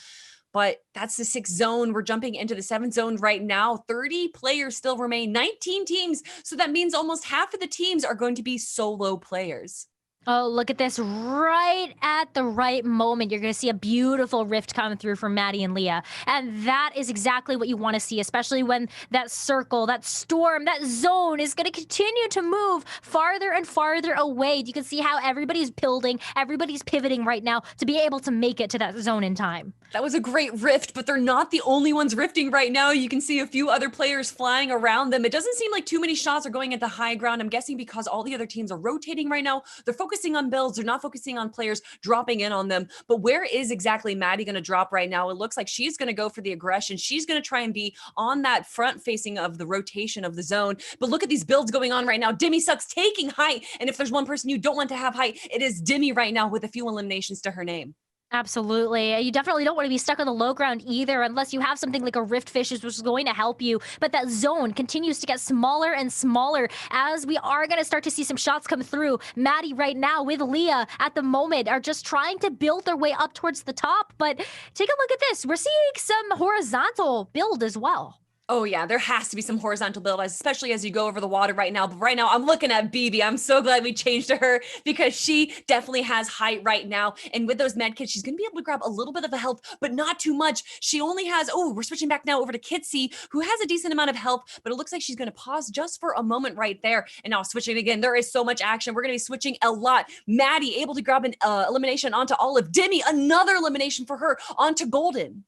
But that's the 6th zone. We're jumping into the 7th zone right now. 30 players still remain, 19 teams. So that means almost half of the teams are going to be solo players. Oh, look at this. Right at the right moment, you're going to see a beautiful rift coming through from Maddie and Leah. And that is exactly what you want to see, especially when that circle, that storm, that zone is going to continue to move farther and farther away. You can see how everybody's building, everybody's pivoting right now to be able to make it to that zone in time. That was a great rift, but they're not the only ones rifting right now. You can see a few other players flying around them. It doesn't seem like too many shots are going at the high ground. I'm guessing because all the other teams are rotating right now. They're focusing on builds. They're not focusing on players dropping in on them. But where is exactly Maddie going to drop right now? It looks like she's going to go for the aggression. She's going to try and be on that front facing of the rotation of the zone. But look at these builds going on right now. Demi Sucks taking height. And if there's one person you don't want to have height, it is Demi right now with a few eliminations to her name. Absolutely. You definitely don't want to be stuck on the low ground either unless you have something like a Rift Fishes, which is going to help you. But that zone continues to get smaller and smaller as we are going to start to see some shots come through. Maddie right now with Leah at the moment are just trying to build their way up towards the top. But take a look at this. We're seeing some horizontal build as well. Oh yeah, there has to be some horizontal build, especially as you go over the water right now. But right now, I'm looking at BB. I'm so glad we changed to her because she definitely has height right now. And with those med kits, she's going to be able to grab a little bit of a health, but not too much. She only has, we're switching back now over to Kitsy, who has a decent amount of health, but it looks like she's going to pause just for a moment right there. And now switching again, there is so much action. We're going to be switching a lot. Maddie able to grab an elimination onto Olive. Demi, another elimination for her onto Golden.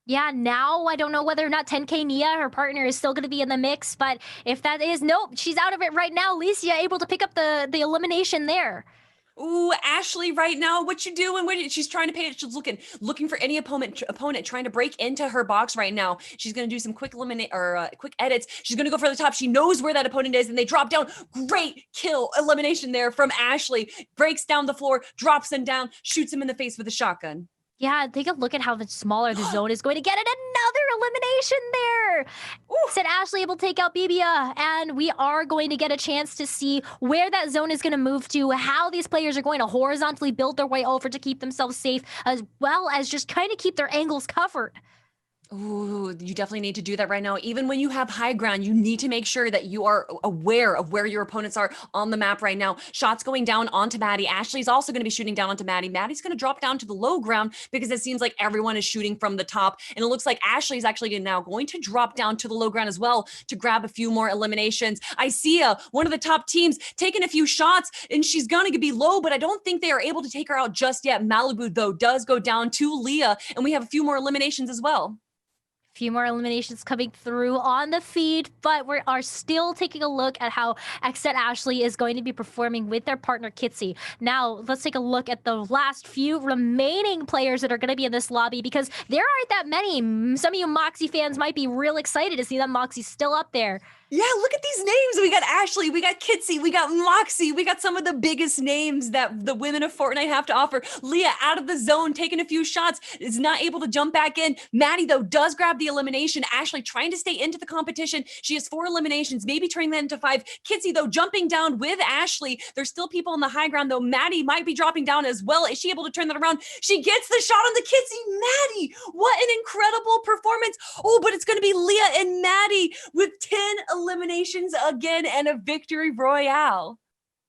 Yeah, now I don't know whether or not 10K Nia, her partner, is still going to be in the mix. But if that is, nope, she's out of it right now. Licia able to pick up the elimination there. Ooh, Ashley right now, what you doing? She's trying to pay it. She's looking for any opponent trying to break into her box right now. She's going to do some quick quick edits. She's going to go for the top. She knows where that opponent is and they drop down. Great kill elimination there from Ashley. Breaks down the floor, drops him down, shoots him in the face with a shotgun. Yeah, take a look at how much smaller the zone is going to get, and another elimination there. Ooh. Said Ashley able to take out Bibia, and we are going to get a chance to see where that zone is going to move to, how these players are going to horizontally build their way over to keep themselves safe, as well as just kind of keep their angles covered. Ooh, you definitely need to do that right now. Even when you have high ground, you need to make sure that you are aware of where your opponents are on the map right now. Shots going down onto Maddie. Ashley's also going to be shooting down onto Maddie. Maddie's going to drop down to the low ground because it seems like everyone is shooting from the top. And it looks like Ashley's actually now going to drop down to the low ground as well to grab a few more eliminations. Isia, one of the top teams, taking a few shots, and she's going to be low, but I don't think they are able to take her out just yet. Malibu, though, does go down to Leah, and we have a few more eliminations as well. Few more eliminations coming through on the feed, but we are still taking a look at how Xset Ashley is going to be performing with their partner Kitsy. Now, let's take a look at the last few remaining players that are going to be in this lobby because there aren't that many. Some of you Moxie fans might be real excited to see that Moxie's still up there. Yeah, look at these names. We got Ashley, we got Kitsy, we got Moxie, we got some of the biggest names that the women of Fortnite have to offer. Leah out of the zone, taking a few shots, is not able to jump back in. Maddie, though, does grab the elimination. Ashley trying to stay into the competition. She has 4 eliminations, maybe turning that into 5. Kitsy, though, jumping down with Ashley. There's still people on the high ground, though. Maddie might be dropping down as well. Is she able to turn that around? She gets the shot on the Kitsy. Maddie, what an incredible performance. Oh, but it's going to be Leah and Maddie with 10 eliminations again and a victory royale.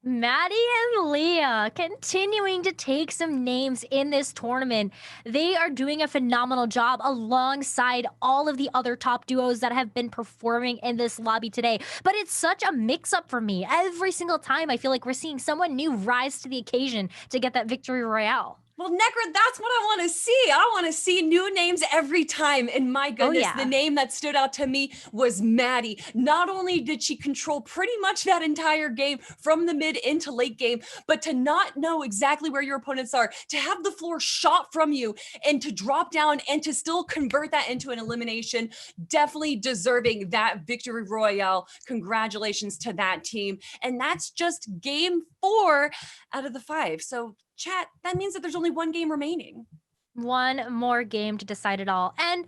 Maddie and Leah continuing to take some names in this tournament. They are doing a phenomenal job alongside all of the other top duos that have been performing in this lobby today. But it's such a mix-up for me. Every single time I feel like we're seeing someone new rise to the occasion to get that victory royale. Well, Nekra, that's what I want to see. I want to see new names every time. And my goodness, the name that stood out to me was Maddie. Not only did she control pretty much that entire game from the mid into late game, but to not know exactly where your opponents are, to have the floor shot from you and to drop down and to still convert that into an elimination, definitely deserving that victory royale. Congratulations to that team. And that's just game 4 out of the 5. So chat, that means that there's only 1 game remaining. One more game to decide it all. And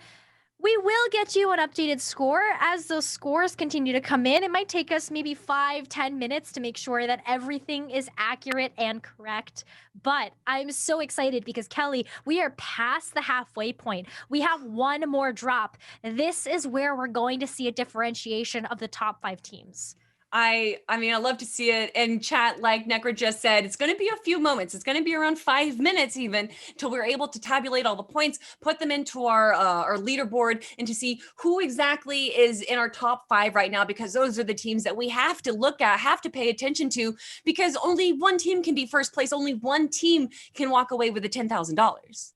we will get you an updated score as those scores continue to come in. It might take us maybe 5-10 minutes to make sure that everything is accurate and correct. But I'm so excited because, Kelly, we are past the halfway point. We have 1 more drop. This is where we're going to see a differentiation of the top 5 teams. I mean, I love to see it. And chat, like Nekra just said, it's going to be a few moments. It's going to be around 5 minutes even till we're able to tabulate all the points, put them into our leaderboard, and to see who exactly is in our top 5 right now, because those are the teams that we have to look at, have to pay attention to, because only 1 team can be first place. Only 1 team can walk away with the $10,000.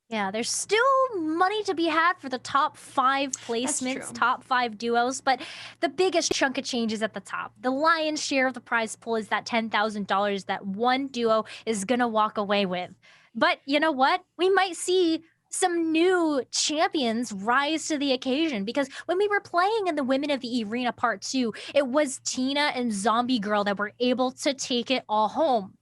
Yeah, there's still money to be had for the top 5 placements, top 5 duos, but the biggest chunk of change is at the top. The lion's share of the prize pool is that $10,000 that 1 duo is going to walk away with. But you know what? We might see some new champions rise to the occasion, because when we were playing in the Women of the eRena Part 2, it was Tina and Zombie Girl that were able to take it all home.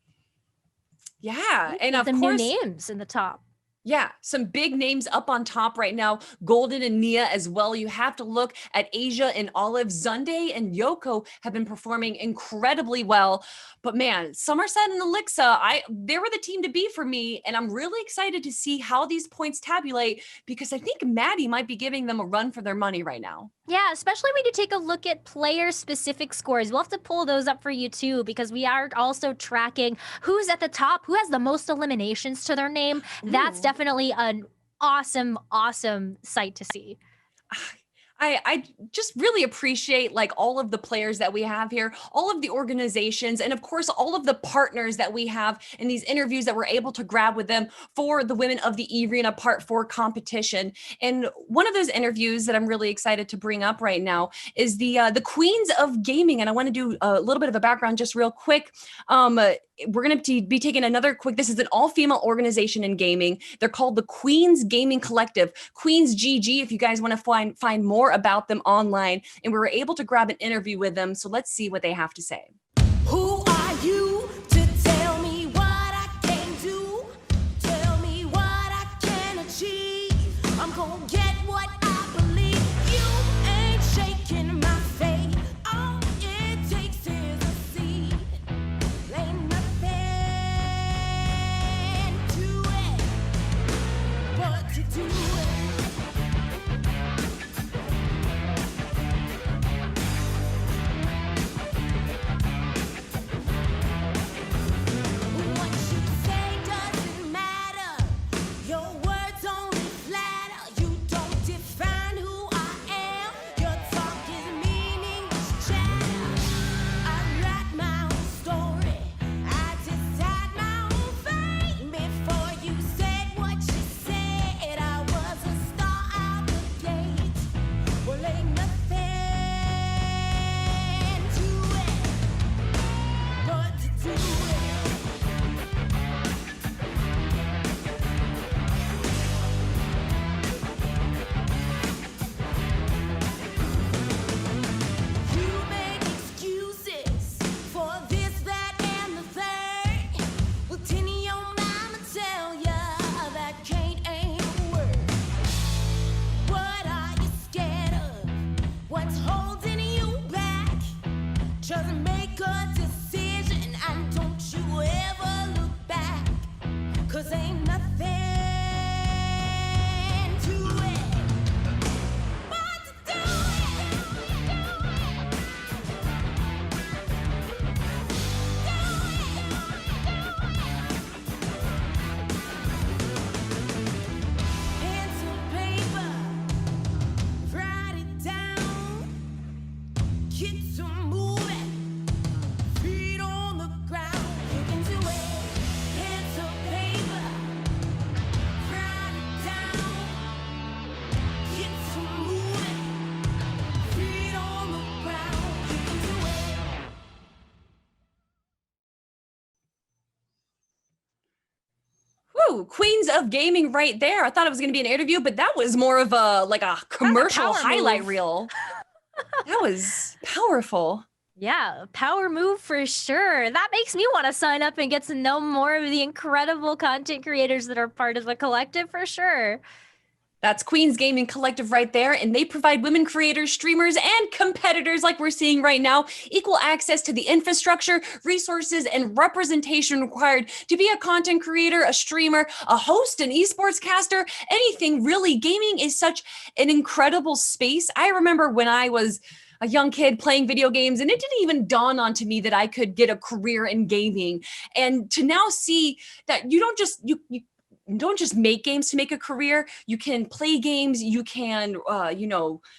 Yeah, and of some course, new names in the top. Yeah, some big names up on top right now. Golden and Nia as well. You have to look at Asia and Olive. Zunde and Yoko have been performing incredibly well. But man, Somerset and Elixa, they were the team to be for me. And I'm really excited to see how these points tabulate, because I think Maddie might be giving them a run for their money right now. Yeah, especially when you take a look at player-specific scores. We'll have to pull those up for you too, because we are also tracking who's at the top, who has the most eliminations to their name. That's definitely an awesome sight to see. I just really appreciate like all of the players that we have here, all of the organizations, and of course, all of the partners that we have in these interviews that we're able to grab with them for the Women of the eRena Part 4 competition. And one of those interviews that I'm really excited to bring up right now is the Queens of Gaming. And I want to do a little bit of a background just real quick. We're going to be taking another quick, this is an all-female organization in gaming. They're called the Queens Gaming Collective, Queens GG, if you guys want to find more about them online. And we were able to grab an interview with them. So let's see what they have to say. Who are you to tell me what I can do? Tell me what I can achieve. I'm gonna get what I believe. You ain't shaking my faith. All it takes is a seed. Ain't nothing to it but to do it. Just make a decision and don't you ever look back. 'Cause ain't nothing to it but to do pen to paper, write it down, get to moving, feet on the ground, you can do it. Pen to paper, write it down, get to moving, feet on the ground, you can do it. Woo, Queens of Gaming right there. I thought it was going to be an interview, but that was more of a commercial power highlight move. reel. That was powerful. Yeah, power move for sure. That makes me want to sign up and get to know more of the incredible content creators that are part of the collective for sure. That's Queens Gaming Collective right there, and they provide women creators, streamers, and competitors like we're seeing right now equal access to the infrastructure, resources, and representation required to be a content creator, a streamer, a host, an esports caster, anything really. Gaming is such an incredible space. I remember when I was a young kid playing video games, and it didn't even dawn onto me that I could get a career in gaming. And to now see that you don't just make games to make a career. You can play games, you can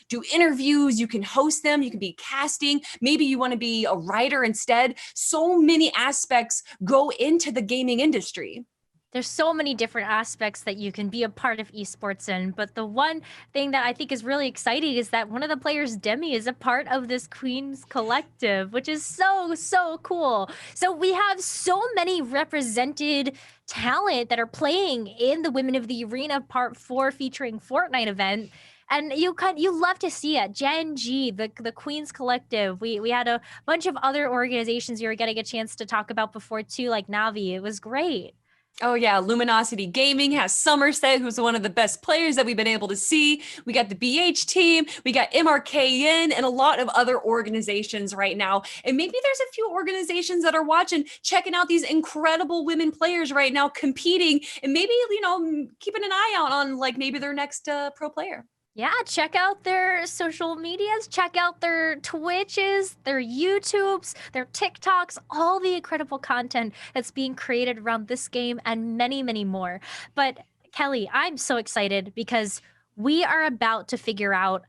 do interviews, you can host them, you can be casting, maybe you want to be a writer instead. So many aspects go into the gaming industry. There's so many different aspects that you can be a part of esports in, but the one thing that I think is really exciting is that one of the players, Demi, is a part of this Queens collective, which is so cool. So we have so many represented talent that are playing in the Women of the Arena Part 4 featuring Fortnite event. And you love to see it. Gen G, the Queens Collective. We had a bunch of other organizations you were getting a chance to talk about before too, like Navi. It was great. Oh yeah, Luminosity Gaming has Somerset, who's one of the best players that we've been able to see. We got the BH team, we got MRKN, and a lot of other organizations right now. And maybe there's a few organizations that are watching, checking out these incredible women players right now competing, and maybe, keeping an eye out on maybe their next pro player. Yeah, check out their social medias, check out their Twitches, their YouTubes, their TikToks, all the incredible content that's being created around this game and many, many more. But Kelly, I'm so excited because we are about to figure out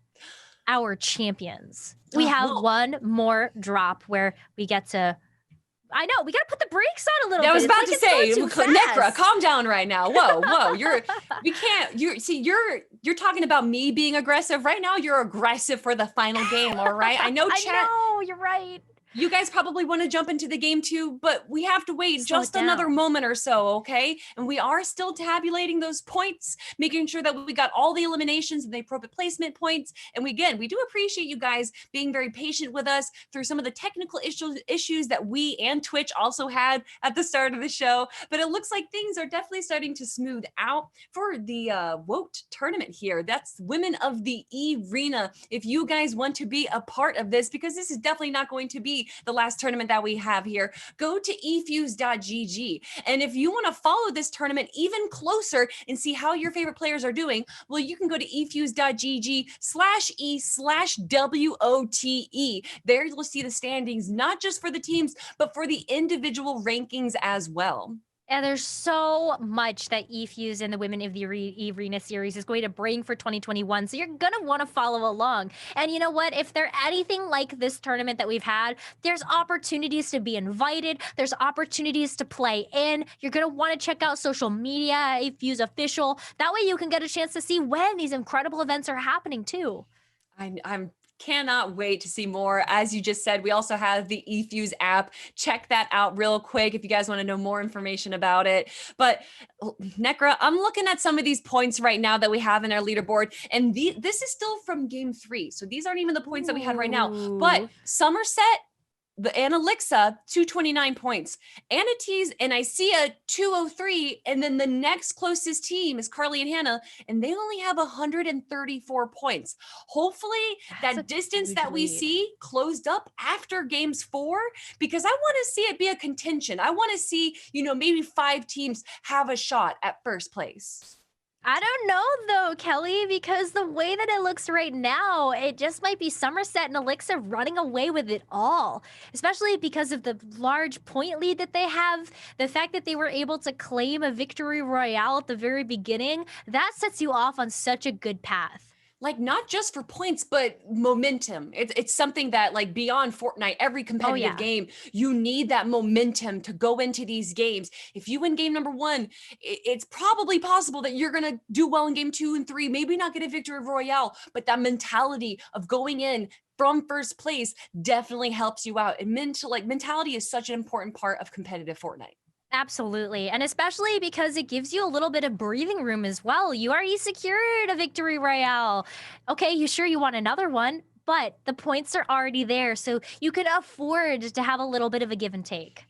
our champions. We have one more drop where we get to I know, we gotta put the brakes on a little bit. I was about to say, Necra, fast. calm down right now. Whoa, you're talking about me being aggressive. Right now, you're aggressive for the final game, all right? I know, chat. I know, you're right. You guys probably want to jump into the game too, but we have to wait just another moment or so, okay? And we are still tabulating those points, making sure that we got all the eliminations and the appropriate placement points. And we do appreciate you guys being very patient with us through some of the technical issues that we and Twitch also had at the start of the show. But it looks like things are definitely starting to smooth out for the WOTE tournament here. That's Women of the eRena. If you guys want to be a part of this, because this is definitely not going to be the last tournament that we have here, go to eFuse.gg. And if you want to follow this tournament even closer and see how your favorite players are doing, well, you can go to efuse.gg/e/WOTE. There you'll see the standings, not just for the teams, but for the individual rankings as well. And there's so much that eFuse and the Women of the eRena series is going to bring for 2021. So you're going to want to follow along. And you know what? If they're anything like this tournament that we've had, there's opportunities to be invited. There's opportunities to play in. You're going to want to check out social media, eFuse official. That way you can get a chance to see when these incredible events are happening too. I'm cannot wait to see more. As you just said, we also have the eFuse app. Check that out real quick if you guys want to know more information about it. But Necra, I'm looking at some of these points right now that we have in our leaderboard, and this is still from game 3. So these aren't even the points that we had right now. But Somerset, the Analixa, 229 points. Anatees and Icea, 203. And then the next closest team is Carly and Hannah, and they only have 134 points. Hopefully That's a that distance huge that we lead. see closed up after games 4, because I want to see it be a contention. I want to see, maybe 5 teams have a shot at first place. I don't know though, Kelly, because the way that it looks right now, it just might be Somerset and Elixir running away with it all, especially because of the large point lead that they have. The fact that they were able to claim a victory royale at the very beginning, that sets you off on such a good path. Like, not just for points, but momentum. It's something that, like, beyond Fortnite, every competitive yeah. game, you need that momentum to go into these games. If you win game number 1, it's probably possible that you're going to do well in game 2 and 3, maybe not get a victory royale, but that mentality of going in from first place definitely helps you out. And mentality is such an important part of competitive Fortnite. Absolutely. And especially because it gives you a little bit of breathing room as well. You already secured a victory royale. Okay, you want another one, but the points are already there. So you could afford to have a little bit of a give and take.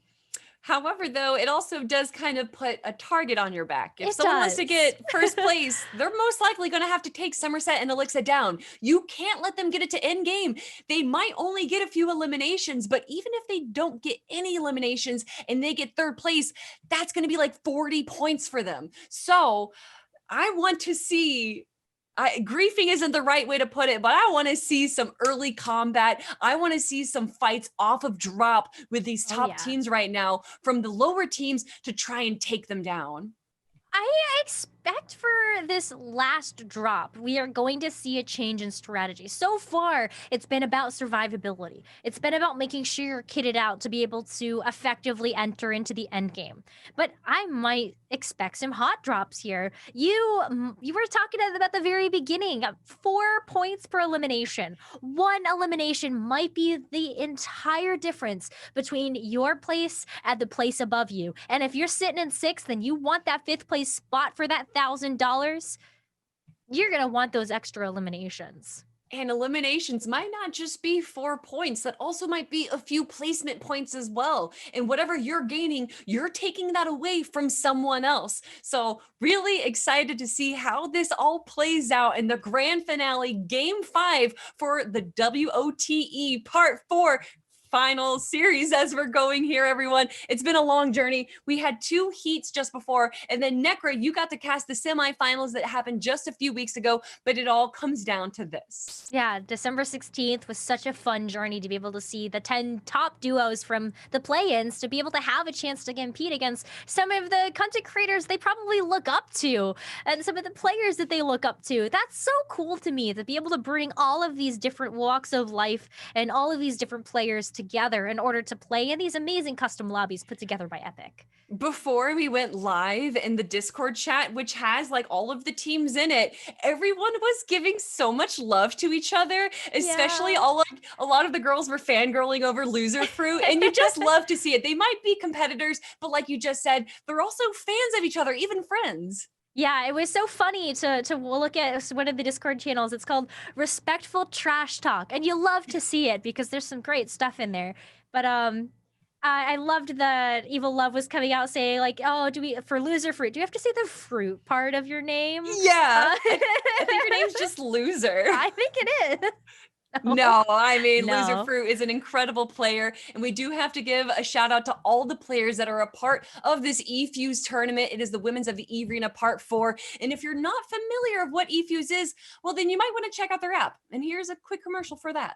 However, though, it also does kind of put a target on your back. If It someone wants to does. get first place, they're most likely going to have to take Somerset and Elixir down. You can't let them get it to end game. They might only get a few eliminations, but even if they don't get any eliminations and they get third place, that's going to be like 40 points for them. So I want to see. Griefing isn't the right way to put it, but I want to see some early combat. I want to see some fights off of drop with these top teams right now, from the lower teams to try and take them down. I expect for this last drop, we are going to see a change in strategy. So far, it's been about survivability. It's been about making sure you're kitted out to be able to effectively enter into the end game. But I might expect some hot drops here. You were talking about the very beginning, 4 points per elimination. 1 elimination might be the entire difference between your place and the place above you. And if you're sitting in 6th and you want that 5th place spot for that $1,000, you're going to want those extra eliminations. And eliminations might not just be 4 points, that also might be a few placement points as well. And whatever you're gaining, you're taking that away from someone else. So really excited to see how this all plays out in the grand finale, game 5 for the WOTE Part 4 final series as we're going here, everyone. It's been a long journey. We had 2 heats just before, and then Necra, you got to cast the semifinals that happened just a few weeks ago, but it all comes down to this. Yeah, December 16th was such a fun journey to be able to see the 10 top duos from the play-ins, to be able to have a chance to compete against some of the content creators they probably look up to, and some of the players that they look up to. That's so cool to me, to be able to bring all of these different walks of life and all of these different players together in order to play in these amazing custom lobbies put together by Epic. Before we went live in the Discord chat, which has like all of the teams in it, everyone was giving so much love to each other, especially a lot of the girls were fangirling over Loser Fruit, and you just love to see it. They might be competitors, but like you just said, they're also fans of each other, even friends. Yeah, it was so funny to look at one of the Discord channels. It's called Respectful Trash Talk, and you love to see it because there's some great stuff in there. But I loved that Evil Love was coming out saying like, "Oh, for Loser Fruit, do you have to say the fruit part of your name?" Yeah, I think your name's just Loser. I think it is. No, I mean, No. Loser Fruit is an incredible player, and we do have to give a shout out to all the players that are a part of this eFuse tournament. It is the Women's of the eRena Part 4, and if you're not familiar of what eFuse is, well, then you might want to check out their app, and here's a quick commercial for that.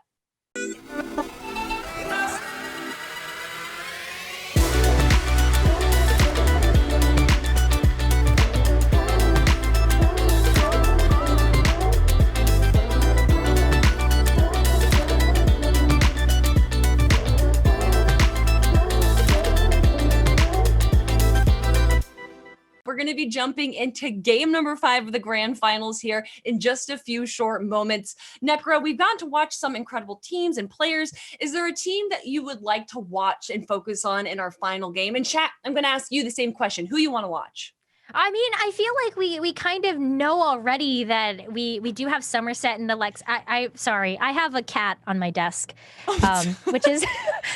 We're going to be jumping into game number 5 of the grand finals here in just a few short moments. Necra, we've gotten to watch some incredible teams and players. Is there a team that you would like to watch and focus on in our final game? And chat, I'm going to ask you the same question. Who you want to watch? I mean, I feel like we kind of know already that we do have Somerset and Alex. Sorry, I have a cat on my desk, which is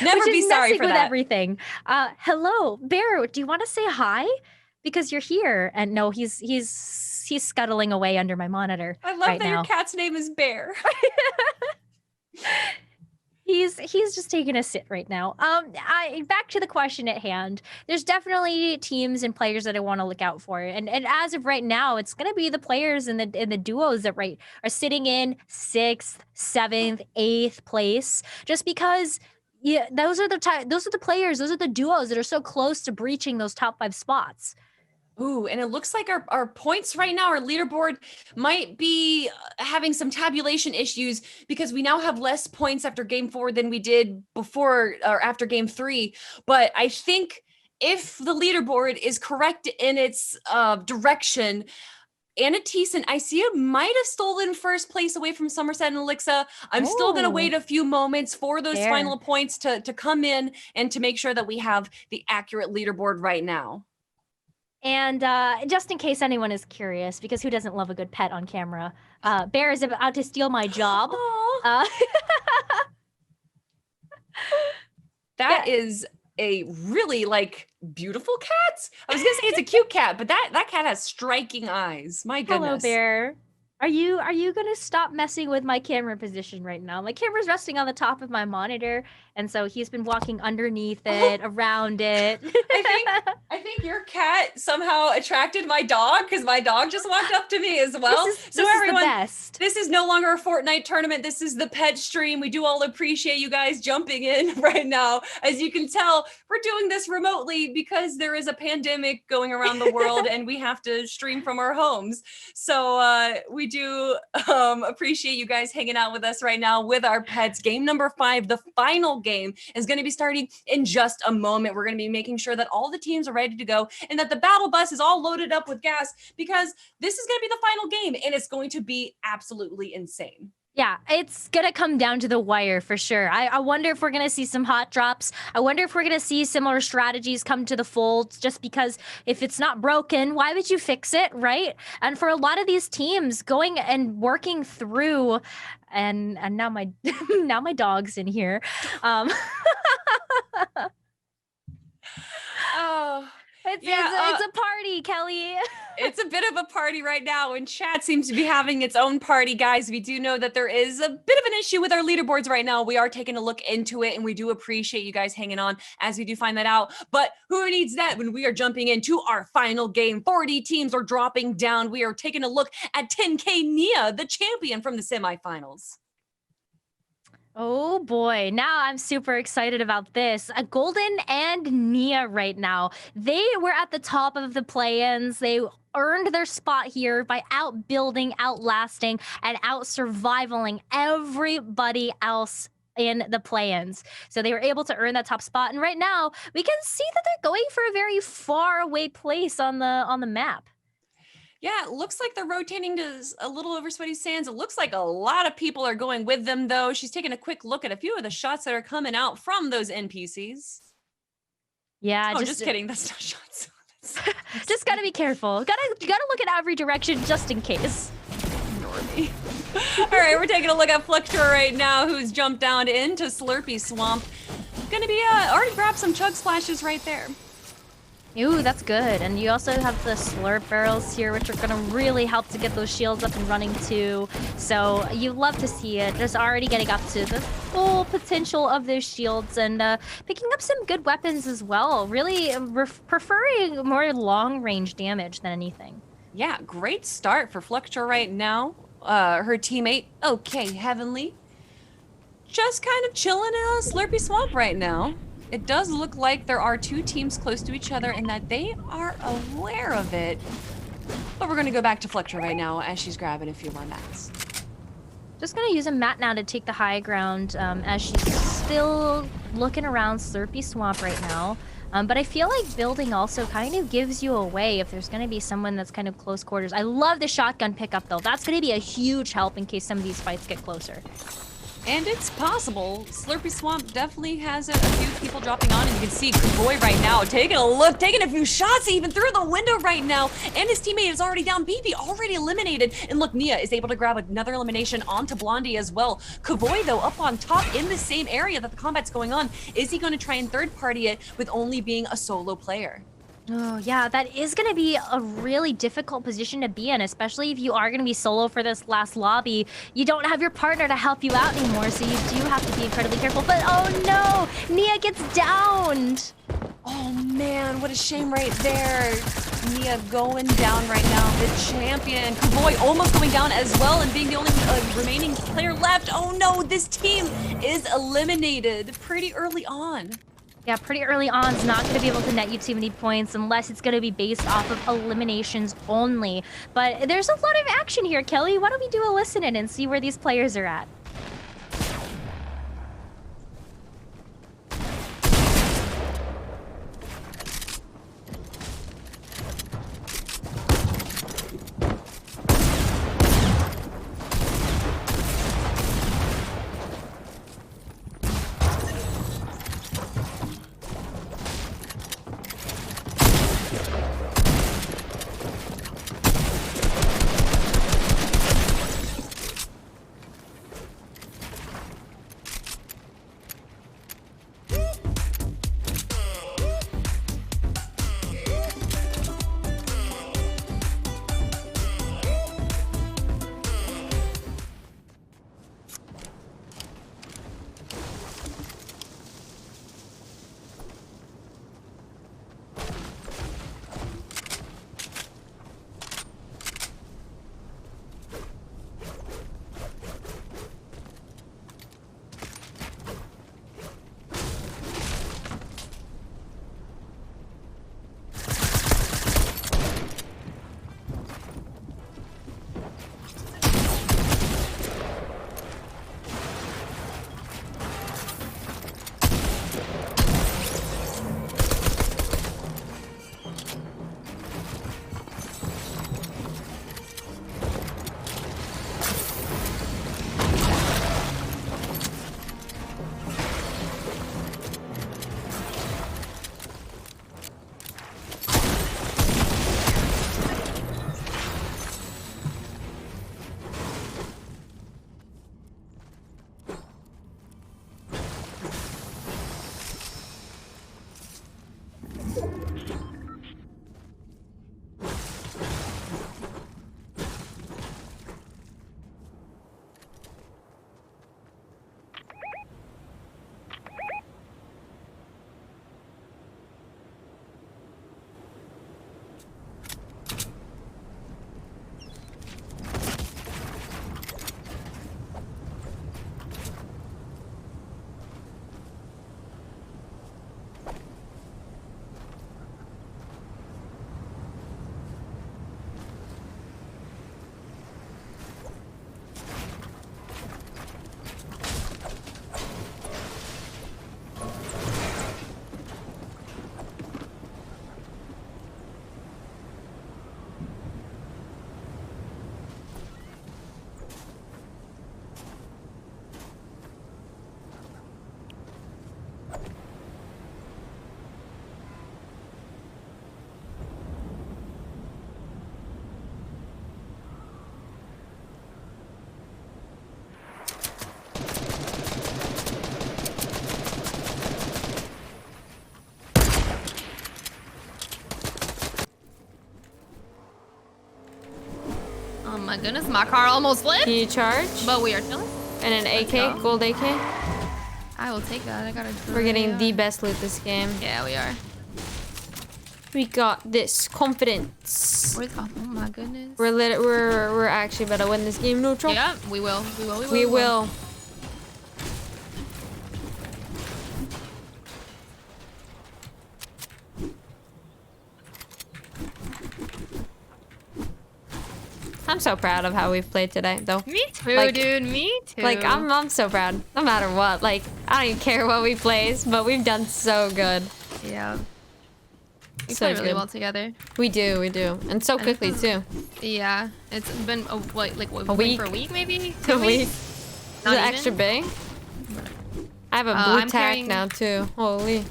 Never which be is sorry messing for with that. everything. Hello, Bear. Do you want to say hi? Because you're here. And no, he's scuttling away under my monitor I love right that now. your cat's name is Bear. He's just taking a sit right now. Back to the question at hand. There's definitely teams and players that I want to look out for, and as of right now, it's gonna be the players and the duos that are sitting in 6th, 7th, 8th place, just because. Yeah, those are the players, those are the duos that are so close to breaching those top 5 spots. Ooh, and it looks like our points right now, our leaderboard might be having some tabulation issues because we now have less points after game 4 than we did before or after game 3. But I think if the leaderboard is correct in its direction, Anatis and Icea might have stolen first place away from Somerset and Elixa. I'm still going to wait a few moments for those Fair. final points to come in and to make sure that we have the accurate leaderboard right now. And just in case anyone is curious, because who doesn't love a good pet on camera? Bear is about to steal my job. That is a really beautiful cat. I was gonna say it's a cute cat, but that cat has striking eyes. My goodness. Hello, Bear. Are you gonna stop messing with my camera position right now? My camera's resting on the top of my monitor, and so he's been walking underneath it, around it. I think your cat somehow attracted my dog because my dog just walked up to me as well. This is the best. This is no longer a Fortnite tournament. This is the pet stream. We do all appreciate you guys jumping in right now. As you can tell, we're doing this remotely because there is a pandemic going around the world and we have to stream from our homes. So we do appreciate you guys hanging out with us right now with our pets. Game number 5, the final game, is going to be starting in just a moment. We're going to be making sure that all the teams are ready to go and that the battle bus is all loaded up with gas because this is going to be the final game and it's going to be absolutely insane. Yeah, it's gonna come down to the wire for sure. I wonder if we're gonna see some hot drops. I wonder if we're gonna see similar strategies come to the fold, just because if it's not broken, why would you fix it, right? And for a lot of these teams, going and working through, and now my now my dog's in here. Oh, It's a party, Kelly. It's a bit of a party right now, and chat seems to be having its own party, guys. We do know that there is a bit of an issue with our leaderboards right now. We are taking a look into it, and we do appreciate you guys hanging on as we do find that out. But who needs that when we are jumping into our final game? 40 teams are dropping down. We are taking a look at 10K Nia, the champion from the semifinals. Oh boy, now I'm super excited about this. Golden and Nia right now, they were at the top of the play-ins. They earned their spot here by outbuilding, outlasting, and out-survivaling everybody else in the play-ins. So they were able to earn that top spot. And right now, we can see that they're going for a very far away place on the map. Yeah, it looks like they're rotating to a little over Sweaty Sands. It looks like a lot of people are going with them, though. She's taking a quick look at a few of the shots that are coming out from those NPCs. Yeah, just kidding. That's not shots. Just gotta be careful. Gotta look in every direction just in case. Ignore me. All right, we're taking a look at Fluctua right now, who's jumped down into Slurpy Swamp. Gonna be already grabbed some chug splashes right there. Ooh, that's good. And you also have the slurp barrels here, which are going to really help to get those shields up and running too. So you love to see it. Just already getting up to the full potential of those shields and picking up some good weapons as well. Really preferring more long-range damage than anything. Yeah, great start for Fluctua right now. Her teammate, okay, Heavenly, just kind of chilling in a Slurpy Swamp right now. It does look like there are 2 teams close to each other and that they are aware of it. But we're going to go back to Fluctua right now as she's grabbing a few more mats. Just going to use a mat now to take the high ground as she's still looking around Slurpy Swamp right now. But I feel like building also kind of gives you away if there's going to be someone that's kind of close quarters. I love the shotgun pickup though. That's going to be a huge help in case some of these fights get closer. And it's possible. Slurpy Swamp definitely has a few people dropping on, and you can see Kavoy right now taking a look, taking a few shots even through the window right now, and his teammate is already down. BB already eliminated, and look, Nia is able to grab another elimination onto Blondie as well. Kavoy, though, up on top in the same area that the combat's going on. Is he going to try and third party it with only being a solo player? Oh, yeah, that is going to be a really difficult position to be in, especially if you are going to be solo for this last lobby. You don't have your partner to help you out anymore, so you do have to be incredibly careful. But oh no, Nia gets downed. Oh man, what a shame right there. Nia going down right now, the champion. Kavoy almost going down as well and being the only remaining player left. Oh no, this team is eliminated pretty early on. Yeah, pretty early on, it's not going to be able to net you too many points unless it's going to be based off of eliminations only. But there's a lot of action here, Kelly. Why don't we do a listen in and see where these players are at? Oh my goodness, my car almost flipped. Can you charge? But we are chilling. And an Let's AK, go. gold AK. I will take that. I got a We're getting the best loot this game. Yeah, we are. We got this confidence. Oh my goodness. We're actually about to win this game. No trouble. Yeah, we will. We will. We will. I'm so proud of how we've played today, though. Me too, Like- dude. Me too. Like, I'm so proud. No matter what. Like, I don't even care what we place, but we've done so good. Yeah. We So play really good. well together. We do. And so quickly, too. Yeah. It's been a week? for a week, maybe? A 2 week. weeks? Not it even? extra big? I have a blue I'm tack carrying- now too. Holy.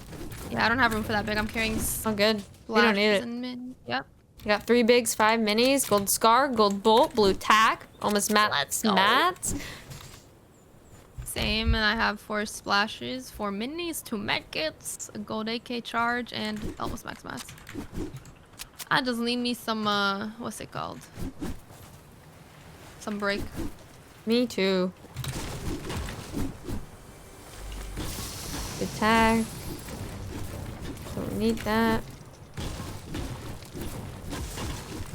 Yeah, I don't have room for that big. I'm carrying Oh, good. We don't need splashes it. and min. Yep. We got 3 bigs, 5 minis, gold scar, gold bolt, blue tack, almost matte Let's go. mats. Same, and I have 4 splashes, 4 minis, 2 medkits, a gold AK charge, and almost max mats. That just leave me some, what's it called? Some break. Me too. Good tag. Don't need that.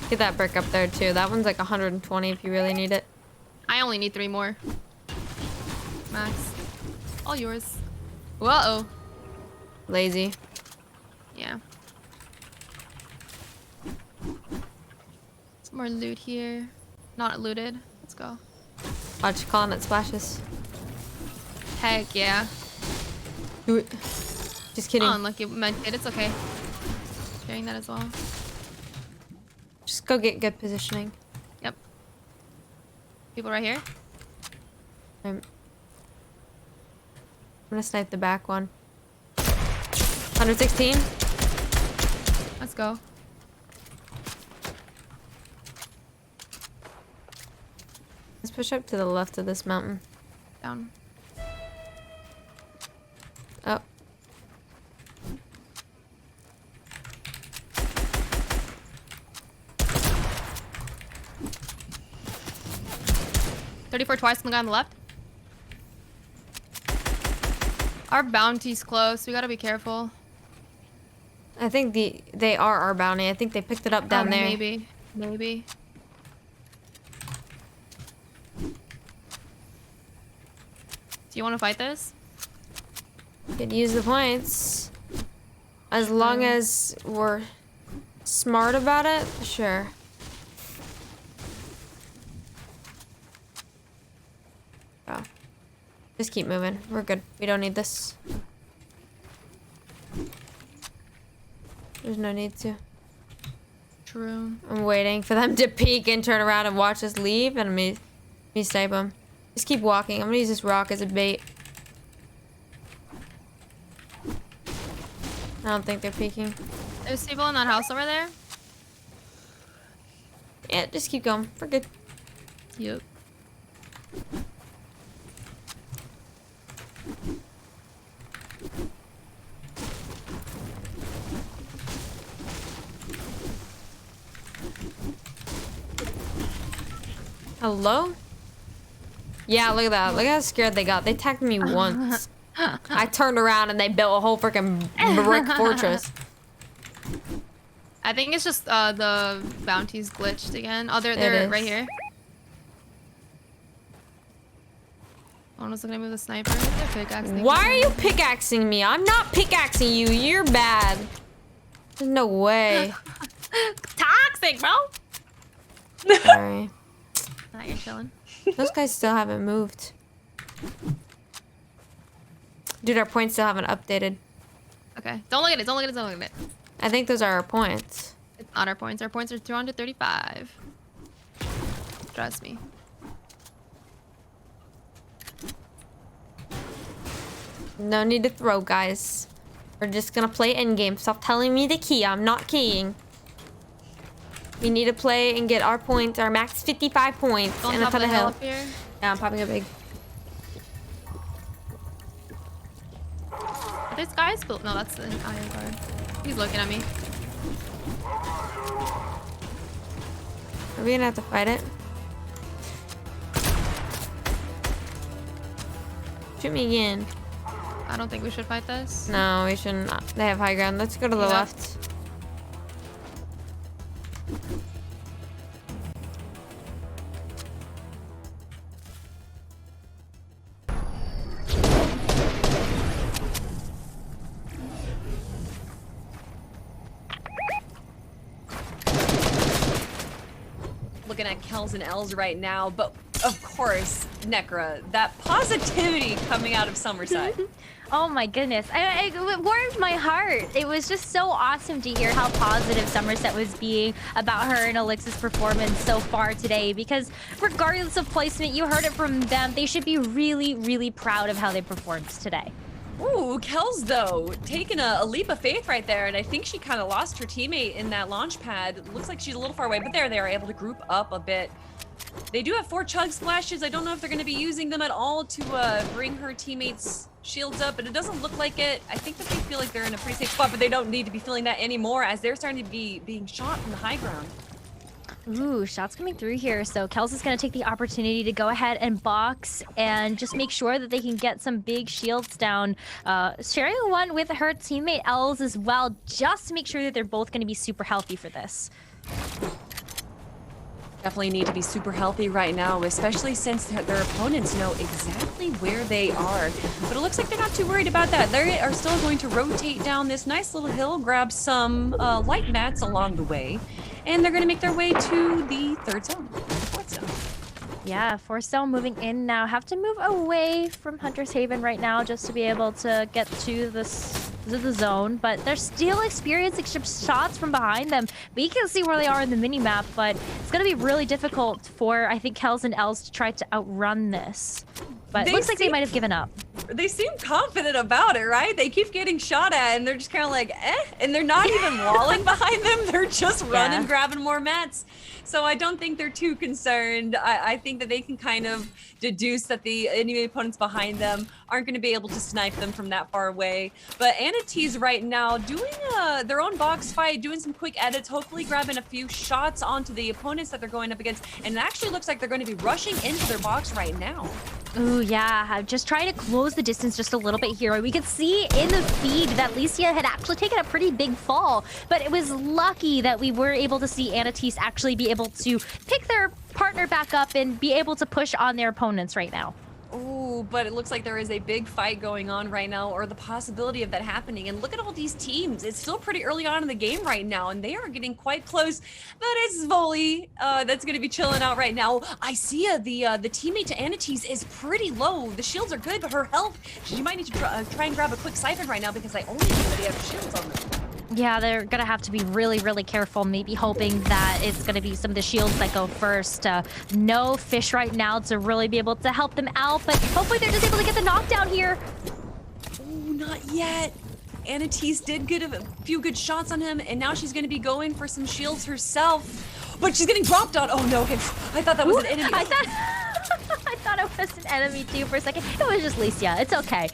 Get that brick up there too. That one's like 120 if you really need it. I only need 3 more. Max. All yours. Whoa. Lazy. Yeah. Some more loot here. Not looted. Let's go. Watch calling it splashes. Heck yeah. Do it. Just kidding. Oh, unlucky medkit. It's okay. Carrying that as well. Just go get good positioning. Yep. People right here. I'm gonna snipe the back one. 116. Let's go. Let's push up to the left of this mountain. Down. Oh. $34 twice on the guy on the left. Our bounty's close. We gotta be careful. I think they are our bounty. I think they picked it up down there. Maybe. Maybe. Do you want to fight this? Could use the points. As long as we're smart about it, sure. Oh. Just keep moving. We're good. We don't need this. There's no need to. True. I'm waiting for them to peek and turn around and watch us leave, and me snipe them. Just keep walking. I'm gonna use this rock as a bait. I don't think they're peeking. There's people in that house over there. Yeah, just keep going. We're good. Yep. Hello? Yeah, look at that. Look how scared they got. They attacked me once. I turned around and they built a whole freaking brick fortress. I think it's just the bounty's glitched again. Oh, they're right here. I was gonna move the sniper. They're pickaxing. Why are you pickaxing me? I'm not pickaxing you. You're bad. There's no way. Toxic, bro. Sorry. Nah, you're chilling. Those guys still haven't moved. Dude, our points still haven't updated. Okay. Don't look at it. Don't look at it. Don't look at it. I think those are our points. It's not our points. Our points are 235. Trust me. No need to throw, guys. We're just gonna play endgame. Stop telling me to key. I'm not keying. We need to play and get our points, our max 55 points, On and a top of ton the of hill health. up here. Yeah, I'm popping a big. Are these guys built? No, that's an iron guard. He's looking at me. Are we gonna have to fight it? Shoot me again. I don't think we should fight this. No, we shouldn't. They have high ground. Let's go to the Yeah. left. Looking at Kells and L's right now, but Of course, Necra, that positivity coming out of Summerside. Oh my goodness. It warmed my heart. It was just so awesome to hear how positive Somerset was being about her and Elix's performance so far today, because regardless of placement, you heard it from them. They should be really, really proud of how they performed today. Ooh, Kels, though, taking a leap of faith right there, and I think she kind of lost her teammate in that launch pad. Looks like she's a little far away, but they are able to group up a bit. They do have 4 chug splashes. I don't know if they're going to be using them at all to bring her teammates' shields up, but it doesn't look like it. I think that they feel like they're in a pretty safe spot, but they don't need to be feeling that anymore as they're starting to be being shot from the high ground. Ooh, shots coming through here. So Kels is going to take the opportunity to go ahead and box and just make sure that they can get some big shields down. Sharing one with her teammate Els as well, just to make sure that they're both going to be super healthy for this. Definitely need to be super healthy right now, especially since their opponents know exactly where they are. But it looks like they're not too worried about that. They are still going to rotate down this nice little hill, grab some light mats along the way, and they're going to make their way to the 3rd zone, the 4th zone. Yeah, 4th zone moving in now. Have to move away from Hunter's Haven right now just to be able to get to the zone, but they're still experiencing shots from behind them. We can see where they are in the mini-map, but it's going to be really difficult for, I think, Kels and Els to try to outrun this. But it looks like they might have given up. They seem confident about it, right? They keep getting shot at, and they're just kind of like, eh, and they're not even walling behind them. They're just running, grabbing more mats. So I don't think they're too concerned. I think that they can kind of deduce that the enemy opponents behind them aren't going to be able to snipe them from that far away. But Anity's right now doing their own box fight, doing some quick edits, hopefully grabbing a few shots onto the opponents that they're going up against. And it actually looks like they're going to be rushing into their box right now. Ooh, yeah, just trying to close the distance just a little bit here. We could see in the feed that Licia had actually taken a pretty big fall, but it was lucky that we were able to see Anity's actually be able to pick their partner back up and be able to push on their opponents right now. Ooh, but it looks like there is a big fight going on right now, or the possibility of that happening. And look at all these teams. It's still pretty early on in the game right now, and they are getting quite close. But it's Volley that's going to be chilling out right now. I see the teammate to Anity's is pretty low. The shields are good, but her health, she might need to try and grab a quick siphon right now because I only think that they have shields on them. Yeah, they're gonna have to be really, really careful, maybe hoping that it's gonna be some of the shields that go first. No fish right now to really be able to help them out, but hopefully they're just able to get the knockdown here. Ooh, not yet. Anity's did get a few good shots on him, and now she's gonna be going for some shields herself. But she's getting dropped on. Oh no, okay. I thought that was an enemy. I thought it was an enemy too for a second. It was just Licia. It's okay.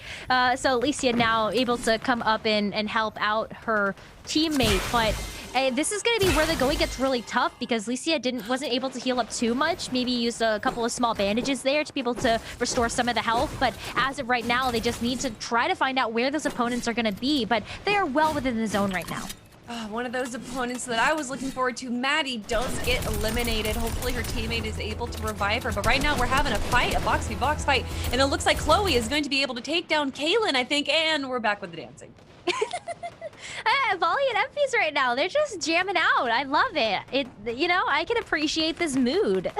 So Licia now able to come up and help out her teammate, but this is going to be where the going gets really tough because Licia wasn't able to heal up too much. Maybe use a couple of small bandages there to be able to restore some of the health. But as of right now, they just need to try to find out where those opponents are going to be. But they are well within the zone right now. One of those opponents that I was looking forward to. Maddie does get eliminated. Hopefully her teammate is able to revive her. But right now we're having a fight, a box v box fight. And it looks like Chloe is going to be able to take down Kaylin, I think. And we're back with the dancing. Volley and eFuse right now, they're just jamming out. I love it. You know, I can appreciate this mood.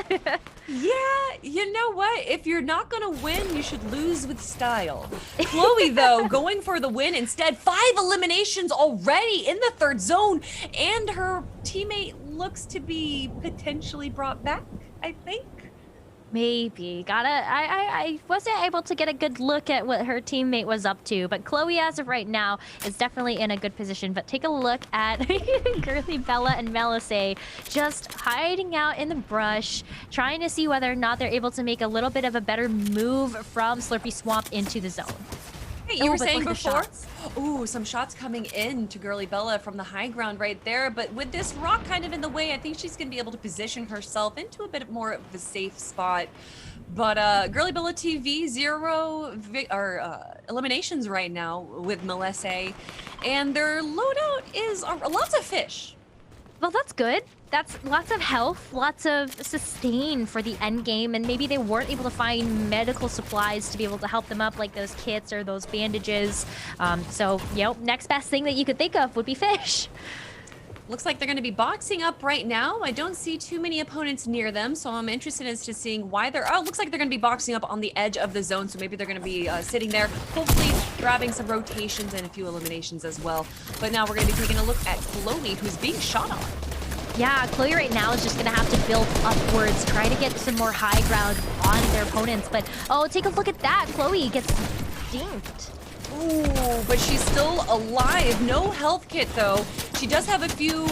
Yeah, you know what? If you're not gonna win, you should lose with style. Chloe, though, going for the win instead. 5 eliminations already in the 3rd zone, and her teammate looks to be potentially brought back, I think. Maybe. I wasn't able to get a good look at what her teammate was up to, but Chloe, as of right now, is definitely in a good position. But take a look at Girly Bella and Melisay just hiding out in the brush, trying to see whether or not they're able to make a little bit of a better move from Slurpy Swamp into the zone. Hey, you were saying before? Ooh, some shots coming in to Girly Bella from the high ground right there. But with this rock kind of in the way, I think she's going to be able to position herself into a bit more of a safe spot. But Girly Bella TV, 0 eliminations right now with Melisay. And their loadout is lots of fish. Well, that's good. That's lots of health, lots of sustain for the end game, and maybe they weren't able to find medical supplies to be able to help them up, like those kits or those bandages. So, you know, next best thing that you could think of would be fish. Looks like they're going to be boxing up right now. I don't see too many opponents near them, so I'm interested as to seeing why they're... Oh, looks like they're going to be boxing up on the edge of the zone, so maybe they're going to be sitting there, hopefully grabbing some rotations and a few eliminations as well. But now we're going to be taking a look at Chloe, who's being shot on. Yeah, Chloe right now is just going to have to build upwards, try to get some more high ground on their opponents. But, oh, take a look at that. Chloe gets dinked. Ooh, but she's still alive. No health kit, though. She does have a few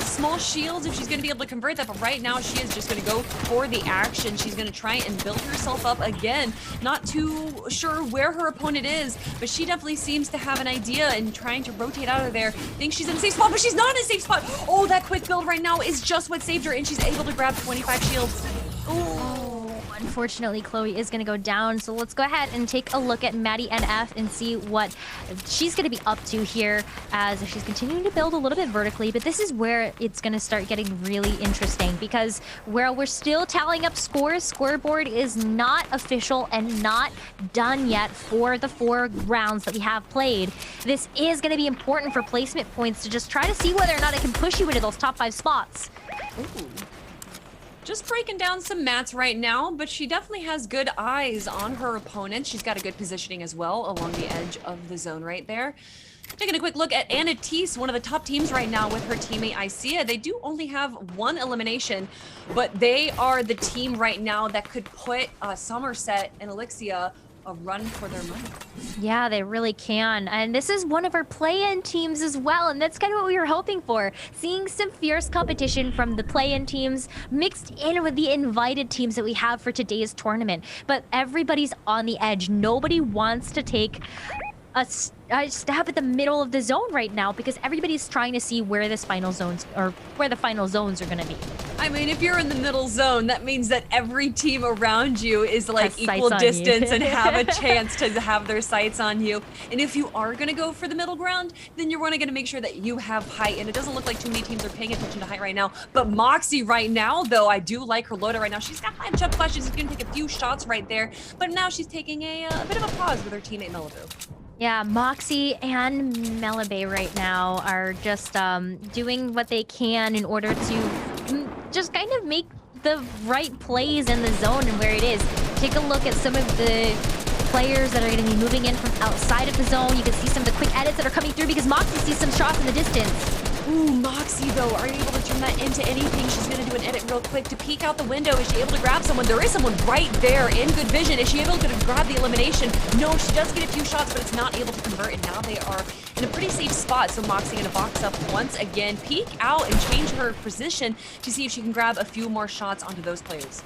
small shields if she's going to be able to convert that, but right now she is just going to go for the action. She's going to try and build herself up again. Not too sure where her opponent is, but she definitely seems to have an idea and trying to rotate out of there. Thinks she's in a safe spot, but she's not in a safe spot. Oh, that quick build right now is just what saved her, and she's able to grab 25 shields. Ooh. Unfortunately, Chloe is going to go down, so let's go ahead and take a look at Maddie NF and see what she's going to be up to here as she's continuing to build a little bit vertically, but this is where it's going to start getting really interesting because while we're still tallying up scores, scoreboard is not official and not done yet for the 4 rounds that we have played. This is going to be important for placement points to just try to see whether or not it can push you into those top 5 spots. Ooh. Just breaking down some mats right now, but she definitely has good eyes on her opponent. She's got a good positioning as well along the edge of the zone right there. Taking a quick look at Anna Teese, one of the top teams right now with her teammate Isia. They do only have 1 elimination, but they are the team right now that could put Somerset and Elixia a run for their money. Yeah, they really can. And this is one of our play-in teams as well, and that's kind of what we were hoping for. Seeing some fierce competition from the play-in teams mixed in with the invited teams that we have for today's tournament. But everybody's on the edge. Nobody wants to take a stab at the middle of the zone right now because everybody's trying to see where this final zones or where the final zones are going to be. I mean, if you're in the middle zone, that means that every team around you is like equal distance and have a chance to have their sights on you. And if you are going to go for the middle ground, then you're going to make sure that you have height. And it doesn't look like too many teams are paying attention to height right now. But Moxie right now, though, I do like her loadout right now. She's got high jump flashes. She's going to take a few shots right there. But now she's taking a bit of a pause with her teammate Malibu. Yeah, Moxie and Melibe right now are just doing what they can in order to just kind of make the right plays in the zone and where it is. Take a look at some of the players that are going to be moving in from outside of the zone. You can see some of the quick edits that are coming through because Moxie sees some shots in the distance. Ooh, Moxie, though, are you able to turn that into anything? She's going to do an edit real quick to peek out the window. Is she able to grab someone? There is someone right there in good vision. Is she able to grab the elimination? No, she does get a few shots, but it's not able to convert, and now they are in a pretty safe spot. So Moxie going to box up once again, peek out and change her position to see if she can grab a few more shots onto those players.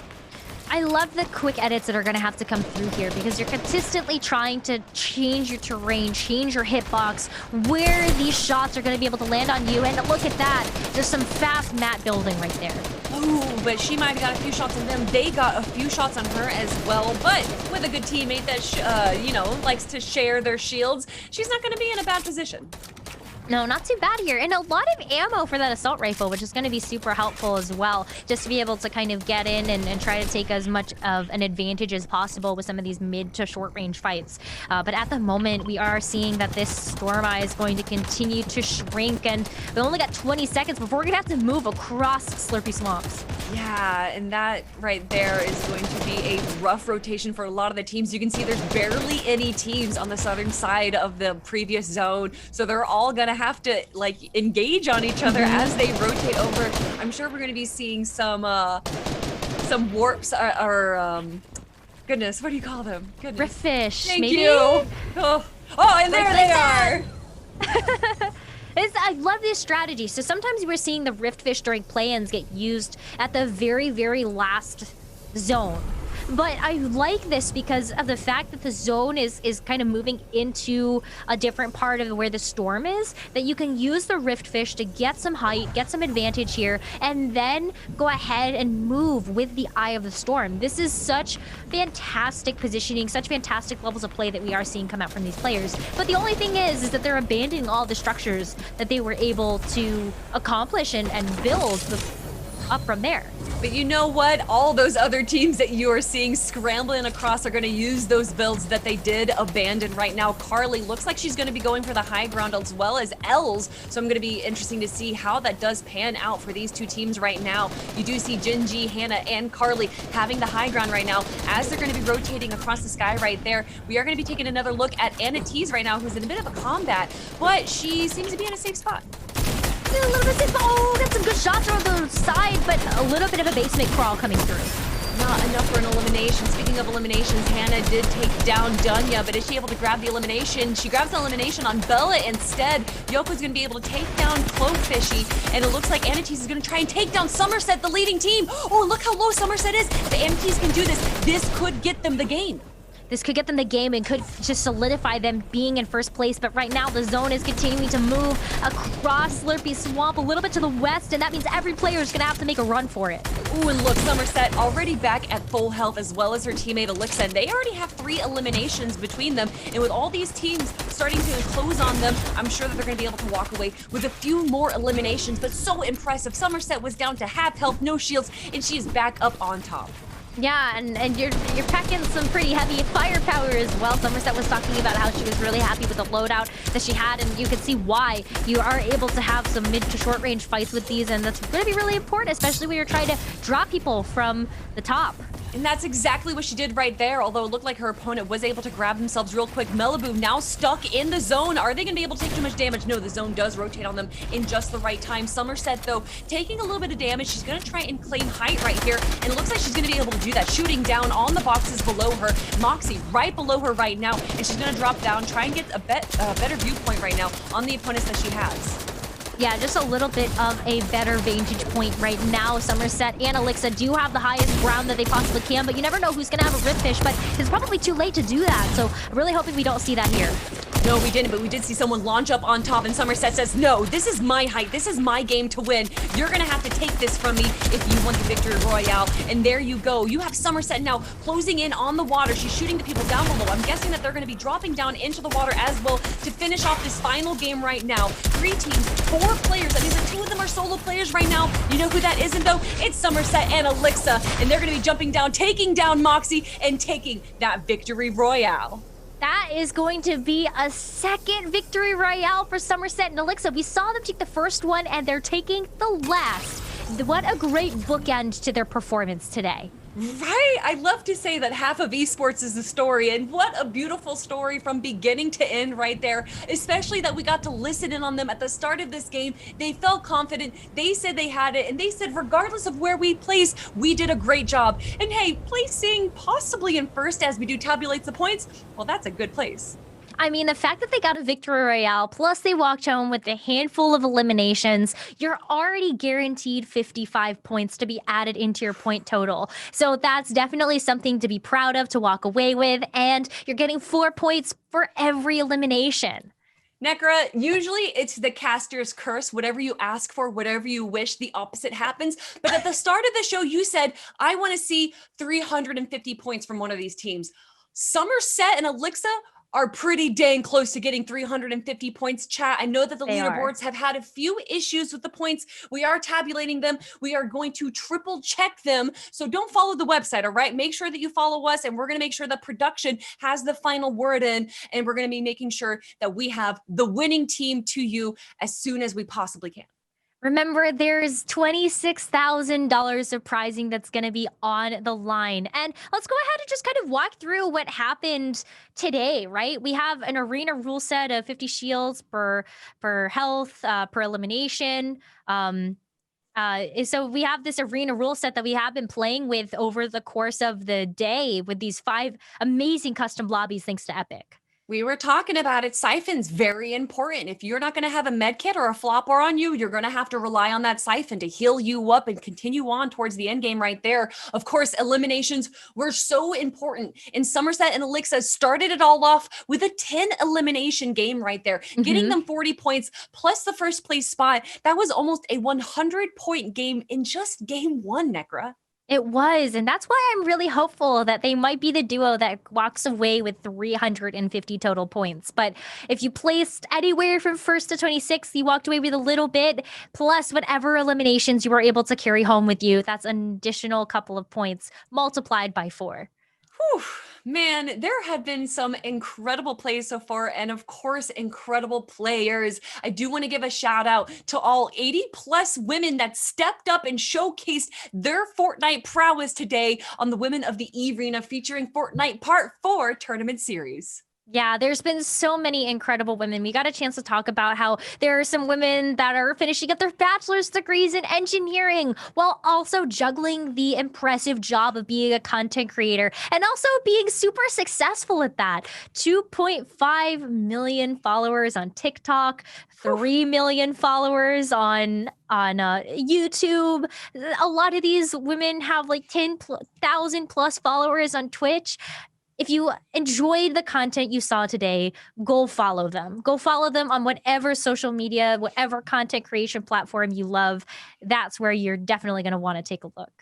I love the quick edits that are going to have to come through here because you're consistently trying to change your terrain, change your hitbox, where these shots are going to be able to land on you. And look at that. There's some fast mat building right there. Ooh, but she might have got a few shots on them. They got a few shots on her as well. But with a good teammate that, you know, likes to share their shields, she's not going to be in a bad position. No, not too bad here. And a lot of ammo for that assault rifle, which is going to be super helpful as well. Just to be able to kind of get in and try to take as much of an advantage as possible with some of these mid to short range fights. But at the moment, we are seeing that this Storm Eye is going to continue to shrink. And we only got 20 seconds before we're going to have to move across Slurpy Swamps. Yeah, and that right there is going to be a rough rotation for a lot of the teams. You can see there's barely any teams on the southern side of the previous zone. So they're all going to have to like engage on each other as they rotate over. I'm sure we're going to be seeing some warps or goodness, what do you call them? Goodness. Rift fish, Thank maybe? you. Oh, and there they are. I love this strategy. So sometimes we're seeing the rift fish during play-ins get used at the very, very last zone. But I like this because of the fact that the zone is kind of moving into a different part of where the storm is, that you can use the rift fish to get some height, get some advantage here, and then go ahead and move with the eye of the storm. This is such fantastic positioning, such fantastic levels of play that we are seeing come out from these players. But the only thing is that they're abandoning all the structures that they were able to accomplish and build up from there. But you know what? All those other teams that you are seeing scrambling across are going to use those builds that they did abandon right now. Carly looks like she's going to be going for the high ground as well as Els. So I'm going to be interesting to see how that does pan out for these two teams right now. You do see Gingy, Hannah, and Carly having the high ground right now as they're going to be rotating across the sky right there. We are going to be taking another look at Anna Tees right now, who's in a bit of a combat, but she seems to be in a safe spot. A little bit safe. Oh, got some good shots on the side, but a little bit of a basement crawl coming through. Not enough for an elimination. Speaking of eliminations, Hannah did take down Dunya, but is she able to grab the elimination? She grabs the elimination on Bella instead. Yoko's going to be able to take down Cloakfishy, and it looks like Anatees is going to try and take down Somerset, the leading team. Oh, look how low Somerset is. If Anatees can do this could get them the game. This could get them the game and could just solidify them being in first place. But right now, the zone is continuing to move across Slurpee Swamp a little bit to the west, and that means every player is going to have to make a run for it. Ooh, and look, Somerset already back at full health, as well as her teammate Elixir. They already have 3 eliminations between them, and with all these teams starting to close on them, I'm sure that they're going to be able to walk away with a few more eliminations. But so impressive. Somerset was down to half health, no shields, and she is back up on top. Yeah, and you're packing some pretty heavy firepower as well. Somerset was talking about how she was really happy with the loadout that she had, and you can see why you are able to have some mid to short range fights with these, and that's going to be really important, especially when you're trying to drop people from the top. And that's exactly what she did right there, although it looked like her opponent was able to grab themselves real quick. Malibu now stuck in the zone. Are they going to be able to take too much damage? No, the zone does rotate on them in just the right time. Somerset, though, taking a little bit of damage. She's going to try and claim height right here, and it looks like she's going to be able to do that, shooting down on the boxes below her. Moxie right below her right now, and she's going to drop down, try and get a better viewpoint right now on the opponents that she has. Yeah, just a little bit of a better vantage point right now. Somerset and Elixir do have the highest ground that they possibly can, but you never know who's going to have a rip fish, but it's probably too late to do that, so I'm really hoping we don't see that here. No, we didn't, but we did see someone launch up on top, and Somerset says, no, this is my height. This is my game to win. You're going to have to take this from me if you want the victory royale. And there you go. You have Somerset now closing in on the water. She's shooting the people down below. I'm guessing that they're going to be dropping down into the water as well to finish off this final game right now. 3 teams, 4 players. That means that 2 of them are solo players right now. You know who that isn't, though? It's Somerset and Elixir, and they're going to be jumping down, taking down Moxie, and taking that victory royale. That is going to be a second victory royale for Somerset and Elixir. We saw them take the first one, and they're taking the last. What a great bookend to their performance today. Right? I love to say that half of esports is the story, and what a beautiful story from beginning to end right there, especially that we got to listen in on them at the start of this game. They felt confident, they said they had it, and they said regardless of where we placed, we did a great job. And hey, placing possibly in first as we do tabulate the points, well, that's a good place. I mean, the fact that they got a victory royale, plus they walked home with a handful of eliminations, you're already guaranteed 55 points to be added into your point total. So that's definitely something to be proud of, to walk away with, and you're getting 4 points for every elimination. Necra, usually it's the caster's curse. Whatever you ask for, whatever you wish, the opposite happens. But at the start of the show, you said, I want to see 350 points from one of these teams. Somerset and Elixir are pretty dang close to getting 350 points, chat. I know that the leaderboards have had a few issues with the points. We are tabulating them. We are going to triple check them. So don't follow the website, all right? Make sure that you follow us, and we're going to make sure that production has the final word in, and we're going to be making sure that we have the winning team to you as soon as we possibly can. Remember, there's $26,000 of prizing that's going to be on the line. And let's go ahead and just kind of walk through what happened today, right? We have an arena rule set of 50 shields per health, per elimination. So we have this arena rule set that we have been playing with over the course of the day with these 5 amazing custom lobbies thanks to Epic. We were talking about it. Siphon's very important. If you're not going to have a med kit or a flopper on you, you're going to have to rely on that siphon to heal you up and continue on towards the end game right there. Of course, eliminations were so important. And Somerset and Elixir started it all off with a 10 elimination game right there, getting them 40 points plus the first place spot. That was almost a 100-point game in just game 1, Necra. It was, and that's why I'm really hopeful that they might be the duo that walks away with 350 total points. But if you placed anywhere from first to 26th, you walked away with a little bit, plus whatever eliminations you were able to carry home with you. That's an additional couple of points multiplied by 4. Whew, man, there have been some incredible plays so far, and of course, incredible players. I do want to give a shout out to all 80 plus women that stepped up and showcased their Fortnite prowess today on the Women of the eRena featuring Fortnite Part 4 tournament series. Yeah, there's been so many incredible women. We got a chance to talk about how there are some women that are finishing up their bachelor's degrees in engineering while also juggling the impressive job of being a content creator and also being super successful at that. 2.5 million followers on TikTok, 3 million followers on YouTube. A lot of these women have like 10,000 plus followers on Twitch. If you enjoyed the content you saw today, go follow them. Go follow them on whatever social media, whatever content creation platform you love. That's where you're definitely going to want to take a look.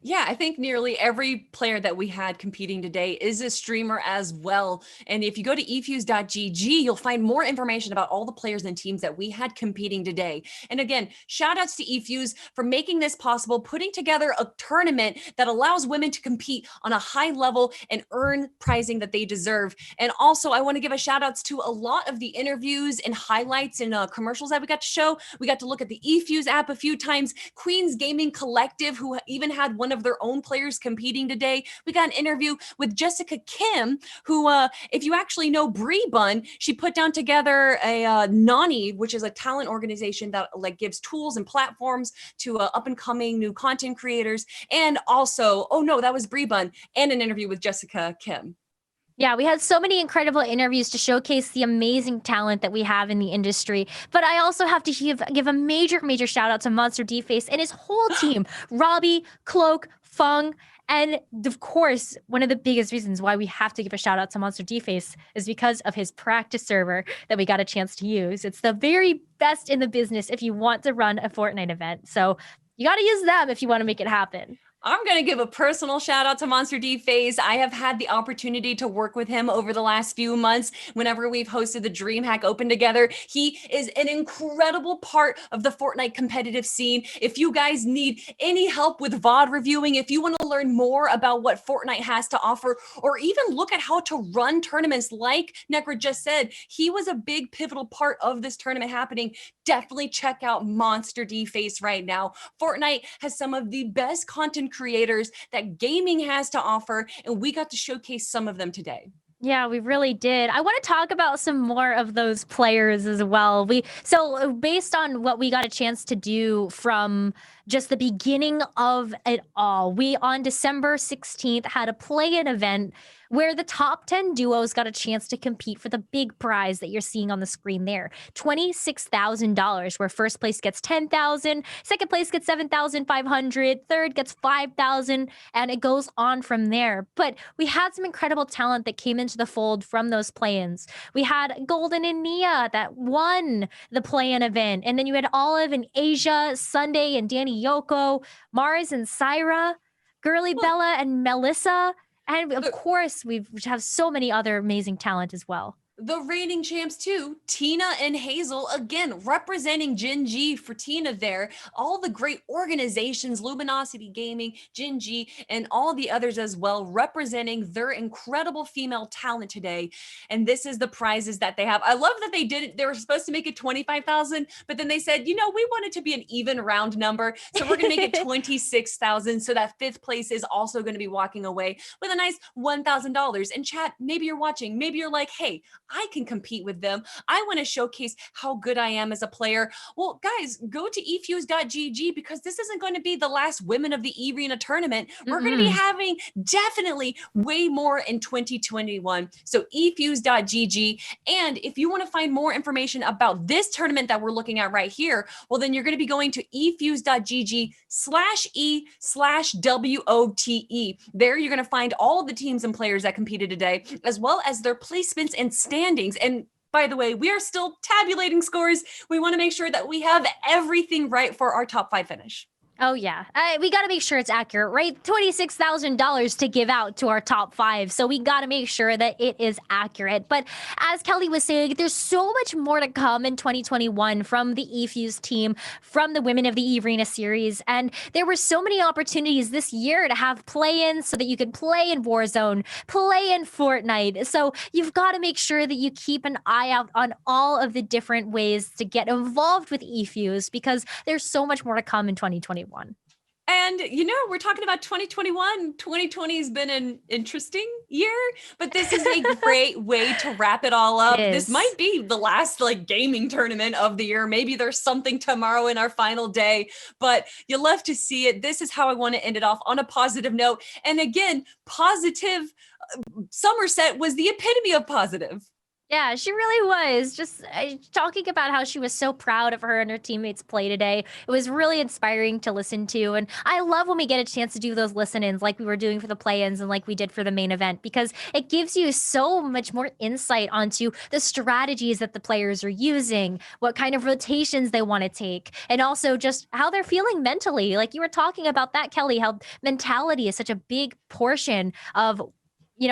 Yeah, I think nearly every player that we had competing today is a streamer as well. And if you go to eFuse.gg, you'll find more information about all the players and teams that we had competing today. And again, shout outs to eFuse for making this possible, putting together a tournament that allows women to compete on a high level and earn prizing that they deserve. And also, I want to give a shout outs to a lot of the interviews and highlights and commercials that we got to show. We got to look at the eFuse app a few times, Queen's Gaming Collective, who even had one of their own players competing today. We got an interview with Jessica Kim, who, if you actually know Bree Bun, she put down together a Nani, which is a talent organization that like gives tools and platforms to up and coming new content creators. And also, oh no, that was Bree Bun, and an interview with Jessica Kim. Yeah, we had so many incredible interviews to showcase the amazing talent that we have in the industry. But I also have to give a major shout out to Monster D-Face and his whole team, Robbie, Cloak, Fung, and of course, one of the biggest reasons why we have to give a shout out to Monster D-Face is because of his practice server that we got a chance to use. It's the very best in the business if you want to run a Fortnite event. So you got to use them if you want to make it happen. I'm going to give a personal shout out to Monster D-Face. I have had the opportunity to work with him over the last few months whenever we've hosted the DreamHack Open together. He is an incredible part of the Fortnite competitive scene. If you guys need any help with VOD reviewing, if you want to learn more about what Fortnite has to offer, or even look at how to run tournaments like Necra just said, he was a big pivotal part of this tournament happening. Definitely check out Monster D-Face right now. Fortnite has some of the best content creators that gaming has to offer, and we got to showcase some of them today. Yeah, we really did. I want to talk about some more of those players as well. So based on what we got a chance to do from just the beginning of it all, we on December 16th had a play-in event where the top 10 duos got a chance to compete for the big prize that you're seeing on the screen there. $26,000, where first place gets $10,000, second place gets $7,500, third gets $5,000, and it goes on from there. But we had some incredible talent that came into the fold from those play-ins. We had Golden and Nia that won the play-in event, and then you had Olive and Asia, Sunday and Danny Yoko, Mars and Syra, Girly Bella and Melissa. And of course, we have so many other amazing talent as well. The reigning champs too, Tina and Hazel, again, representing Gen G for Tina there. All the great organizations, Luminosity Gaming, Gen G, and all the others as well, representing their incredible female talent today. And this is the prizes that they have. I love that they were supposed to make it 25,000, but then they said, you know, we want it to be an even round number. So we're going to make it 26,000. So that fifth place is also going to be walking away with a nice $1,000. And chat, maybe you're watching, maybe you're like, hey, I can compete with them. I want to showcase how good I am as a player. Well, guys, go to eFuse.gg because this isn't going to be the last Women of the eRena tournament. We're going to be having definitely way more in 2021. So eFuse.gg. And if you want to find more information about this tournament that we're looking at right here, well, then you're going to be going to eFuse.gg/e/WOTE. There you're going to find all of the teams and players that competed today, as well as their placements and standings. And by the way, we are still tabulating scores. We want to make sure that we have everything right for our top 5 finish. Oh yeah, we got to make sure it's accurate, right? $26,000 to give out to our top 5, so we got to make sure that it is accurate. But as Kelly was saying, there's so much more to come in 2021 from the eFuse team, from the Women of the eRena series, and there were so many opportunities this year to have play-ins so that you could play in Warzone, play in Fortnite. So you've got to make sure that you keep an eye out on all of the different ways to get involved with eFuse, because there's so much more to come in 2021. And, we're talking about 2021. 2020 has been an interesting year, but this is a great way to wrap it all up. This might be the last gaming tournament of the year. Maybe there's something tomorrow in our final day, but you love to see it. This is how I want to end it off, on a positive note. And again, positive. Somerset was the epitome of positive. Yeah, she really was. Just talking about how she was so proud of her and her teammates' play today. It was really inspiring to listen to. And I love when we get a chance to do those listen-ins like we were doing for the play-ins and like we did for the main event, because it gives you so much more insight onto the strategies that the players are using, what kind of rotations they want to take, and also just how they're feeling mentally. Like you were talking about that, Kelly, how mentality is such a big portion of,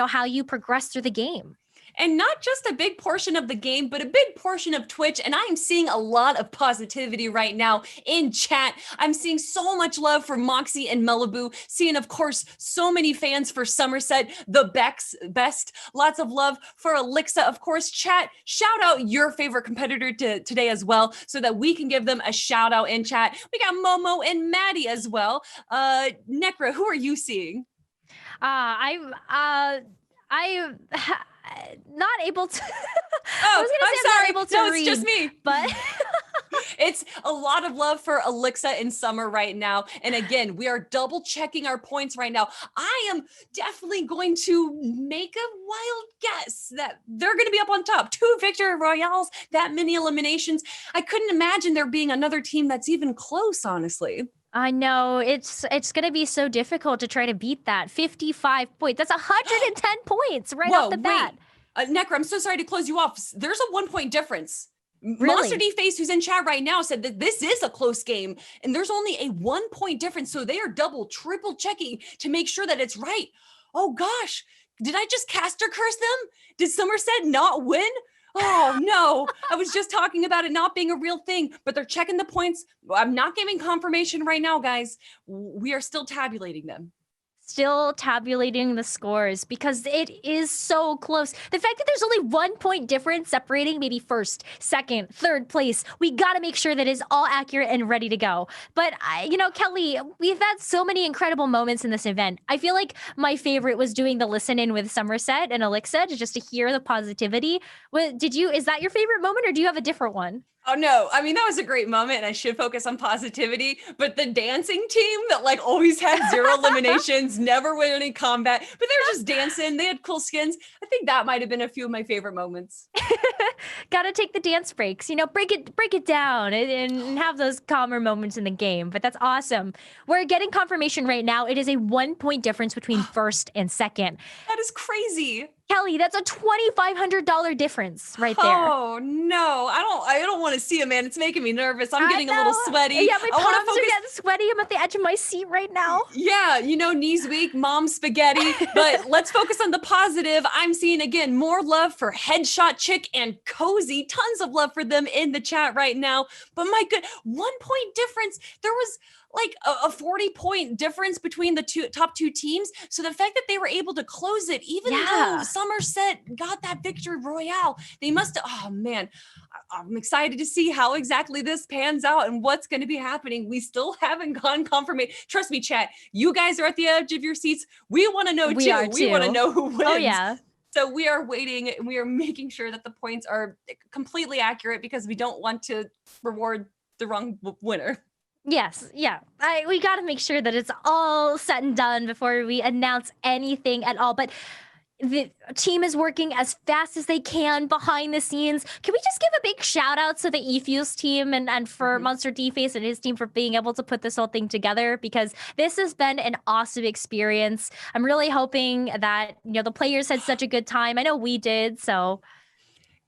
how you progress through the game. And not just a big portion of the game, but a big portion of Twitch. And I'm seeing a lot of positivity right now in chat. I'm seeing so much love for Moxie and Malibu. Seeing, of course, so many fans for Somerset, the best. Lots of love for Alexa, of course. Chat, shout out your favorite competitor today as well, so that we can give them a shout out in chat. We got Momo and Maddie as well. Necra, who are you seeing? I'm not able to. Oh, I'm sorry. Able to no, read, it's just me. But it's a lot of love for Alexa and Summer right now. And again, we are double checking our points right now. I am definitely going to make a wild guess that they're going to be up on top. 2 victory royales, that many eliminations. I couldn't imagine there being another team that's even close, honestly. I know it's going to be so difficult to try to beat that. 55 points. That's 110 points right off the bat. Necra, I'm so sorry to close you off. There's a 1-point difference. Really? Monster D Face, who's in chat right now, said that this is a close game and there's only a 1-point difference. So they are double, triple checking to make sure that it's right. Oh gosh, did I just caster curse them? Did Somerset not win? Oh no, I was just talking about it not being a real thing, but they're checking the points. I'm not giving confirmation right now, guys. We are still tabulating them. Still tabulating the scores because it is so close. The fact that there's only 1-point difference separating maybe first, second, third place, we got to make sure that it's all accurate and ready to go. But Kelly, we've had so many incredible moments in this event. I feel like my favorite was doing the listen in with Somerset and Alexa just to hear the positivity. Is that your favorite moment, or do you have a different one? Oh no, I mean, that was a great moment and I should focus on positivity, but the dancing team that always had 0 eliminations, never win any combat, but they were just dancing. They had cool skins. I think that might have been a few of my favorite moments. Gotta take the dance breaks, break it down and have those calmer moments in the game. But that's awesome. We're getting confirmation right now. It is a 1-point difference between first and second. That is crazy. Kelly, that's a $2,500 difference right there. Oh no, I don't want to see it, man. It's making me nervous. I'm getting a little sweaty. Yeah, my palms are getting sweaty. I'm at the edge of my seat right now. Yeah, knees weak, mom spaghetti. But let's focus on the positive. I'm seeing again more love for Headshot Chick and Cozy. Tons of love for them in the chat right now. But my good, 1-point difference. There was a 40-point difference between the top 2 teams. So the fact that they were able to close it, even though Somerset got that victory royale, they must have, oh man, I'm excited to see how exactly this pans out and what's going to be happening. We still haven't gotten confirmation. Trust me, chat, you guys are at the edge of your seats. We want to know too. We want to know who wins. Oh yeah. So we are waiting and we are making sure that the points are completely accurate because we don't want to reward the wrong winner. Yes, yeah. We got to make sure that it's all set and done before we announce anything at all. But the team is working as fast as they can behind the scenes. Can we just give a big shout out to the eFuse team and for Monster D-Face and his team for being able to put this whole thing together? Because this has been an awesome experience. I'm really hoping that, the players had such a good time. I know we did, so...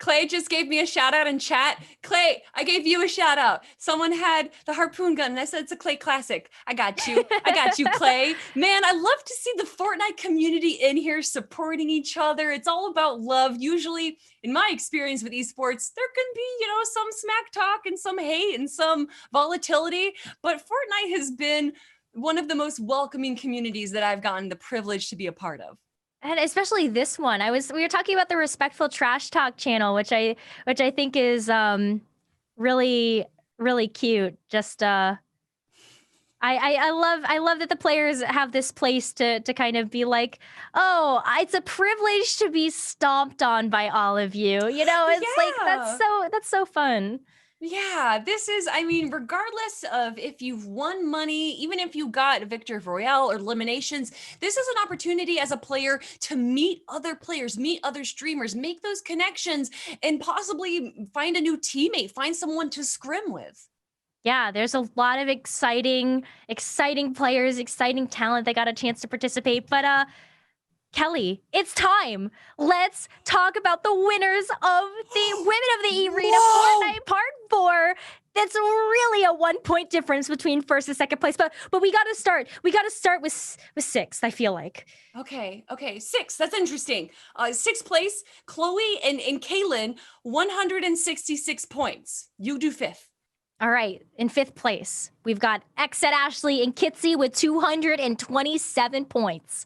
Clay just gave me a shout out in chat. Clay, I gave you a shout out. Someone had the harpoon gun and I said it's a Clay classic. I got you. I got you, Clay. Man, I love to see the Fortnite community in here supporting each other. It's all about love. Usually, in my experience with esports, there can be, some smack talk and some hate and some volatility, but Fortnite has been one of the most welcoming communities that I've gotten the privilege to be a part of. And especially this one. We were talking about the Respectful Trash Talk channel, which I think is really, really cute. Just I love that the players have this place to kind of be like, oh, it's a privilege to be stomped on by all of you. It's like that's so fun. Yeah, this is, regardless of if you've won money, even if you got a victory royale or eliminations, this is an opportunity as a player to meet other players, meet other streamers, make those connections, and possibly find a new teammate, find someone to scrim with. Yeah, there's a lot of exciting players, exciting talent that got a chance to participate. But Kelly, it's time. Let's talk about the winners of the Women of the eRena Fortnite Part 4. That's really a 1 point difference between first and second place. But we gotta start. We gotta start with sixth, I feel like. Okay, sixth. That's interesting. Sixth place, Chloe and Kaylin, 166 points. You do fifth. All right, in fifth place, we've got Exet Ashley and Kitsy with 227 points.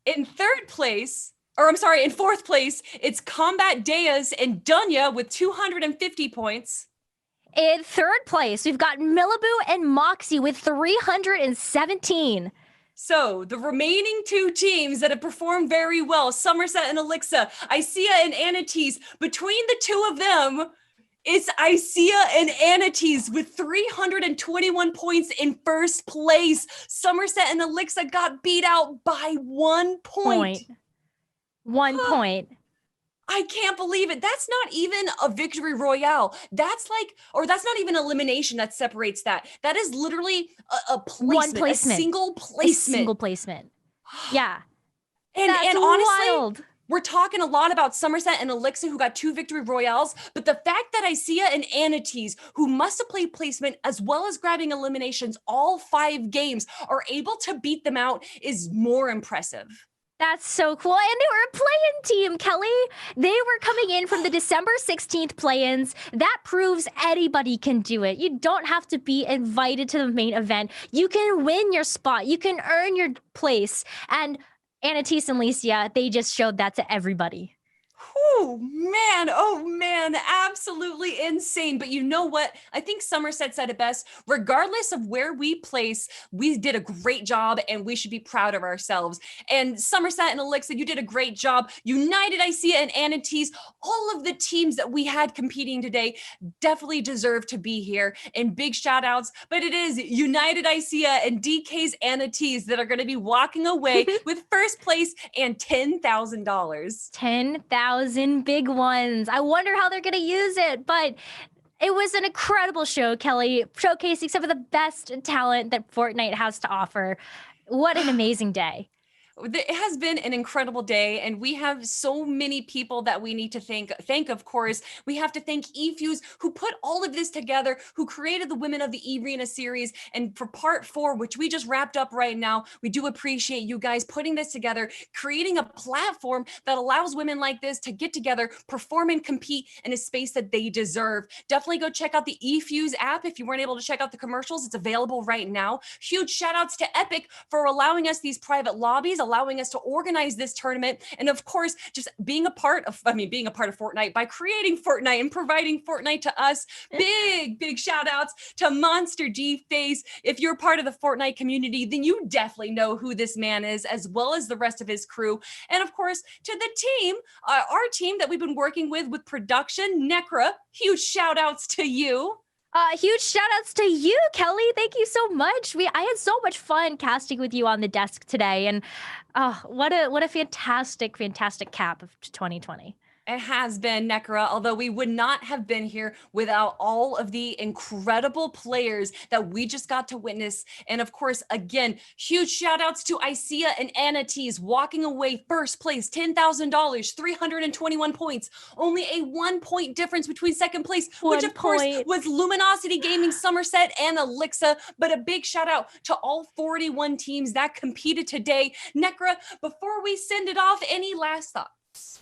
In fourth place, it's Combat Deas and Dunya with 250 points. In third place, we've got Millaboo and Moxie with 317. So the remaining two teams that have performed very well, Somerset and Alexa, Isia and Anatis, between the two of them, it's Isia and Anatis with 321 points in first place. Somerset and Alexa got beat out by 1 point. 1 point. I can't believe it. That's not even a victory royale. That's not even elimination that separates that. That is literally a placement, One placement. a single placement. A single placement. Yeah. And That's honestly, wild. we're talking a lot about Somerset and Alexa, who got 2 victory royales, but the fact that Isia and Anatis, who must have played placement as well as grabbing eliminations all 5 games, are able to beat them out is more impressive. That's so cool. And they were a play-in team, Kelly. They were coming in from the December 16th play-ins. That proves anybody can do it. You don't have to be invited to the main event. You can win your spot. You can earn your place. And Anatis and Licia, they just showed that to everybody. Oh man, absolutely insane. But you know what? I think Somerset said it best. Regardless of where we place, we did a great job and we should be proud of ourselves. And Somerset and Alexa, you did a great job. United Isia and Anatis, all of the teams that we had competing today definitely deserve to be here. And big shout outs, but it is United Isia and DK's Anatis that are going to be walking away with first place and $10,000. 10,000 big ones. I wonder how they're going to use it, but it was an incredible show, Kelly, showcasing some of the best talent that Fortnite has to offer. What an amazing day. It has been an incredible day, and we have so many people that we need to thank, of course. We have to thank eFuse, who put all of this together, who created the Women of the eRena series. And for part 4, which we just wrapped up right now, we do appreciate you guys putting this together, creating a platform that allows women like this to get together, perform and compete in a space that they deserve. Definitely go check out the eFuse app. If you weren't able to check out the commercials, it's available right now. Huge shout outs to Epic for allowing us these private lobbies, allowing us to organize this tournament, and of course, just being a part of Fortnite by creating Fortnite and providing Fortnite to us. Big shout outs to Monster G Face. If you're part of the Fortnite community, then you definitely know who this man is, as well as the rest of his crew. And of course, to the team, our team that we've been working with production, Necra, huge shout outs to you. Huge shout outs to you, Kelly. Thank you so much. I had so much fun casting with you on the desk today, and what a fantastic cap of 2020. It has been, Nekra, although we would not have been here without all of the incredible players that we just got to witness. And of course, again, huge shout outs to Isaiah and Anna Tees walking away first place, $10,000, 321 points, only a 1 point difference between second place, which of course was Luminosity Gaming, Somerset, and Elixa. But a big shout out to all 41 teams that competed today. Nekra, before we send it off, any last thoughts?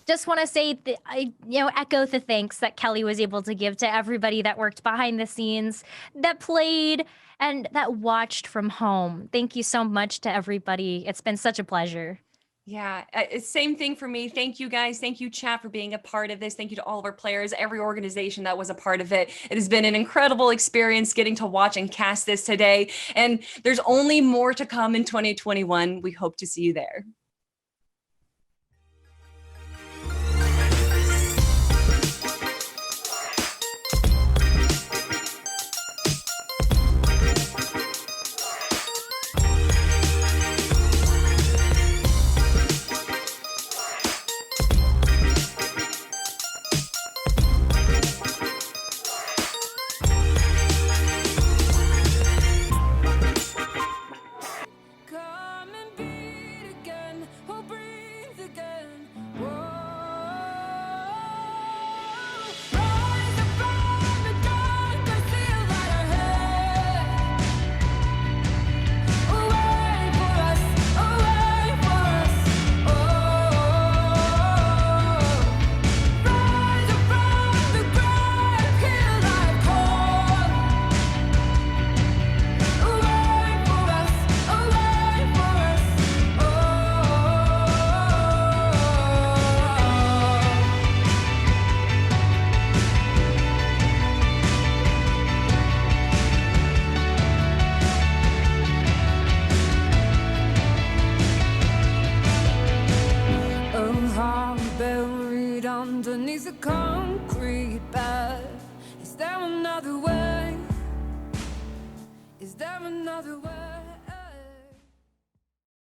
Just want to say that I, echo the thanks that Kelly was able to give to everybody that worked behind the scenes, that played, and that watched from home. Thank you so much to everybody. It's been such a pleasure. Yeah, same thing for me. Thank you guys. Thank you, chat, for being a part of this. Thank you to all of our players, every organization that was a part of it. It has been an incredible experience getting to watch and cast this today. And there's only more to come in 2021. We hope to see you there. Come and beat again, oh breathe again. Whoa. Rise up from the dark, I see a light ahead. Wait for us, wait for us. Oh. Rise up from the grave, hear life call. Wait for us, wait for us. Oh, how buried underneath the concrete pad. Is there another way? Is there another way?